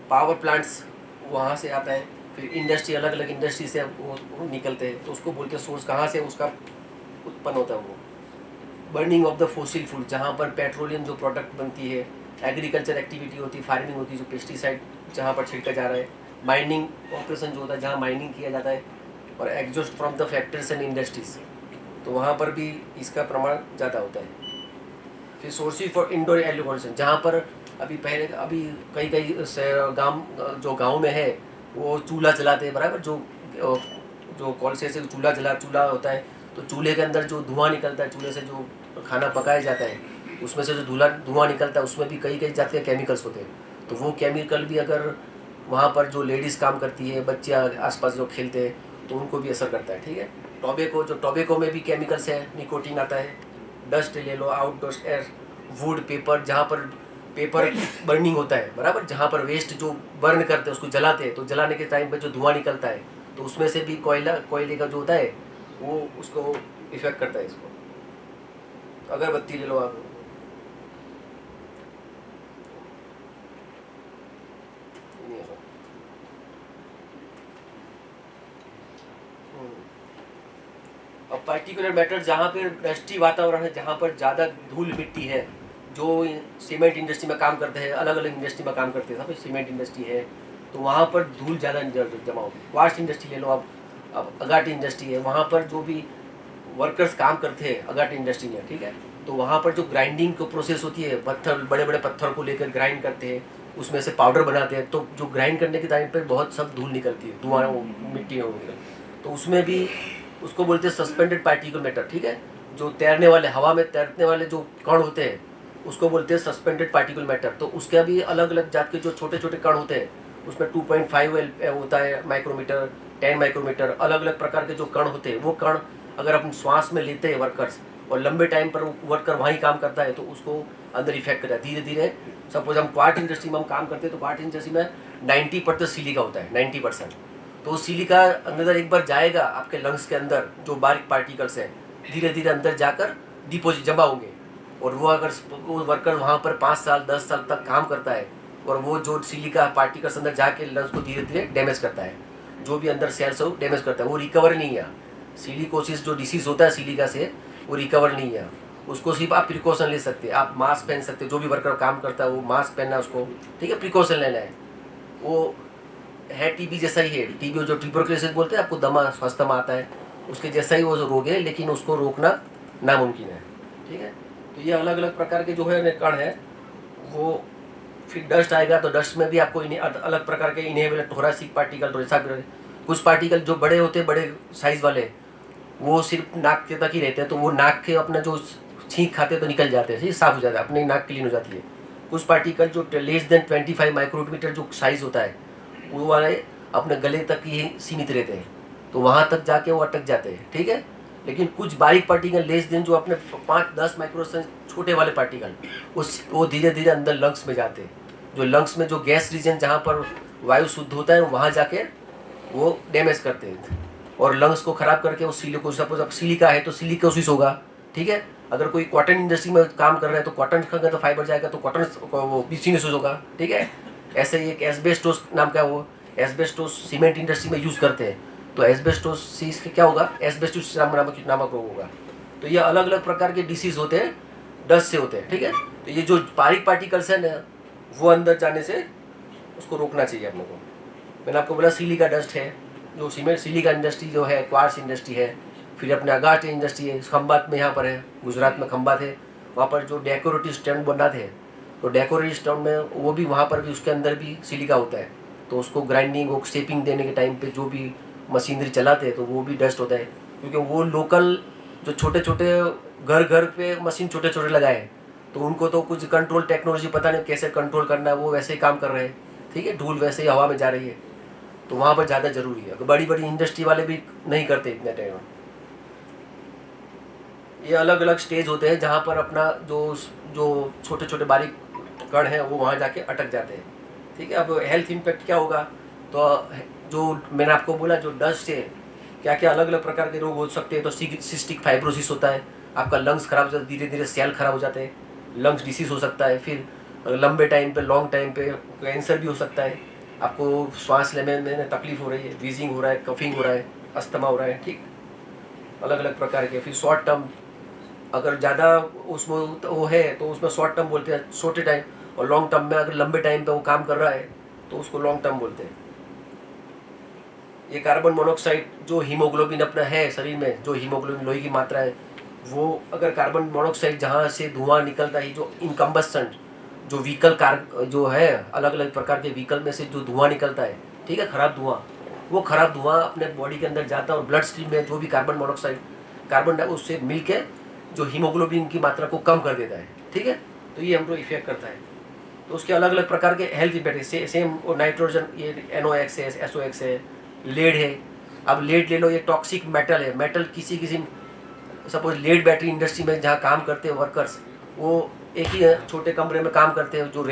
पावर प्लांट्स वहाँ से आता है। फिर इंडस्ट्री, अलग अलग इंडस्ट्री से वो निकलते हैं, तो उसको बोलते हैं सोर्स, कहाँ से उसका उत्पन्न होता है वो। Burning of the fossil food, जहाँ पर पेट्रोलियम जो प्रोडक्ट बनती है, एग्रीकल्चर एक्टिविटी होती है, फार्मिंग होती है, जो पेस्टिसाइड जहाँ पर छिड़का जा रहा है, माइनिंग ऑपरेशन जो होता है जहाँ माइनिंग किया जाता है, और exhaust from the factories and industries, तो वहाँ पर भी इसका प्रमाण ज़्यादा होता है। फिर sources for indoor air pollution, जहाँ पर अभी कई गांव में है वो चूल्हा जलाते हैं, बराबर, जो कोलसे से चूल्हा होता है, तो चूल्हे के अंदर जो धुआं निकलता है, चूल्हे से जो खाना पकाया जाता है, उसमें से जो धुआं निकलता है, उसमें भी कई जात के केमिकल्स होते हैं। तो वो केमिकल भी अगर वहाँ पर जो लेडीज़ काम करती है, बच्चे आसपास जो खेलते हैं, तो उनको भी असर करता है। ठीक है, टोबैको में भी केमिकल्स है, निकोटीन आता है। डस्ट ले लो, आउटडोर एयर, वुड, पेपर, जहाँ पर पेपर बर्निंग होता है, बराबर, जहाँ पर वेस्ट जो बर्न करते हैं उसको जलाते हैं, तो जलाने के टाइम पे जो धुआं निकलता है, तो उसमें से भी कोयले का जो होता है वो उसको इफेक्ट करता है इसको। अगरबत्ती ले लो आप, अब पार्टिकुलर मैटर, जहाँ पे डस्टी वातावरण है, जहाँ पर ज़्यादा धूल मिट्टी है, जो सीमेंट इंडस्ट्री में काम करते हैं, अलग अलग इंडस्ट्री में काम करते हैं, सीमेंट इंडस्ट्री है, तो वहाँ पर धूल ज़्यादा जमा होगी। क्वार्ट्ज इंडस्ट्री ले लो आप, अब अगाटी इंडस्ट्री है, वहाँ पर जो भी वर्कर्स काम करते हैं अगाटी इंडस्ट्री में, ठीक है, तो वहाँ पर जो ग्राइंडिंग को प्रोसेस होती है, बड़े बड़े पत्थर को लेकर ग्राइंड करते हैं, उसमें से पाउडर बनाते हैं, तो जो ग्राइंड करने के टाइम पर बहुत सब धूल निकलती है, धुआं मिट्टी वगैरह, तो उसमें भी उसको बोलते हैं सस्पेंडेड पार्टिकल मैटर। ठीक है, जो तैरने वाले, हवा में तैरने वाले जो कण होते हैं उसको बोलते हैं सस्पेंडेड पार्टिकल मैटर। तो उसके भी अलग अलग जात के जो छोटे छोटे कण होते हैं, उसमें 2.5 होता है माइक्रोमीटर, 10 माइक्रोमीटर, अलग अलग प्रकार के जो कण होते हैं, वो कण अगर अपन श्वास में लेते हैं वर्कर्स, और लंबे टाइम पर वर्कर वहीं काम करता है, तो उसको अंदर इफेक्ट करता है धीरे धीरे। सपोज हम क्वार्ट इंडस्ट्री में हम काम करते हैं, तो क्वार्ट इंडस्ट्री में 90% सिलिका होता है, 90%। तो सिलिका अंदर एक बार जाएगा आपके लंग्स के अंदर, जो बारीक पार्टिकल्स हैं धीरे धीरे अंदर जाकर डिपोजिट जमा होंगे, और वो अगर वो वर्कर वहाँ पर 5 साल 10 साल तक काम करता है, और वो जो सिलिका पार्टिकल्स अंदर जाके लंग्स को धीरे धीरे डैमेज करता है, जो भी अंदर सेल्स हो डैमेज करता है, वो रिकवर नहीं है। सिलिकोसिस जो डिसीज होता है सिलिका से, वो रिकवर नहीं है। उसको सिर्फ आप प्रिकॉशन ले सकते हैं, आप मास्क पहन सकते हैं, जो भी वर्कर काम करता है वो मास्क पहनना है उसको, ठीक है, प्रिकॉशन लेना है। वो है टीबी जैसा ही है, टीबी जो ट्यूबरकुलोसिस बोलते हैं, आपको दमा स्वास्थ्यमा आता है, उसके जैसा ही वो रोग है, लेकिन उसको रोकना नामुमकिन है। ठीक है, तो ये अलग अलग प्रकार के जो है कण है वो। फिर डस्ट आएगा, तो डस्ट में भी आपको अलग प्रकार के इनहेलेबल थोरासिक पार्टिकल, कुछ पार्टिकल जो बड़े होते हैं, बड़े साइज वाले, वो सिर्फ नाक के तक ही रहते हैं, तो वो नाक के अपना जो छींक खाते तो निकल जाते हैं, साफ हो जाता है, अपनी नाक क्लीन हो जाती है। कुछ पार्टिकल जो लेस देन 25 माइक्रोमीटर जो साइज होता है, वो वाले अपने गले तक ही सीमित रहते हैं, तो वहाँ तक जाके वो अटक जाते हैं। ठीक है, लेकिन कुछ बारीक पार्टिकल लेस देन जो अपने 5-10 माइक्रोसेकंड छोटे वाले पार्टिकल, वो धीरे धीरे अंदर लंग्स में जाते हैं, जो लंग्स में जो गैस रीजन जहाँ पर वायु शुद्ध होता है, वहाँ जाके वो डैमेज करते हैं, और लंग्स को खराब करके वो सपोज अब सिलिका है तो सिलिकोसिस होगा। ठीक है, अगर कोई कॉटन इंडस्ट्री में काम कर रहा है तो कॉटन का तो फाइबर जाएगा, तो कॉटन वो बिसिनेस होगा। ठीक है, ऐसे ही एक एस्बेस्टोस नाम का, वो एस्बेस्टोस सीमेंट इंडस्ट्री में यूज़ करते हैं, तो एस्बेस्टोसिस के क्या होगा, एस्बेस्टोस नामक रोग होगा। तो ये अलग अलग प्रकार के डिसीज होते हैं, डस्ट से होते हैं। ठीक है, तो ये जो बारीक पार्टिकल्स है ना, वो अंदर जाने से उसको रोकना चाहिए अपने को। मैंने आपको बोला सिलिका डस्ट है, जो सिलिका इंडस्ट्री जो है, क्वार्ट्ज इंडस्ट्री है, फिर अपने अगाटे इंडस्ट्री है, खंबात में यहाँ पर है, गुजरात में खंबात है, वहाँ पर जो डेकोरेटिव स्टैंड बनाते हैं, तो डेकोरेटिव स्टैंड में वो भी वहाँ पर भी उसके अंदर भी सिलिका होता है, तो उसको ग्राइंडिंग और शेपिंग देने के टाइम पे जो भी मशीनरी चलाते हैं तो वो भी डस्ट होता है, क्योंकि वो लोकल जो छोटे छोटे घर पे मशीन छोटे छोटे लगाए हैं, तो उनको तो कुछ कंट्रोल टेक्नोलॉजी पता नहीं कैसे कंट्रोल करना है, वो वैसे ही काम कर रहे हैं। ठीक है, धूल वैसे ही हवा में जा रही है, तो वहाँ पर ज़्यादा जरूरी है। बड़ी बड़ी इंडस्ट्री वाले भी नहीं करते इतने टाइम। ये अलग अलग स्टेज होते हैं जहाँ पर अपना जो छोटे छोटे बारीक कण हैं वो वहाँ जाके अटक जाते हैं। ठीक है, अब हेल्थ इम्पैक्ट क्या होगा, तो जो मैंने आपको बोला, जो डस्ट से क्या क्या अलग अलग प्रकार के रोग हो सकते हैं। तो सिस्टिक फाइब्रोसिस होता है, आपका लंग्स खराब हो जाता है, धीरे धीरे सेल खराब हो जाते हैं, लंग्स डिसीज हो सकता है। फिर लंबे टाइम पे, लॉन्ग टाइम पे कैंसर भी हो सकता है। आपको श्वास लेने में तकलीफ हो रही है, वीजिंग हो रहा है, कफिंग हो रहा है, अस्थमा हो रहा है, ठीक, अलग अलग प्रकार के। फिर शॉर्ट टर्म, अगर ज़्यादा उसमें वो है तो उसमें शॉर्ट टर्म बोलते हैं, छोटे टाइम, और लॉन्ग टर्म में अगर लंबे टाइम पे वो काम कर रहा है तो उसको लॉन्ग टर्म बोलते हैं। ये कार्बन मोनोऑक्साइड जो हीमोग्लोबिन अपना है शरीर में, जो हीमोग्लोबिन लोही की मात्रा है, वो अगर कार्बन मोनोऑक्साइड जहाँ से धुआं निकलता है, जो इनकम्बस्टेंट जो व्हीकल कार जो है, अलग अलग प्रकार के व्हीकल में से जो धुआं निकलता है, ठीक है, खराब धुआं, वो खराब धुआं अपने बॉडी के अंदर जाता है और ब्लड स्ट्रीम में जो भी कार्बन मोनोऑक्साइड कार्बन उससे मिल के जो हीमोग्लोबिन की मात्रा को कम कर देता है, ठीक है। तो ये हमको इफेक्ट करता है। तो उसके अलग अलग प्रकार के हेल्थ इफेक्ट, सेम नाइट्रोजन, ये NOx है, SOx है, लेड है। अब लेड ले लो, ये टॉक्सिक मेटल है। मेटल किसी किसी सपोज लेड बैटरी इंडस्ट्री में जहाँ काम करते हैं वर्कर्स, वो एक ही छोटे कमरे में काम करते हैं, जो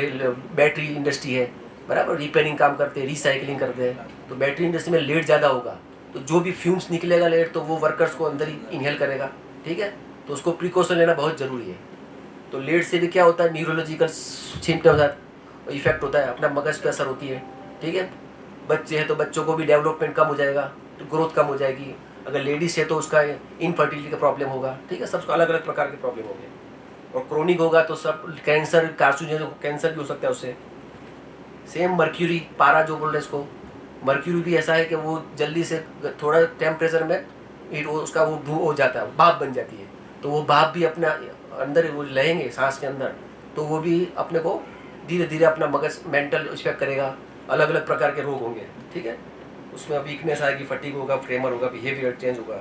बैटरी इंडस्ट्री है, बराबर, रिपेयरिंग काम करते हैं, रिसाइकलिंग करते हैं, तो बैटरी इंडस्ट्री में लेड ज़्यादा होगा, तो जो भी फ्यूम्स निकलेगा लेड, तो वो वर्कर्स को अंदर ही इनहेल करेगा, ठीक है। तो उसको प्रिकॉशन लेना बहुत ज़रूरी है। तो लेड से भी क्या होता है, न्यूरोलॉजिकल सिम्टम्स इफेक्ट होता है, अपना मगज पे असर होती है, ठीक है। बच्चे हैं तो बच्चों को भी डेवलपमेंट कम हो जाएगा, तो ग्रोथ कम हो जाएगी। अगर लेडीज है तो उसका इनफर्टिलिटी का प्रॉब्लम होगा, ठीक है। सबको अलग अलग प्रकार के प्रॉब्लम होंगे। और क्रोनिक होगा तो सब कैंसर, कार्सिनोजन, कैंसर भी हो सकता है उससे। सेम मर्क्यूरी, पारा जो बोल रहे हैं इसको, मर्क्यूरी भी ऐसा है कि वो जल्दी से थोड़ा टेम्परेचर में उसका वो धुआं हो जाता है, भाप बन जाती है। तो वो भाप भी अपना अंदर वो लेंगे सांस के अंदर, तो वो भी अपने को धीरे धीरे अपना मगज मेंटल इफेक्ट करेगा, अलग अलग प्रकार के रोग होंगे, ठीक है। उसमें वीकनेस आएगी, फटीग होगा, फ्रेमर होगा, बिहेवियर चेंज होगा,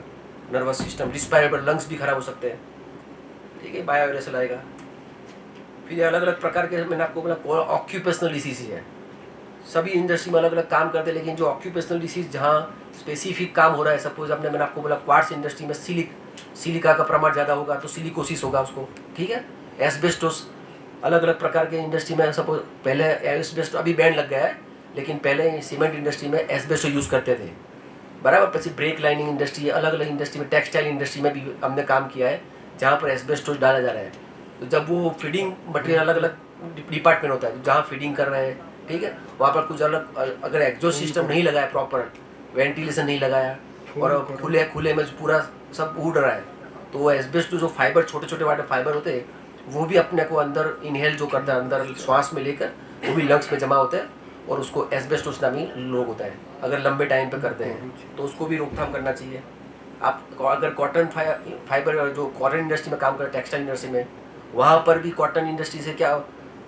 नर्वस सिस्टम, रिस्पायरेबल लंग्स भी खराब हो सकते हैं, ठीक है, बायोरेसल आएगा। फिर अलग अलग प्रकार के मैंने आपको बोला ऑक्यूपेशनल डिसीज है। सभी इंडस्ट्री में अलग अलग काम करते हैं, लेकिन जो ऑक्यूपेशनल डिसीज जहाँ स्पेसिफिक काम हो रहा है, सपोज मैंने आपको बोला क्वार्ट्स इंडस्ट्री में सिलिका का प्रमाण ज़्यादा होगा तो सिलिकोसिस होगा उसको, ठीक है। एस्बेस्टोस, अलग अलग प्रकार के इंडस्ट्री में, सपोज पहले एस्बेस्टो अभी बैन लग गया है, लेकिन पहले सीमेंट इंडस्ट्री में एस्बेस्टो यूज़ करते थे, बराबर। फिर ब्रेक लाइनिंग इंडस्ट्री, अलग अलग इंडस्ट्री में, टेक्सटाइल इंडस्ट्री में भी हमने काम किया है जहाँ पर एस्बेस्टोस डाला जा रहा है। तो जब वो फीडिंग मटेरियल, अलग अलग डिपार्टमेंट होता है जहाँ फीडिंग कर रहे हैं, ठीक है, वहाँ पर कुछ अलग, अगर एग्जॉस्ट सिस्टम नहीं लगाया, प्रॉपर वेंटिलेशन नहीं लगाया, और खुले में पूरा सब उड़ रहा है, तो वो एस्बेस्टोस जो फाइबर, छोटे छोटे वाले फाइबर होते हैं, वो भी अपने को अंदर इनहेल जो करता है, अंदर श्वास में लेकर, वो भी लंग्स में जमा होते हैं, और उसको एस्बेस्टोस नामी रोग होता है। अगर लंबे टाइम पे करते हैं तो उसको भी रोकथाम करना चाहिए। आप अगर कॉटन फाइबर, जो कॉटन इंडस्ट्री में काम करते हैं, टेक्सटाइल इंडस्ट्री में, वहाँ पर भी कॉटन इंडस्ट्री से क्या,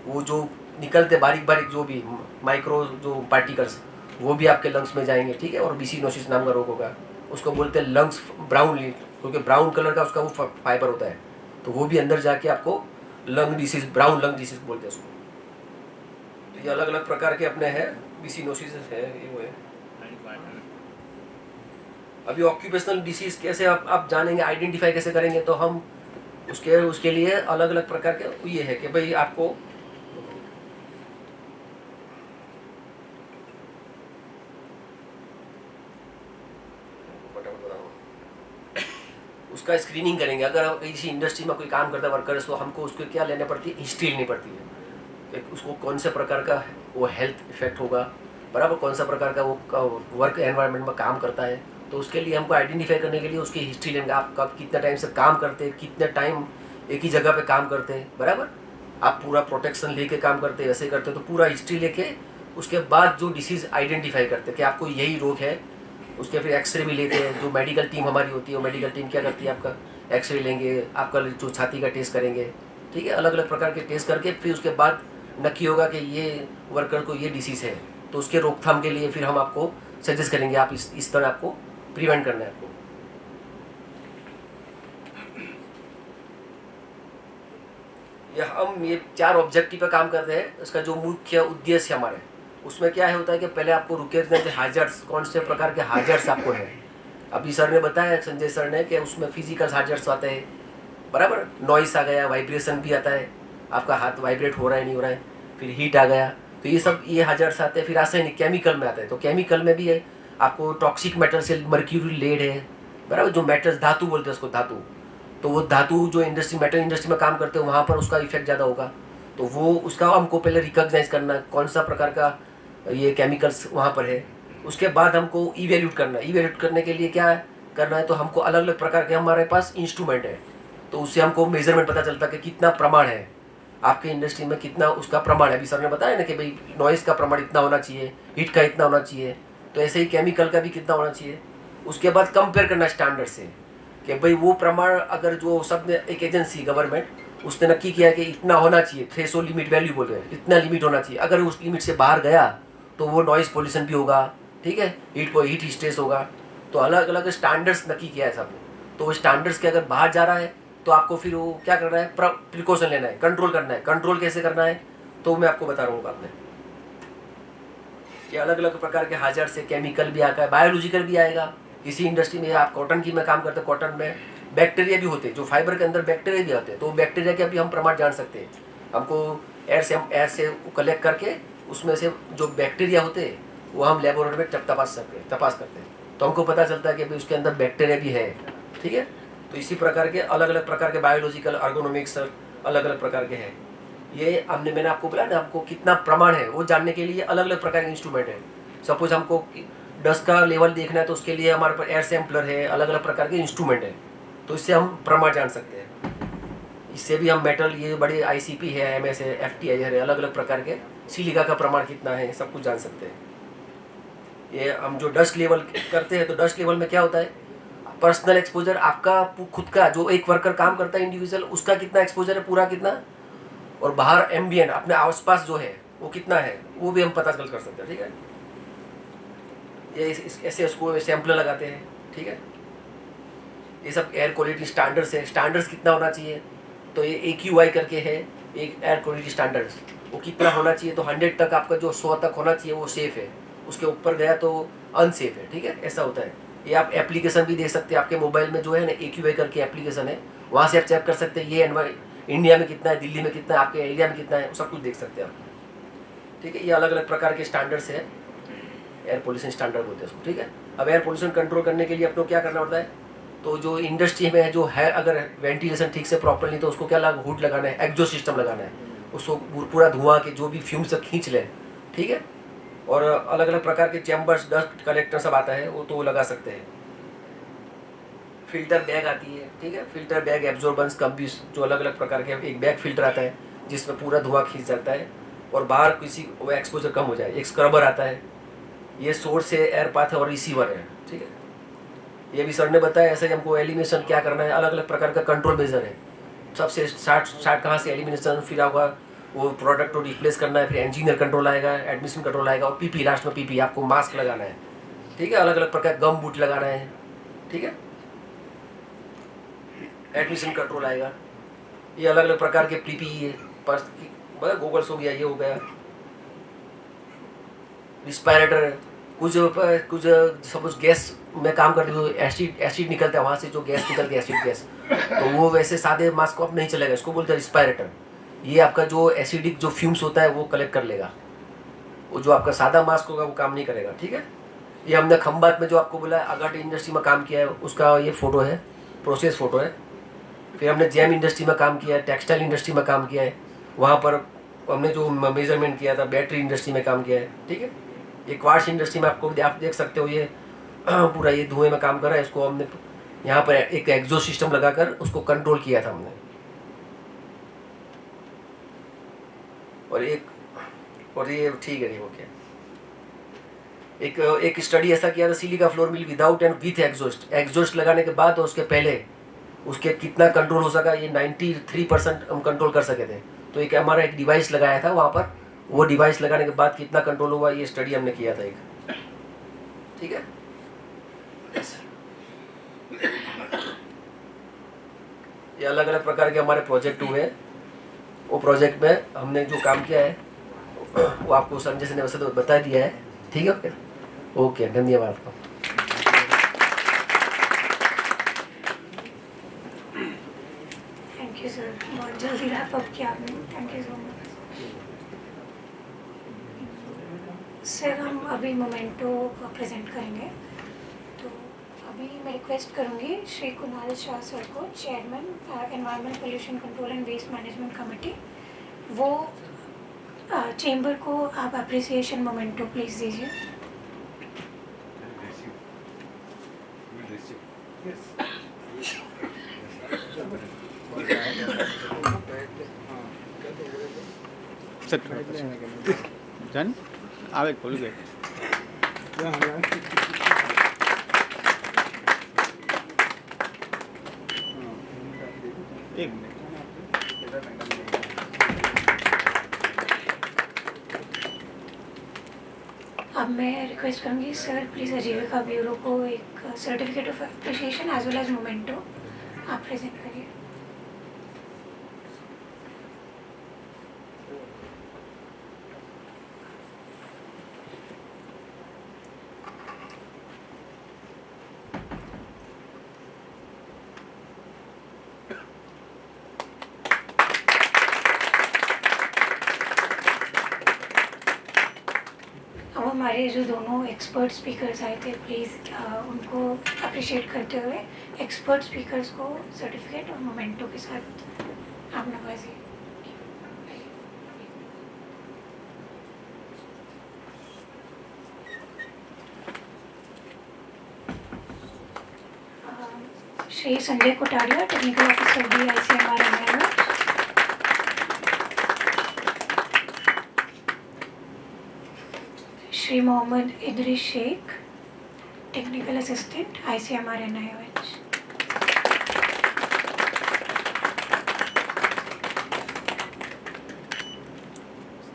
वो जो निकलते बारीक बारीक जो भी माइक्रो जो पार्टिकल्स, वो भी आपके लंग्स में जाएंगे, ठीक है। और बिसिनोसिस नाम का रोग होगा, उसको बोलते हैं लंग्स ब्राउन, क्योंकि ब्राउन कलर का उसका वो फाइबर होता है, तो वो भी अंदर जाके आपको lung disease, brown lung disease बोलते हैं उसको। तो ये अलग अलग प्रकार के अपने हैं, बिसिनोसिस है, ये वो है। अभी ऑक्यूपेशनल डिसीज कैसे आप जानेंगे, आइडेंटिफाई कैसे करेंगे, तो हम उसके लिए अलग अलग प्रकार के ये है कि भाई आपको उसका स्क्रीनिंग करेंगे। अगर हम किसी इंडस्ट्री में कोई काम करता है वर्कर्स, तो हमको उसको क्या लेने पड़ती है, हिस्ट्री लेनी पड़ती है कि उसको कौन से प्रकार का वो हेल्थ इफेक्ट होगा, बराबर, कौन सा प्रकार का वो वर्क एनवायरनमेंट में काम करता है। तो उसके लिए हमको आइडेंटिफाई करने के लिए उसकी हिस्ट्री लेंगे। आप कब कितना टाइम से काम करते हैं, कितने टाइम एक ही जगह पे काम करते हैं, बराबर, आप पूरा प्रोटेक्शन लेके काम करते हैं, वैसे करते हैं, तो पूरा हिस्ट्री लेके उसके बाद जो डिसीज़ आइडेंटिफाई करते हैं कि आपको यही रोग है, उसके फिर एक्सरे भी लेते हैं। जो मेडिकल टीम हमारी होती है, वो मेडिकल टीम क्या करती है, आपका एक्सरे लेंगे, आपका जो छाती का टेस्ट करेंगे, ठीक है, अलग अलग प्रकार के टेस्ट करके फिर उसके बाद नक्की होगा कि ये वर्कर को ये डिसीज़ है, तो उसके रोकथाम के लिए फिर हम आपको सजेस्ट करेंगे, आप इस तरह आपको प्रिवेंट करना है आपको। हम ये 4 ऑब्जेक्टिव पे काम करते हैं। इसका जो मुख्य उद्देश्य हमारे उसमें क्या है होता है कि पहले आपको रुके थे हाजर्स, कौन से प्रकार के हाजर्स आपको है। अभी सर ने बताया, संजय सर ने, कि उसमें फिजिकल हाजर्स आते हैं, बराबर, नॉइस आ गया, वाइब्रेशन भी आता है, आपका हाथ वाइब्रेट हो रहा है नहीं हो रहा है, फिर हीट आ गया, तो ये सब ये हाजर्स आते हैं। फिर रासायनिक केमिकल में आते हैं, तो केमिकल में भी है आपको टॉक्सिक मेटल से मर्क्यूरी, लेड है, बराबर, जो मेटल्स धातु बोलते हैं उसको, धातु, तो वो धातु जो इंडस्ट्री, मेटल इंडस्ट्री में काम करते हैं, वहाँ पर उसका इफेक्ट ज़्यादा होगा। तो वो उसका हमको पहले रिकॉग्नाइज करना, कौन सा प्रकार का ये केमिकल्स वहाँ पर है। उसके बाद हमको इवेल्यूट करना है। इवेल्यूट करने के लिए क्या करना है, तो हमको अलग अलग प्रकार के हमारे पास इंस्ट्रूमेंट है, तो उससे हमको मेजरमेंट पता चलता है कि कितना प्रमाण है आपके इंडस्ट्री में, कितना उसका प्रमाण है। अभी सर ने बताया ना कि भाई नॉइज़ का प्रमाण इतना होना चाहिए, हीट का इतना होना चाहिए, तो ऐसे ही केमिकल का भी कितना होना चाहिए। उसके बाद कंपेयर करना स्टैंडर्ड से कि भाई वो प्रमाण अगर जो सब ने एक एजेंसी गवर्नमेंट उसने नक्की किया कि इतना होना चाहिए, थ्रेशोल्ड लिमिट वैल्यू बोल रहे हैं, इतना लिमिट होना चाहिए, अगर उस लिमिट से बाहर गया तो वो नॉइज़ पोल्यूशन भी होगा, ठीक है, हीट स्ट्रेस होगा। तो अलग अलग स्टैंडर्ड्स नक्की किया है सबने। तो वो स्टैंडर्ड्स के अगर बाहर जा रहा है तो आपको फिर वो क्या करना है, प्रिकॉशन लेना है, कंट्रोल करना है। कंट्रोल कैसे करना है तो मैं आपको बता रहा हूँ बाद में। ये अलग अलग प्रकार के हाजर से केमिकल भी आता है, बायोलॉजिकल भी आएगा। इसी इंडस्ट्री में आप कॉटन की मैं काम करते हैं, कॉटन में बैक्टीरिया भी होते हैं, जो फाइबर के अंदर बैक्टीरिया भी आते हैं, तो बैक्टीरिया के भी हम प्रमाण जान सकते हैं। हमको एयर से कलेक्ट करके उसमें से जो बैक्टीरिया होते हैं वो हम लेबोरेटरी में तपास करते हैं, तो हमको पता चलता है कि भाई उसके अंदर बैक्टीरिया भी है, ठीक है। तो इसी प्रकार के अलग अलग प्रकार के बायोलॉजिकल, अर्गोनॉमिक्स अलग अलग प्रकार के हैं। ये मैंने आपको बोला ना, आपको कितना प्रमाण है वो जानने के लिए अलग अलग प्रकार के इंस्ट्रूमेंट है। सपोज हमको डस्ट का लेवल देखना है तो उसके लिए हमारे पास एयर सैम्पलर है, अलग अलग प्रकार के इंस्ट्रूमेंट है, तो इससे हम प्रमाण जान सकते हैं। इससे भी हम मेटल, ये बड़े ICP है, MS है, FTI है, अलग अलग प्रकार के सिलिका का प्रमाण कितना है सब कुछ जान सकते हैं। ये हम जो डस्ट लेवल करते हैं, तो डस्ट लेवल में क्या होता है, पर्सनल एक्सपोजर आपका खुद का, जो एक वर्कर काम करता है इंडिविजुअल, उसका कितना एक्सपोजर है पूरा कितना, और बाहर एम्बियंट अपने आसपास जो है वो कितना है, वो भी हम पता कर सकते हैं, ठीक है। ये ऐसे उसको सैंपल लगाते हैं, ठीक है। ये सब एयर क्वालिटी स्टैंडर्ड्स है। स्टैंडर्ड्स कितना होना चाहिए, तो ये AQI करके है एक एयर क्वालिटी स्टैंडर्ड्स, वो कितना होना चाहिए, तो 100 तक आपका जो 100 तक होना चाहिए वो सेफ़ है, उसके ऊपर गया तो अनसेफ है, ठीक है, ऐसा होता है। ये आप एप्लीकेशन भी देख सकते हैं, आपके मोबाइल में जो है ना AQI करके एप्लीकेशन है, वहाँ से आप चेक कर सकते हैं ये इंडिया में कितना है, दिल्ली में कितना है, आपके एरिया में कितना है, सब कुछ देख सकते हैं आप, ठीक है। ये अलग अलग प्रकार के स्टैंडर्ड्स है, एयर पोल्यूशन स्टैंडर्ड बोलते हैं उसको, ठीक है। अब एयर पोल्यूशन कंट्रोल करने के लिए अपने क्या करना पड़ता है, तो जो इंडस्ट्री में जो है, अगर वेंटिलेशन ठीक से प्रॉपर नहीं तो उसको क्या हुड लगाना है, एग्जॉस्ट सिस्टम लगाना है, उसको पूरा धुआं के जो भी फ्यूम से खींच ले, ठीक है। और अलग अलग प्रकार के चैम्बर्स, डस्ट कलेक्टर सब आता है, वो तो लगा सकते हैं। फिल्टर बैग आती है, ठीक है, फिल्टर बैग, एब्जॉर्बेंस कंपीस, जो अलग अलग प्रकार के एक बैग फिल्टर आता है जिसमें पूरा धुआं खींच जाता है और बाहर किसी वो एक्सपोजर कम हो जाए। एक स्क्रबर आता है, ये सोर्स है, एयर पाथ है और रिसीवर है, ठीक है। ये भी सर ने बताया, ऐसे ही हमको एलिमिनेशन क्या करना है, अलग अलग प्रकार का कंट्रोल मेजर है। सबसे स्टार्ट कहाँ से, एलिमिनेशन, फिर होगा वो प्रोडक्ट को रिप्लेस करना है, फिर इंजीनियर कंट्रोल आएगा, एडमिशन कंट्रोल आएगा, और PP लास्ट में PP आपको मास्क लगाना है, ठीक है। अलग अलग प्रकार गम बूट लगाना है, ठीक है। एडमिशन कंट्रोल आएगा। ये अलग अलग प्रकार के PPE है, गूगल्स हो गया, ये हो गया, रिस्पायरेटर, कुछ सपोज गैस में काम करते हुए एसिड निकलता है, वहाँ से जो गैस निकलती है, एसिड गैस, तो वो वैसे सादे मास्क को आप नहीं चलेगा, इसको बोलते हैं रिस्पायरेटर। ये आपका जो एसिडिक जो फ्यूम्स होता है वो कलेक्ट कर लेगा, वो जो आपका सादा मास्क होगा वो काम नहीं करेगा, ठीक है। ये हमने खंबात में जो आपको बोला है, अगाटी इंडस्ट्री में काम किया है, उसका ये फ़ोटो है, प्रोसेस फ़ोटो है। फिर हमने जैम इंडस्ट्री में काम किया है, टेक्सटाइल इंडस्ट्री में काम किया है, वहाँ पर हमने जो मेजरमेंट किया था, बैटरी इंडस्ट्री में काम किया है, ठीक है। ये क्वार्ट्ज इंडस्ट्री में आपको आप देख सकते हो, ये पूरा ये धुएं में काम कर रहा है, इसको हमने यहाँ पर एक एग्जॉस्ट सिस्टम लगाकर उसको कंट्रोल किया था हमने। और ये ठीक है, नहीं हो गया। एक स्टडी ऐसा किया था, silica flour mill without and with exhaust लगाने के बाद और उसके पहले उसके कितना कंट्रोल हो सका, ये 93% हम कंट्रोल कर सके थे। तो एक हमारा एक डिवाइस लगाया था वहाँ पर, वो डिवाइस लगाने के बाद कितना कंट्रोल हुआ, ये स्टडी हमने किया था एक, ठीक है। ये अलग अलग प्रकार के हमारे प्रोजेक्ट हुए, वो प्रोजेक्ट में हमने जो काम किया है वो आपको संजय से ने वैसे तो बता दिया है, ठीक है। ओके, धन्यवाद आपको। थैंक यू सर, बहुत जल्दी रैप अप किया आपने, thank you so much sir. हम अभी मोमेंटो प्रेजेंट करेंगे, तो अभी मैं रिक्वेस्ट करूंगी श्री कुणाल शाह सर को, chairman environment pollution control and waste management committee, वो चेंबर को आप अप्रिसिएशन मोमेंटो प्लीज़ दीजिए। डन आवे खोल गए एक मिनट अब मैं रिक्वेस्ट करूँगी सर प्लीज़ आजीविका ब्यूरो को एक certificate of appreciation as well as memento आप प्रेजेंट करिए। अब हमारे जो दोनों एक्सपर्ट स्पीकर्स आए थे प्लीज़ उनको अप्रिशिएट करते हुए एक्सपर्ट स्पीकर्स को सर्टिफिकेट और मोमेंटो के साथ आप नवाजिए। Shri Sanjay Kotaria technical officer D ICMR environment, Shri Mohammad Idris Shaikh technical assistant ICMR NIOH,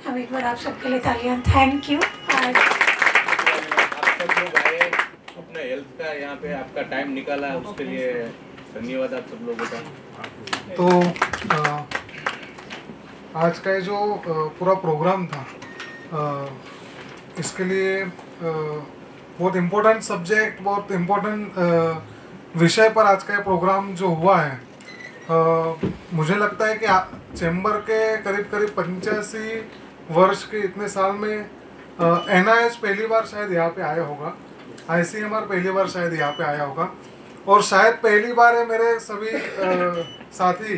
अब एक बार आप सबके लिए तालियां। Thank you. आप सब लोग आए अपने हेल्थ का यहाँ पे आपका टाइम निकाला उसके लिए धन्यवाद आप सब लोगों का। तो आज का ये जो पूरा प्रोग्राम था इसके लिए बहुत इम्पोर्टेंट सब्जेक्ट, बहुत इम्पोर्टेंट विषय पर आज का ये प्रोग्राम जो हुआ है, मुझे लगता है कि चैम्बर के करीब 85 वर्ष के इतने साल में NIH पहली बार शायद यहाँ पे आया होगा, ICMR पहली बार शायद यहाँ पे आया होगा, और शायद पहली बार है मेरे सभी साथी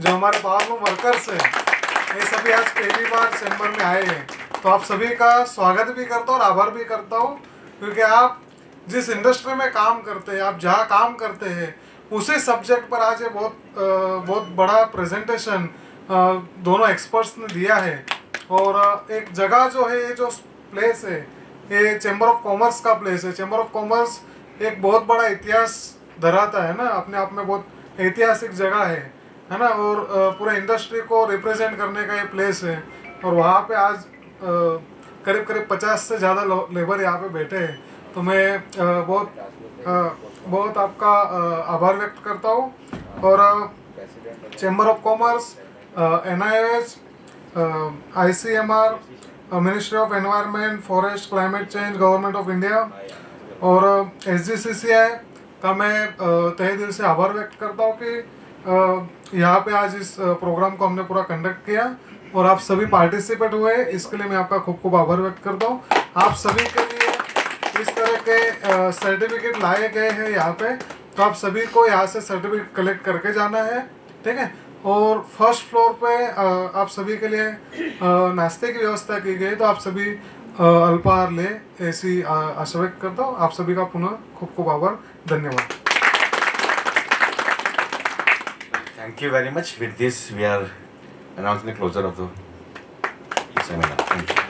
जो हमारे पावर लूम वर्कर्स हैं, ये सभी आज पहली बार चैम्बर में आए हैं। तो आप सभी का स्वागत भी करता हूँ और आभार भी करता हूँ, क्योंकि आप जिस इंडस्ट्री में काम करते हैं, आप जहाँ काम करते हैं, उसी सब्जेक्ट पर आज ये बहुत बड़ा प्रेजेंटेशन दोनों एक्सपर्ट्स ने दिया है। और एक जगह जो है, ये जो प्लेस है, ये चैम्बर ऑफ कॉमर्स का प्लेस है। चैम्बर ऑफ कॉमर्स एक बहुत बड़ा इतिहास धराता है ना, अपने आप में बहुत ऐतिहासिक जगह है ना, और पूरे इंडस्ट्री को रिप्रेजेंट करने का ये प्लेस है। और वहाँ पे आज करीब 50 से ज़्यादा लेबर यहाँ पे बैठे हैं, तो मैं बहुत आपका आभार व्यक्त करता हूँ। और chamber of commerce, NIOH, ICMR, ministry of environment, forest, climate change, government of India और SGCCI का मैं तहे दिल से आभार व्यक्त करता हूँ कि यहाँ पे आज इस प्रोग्राम को हमने पूरा कंडक्ट किया और आप सभी पार्टिसिपेट हुए, इसके लिए मैं आपका खूब आभार व्यक्त करता हूँ। आप सभी के लिए इस तरह के सर्टिफिकेट लाए गए हैं यहाँ पे, तो आप सभी को यहाँ से सर्टिफिकेट कलेक्ट करके जाना है, ठीक है। और फर्स्ट फ्लोर पे आप सभी के लिए नाश्ते की व्यवस्था की गई, तो आप सभी अल्पाहार ले, ऐसी आशा व्यक्त करता हूँ। आप सभी का पुनः खूब आभार, धन्यवाद। Thank you very much. With this, we are announcing the closure of the seminar. Thank you.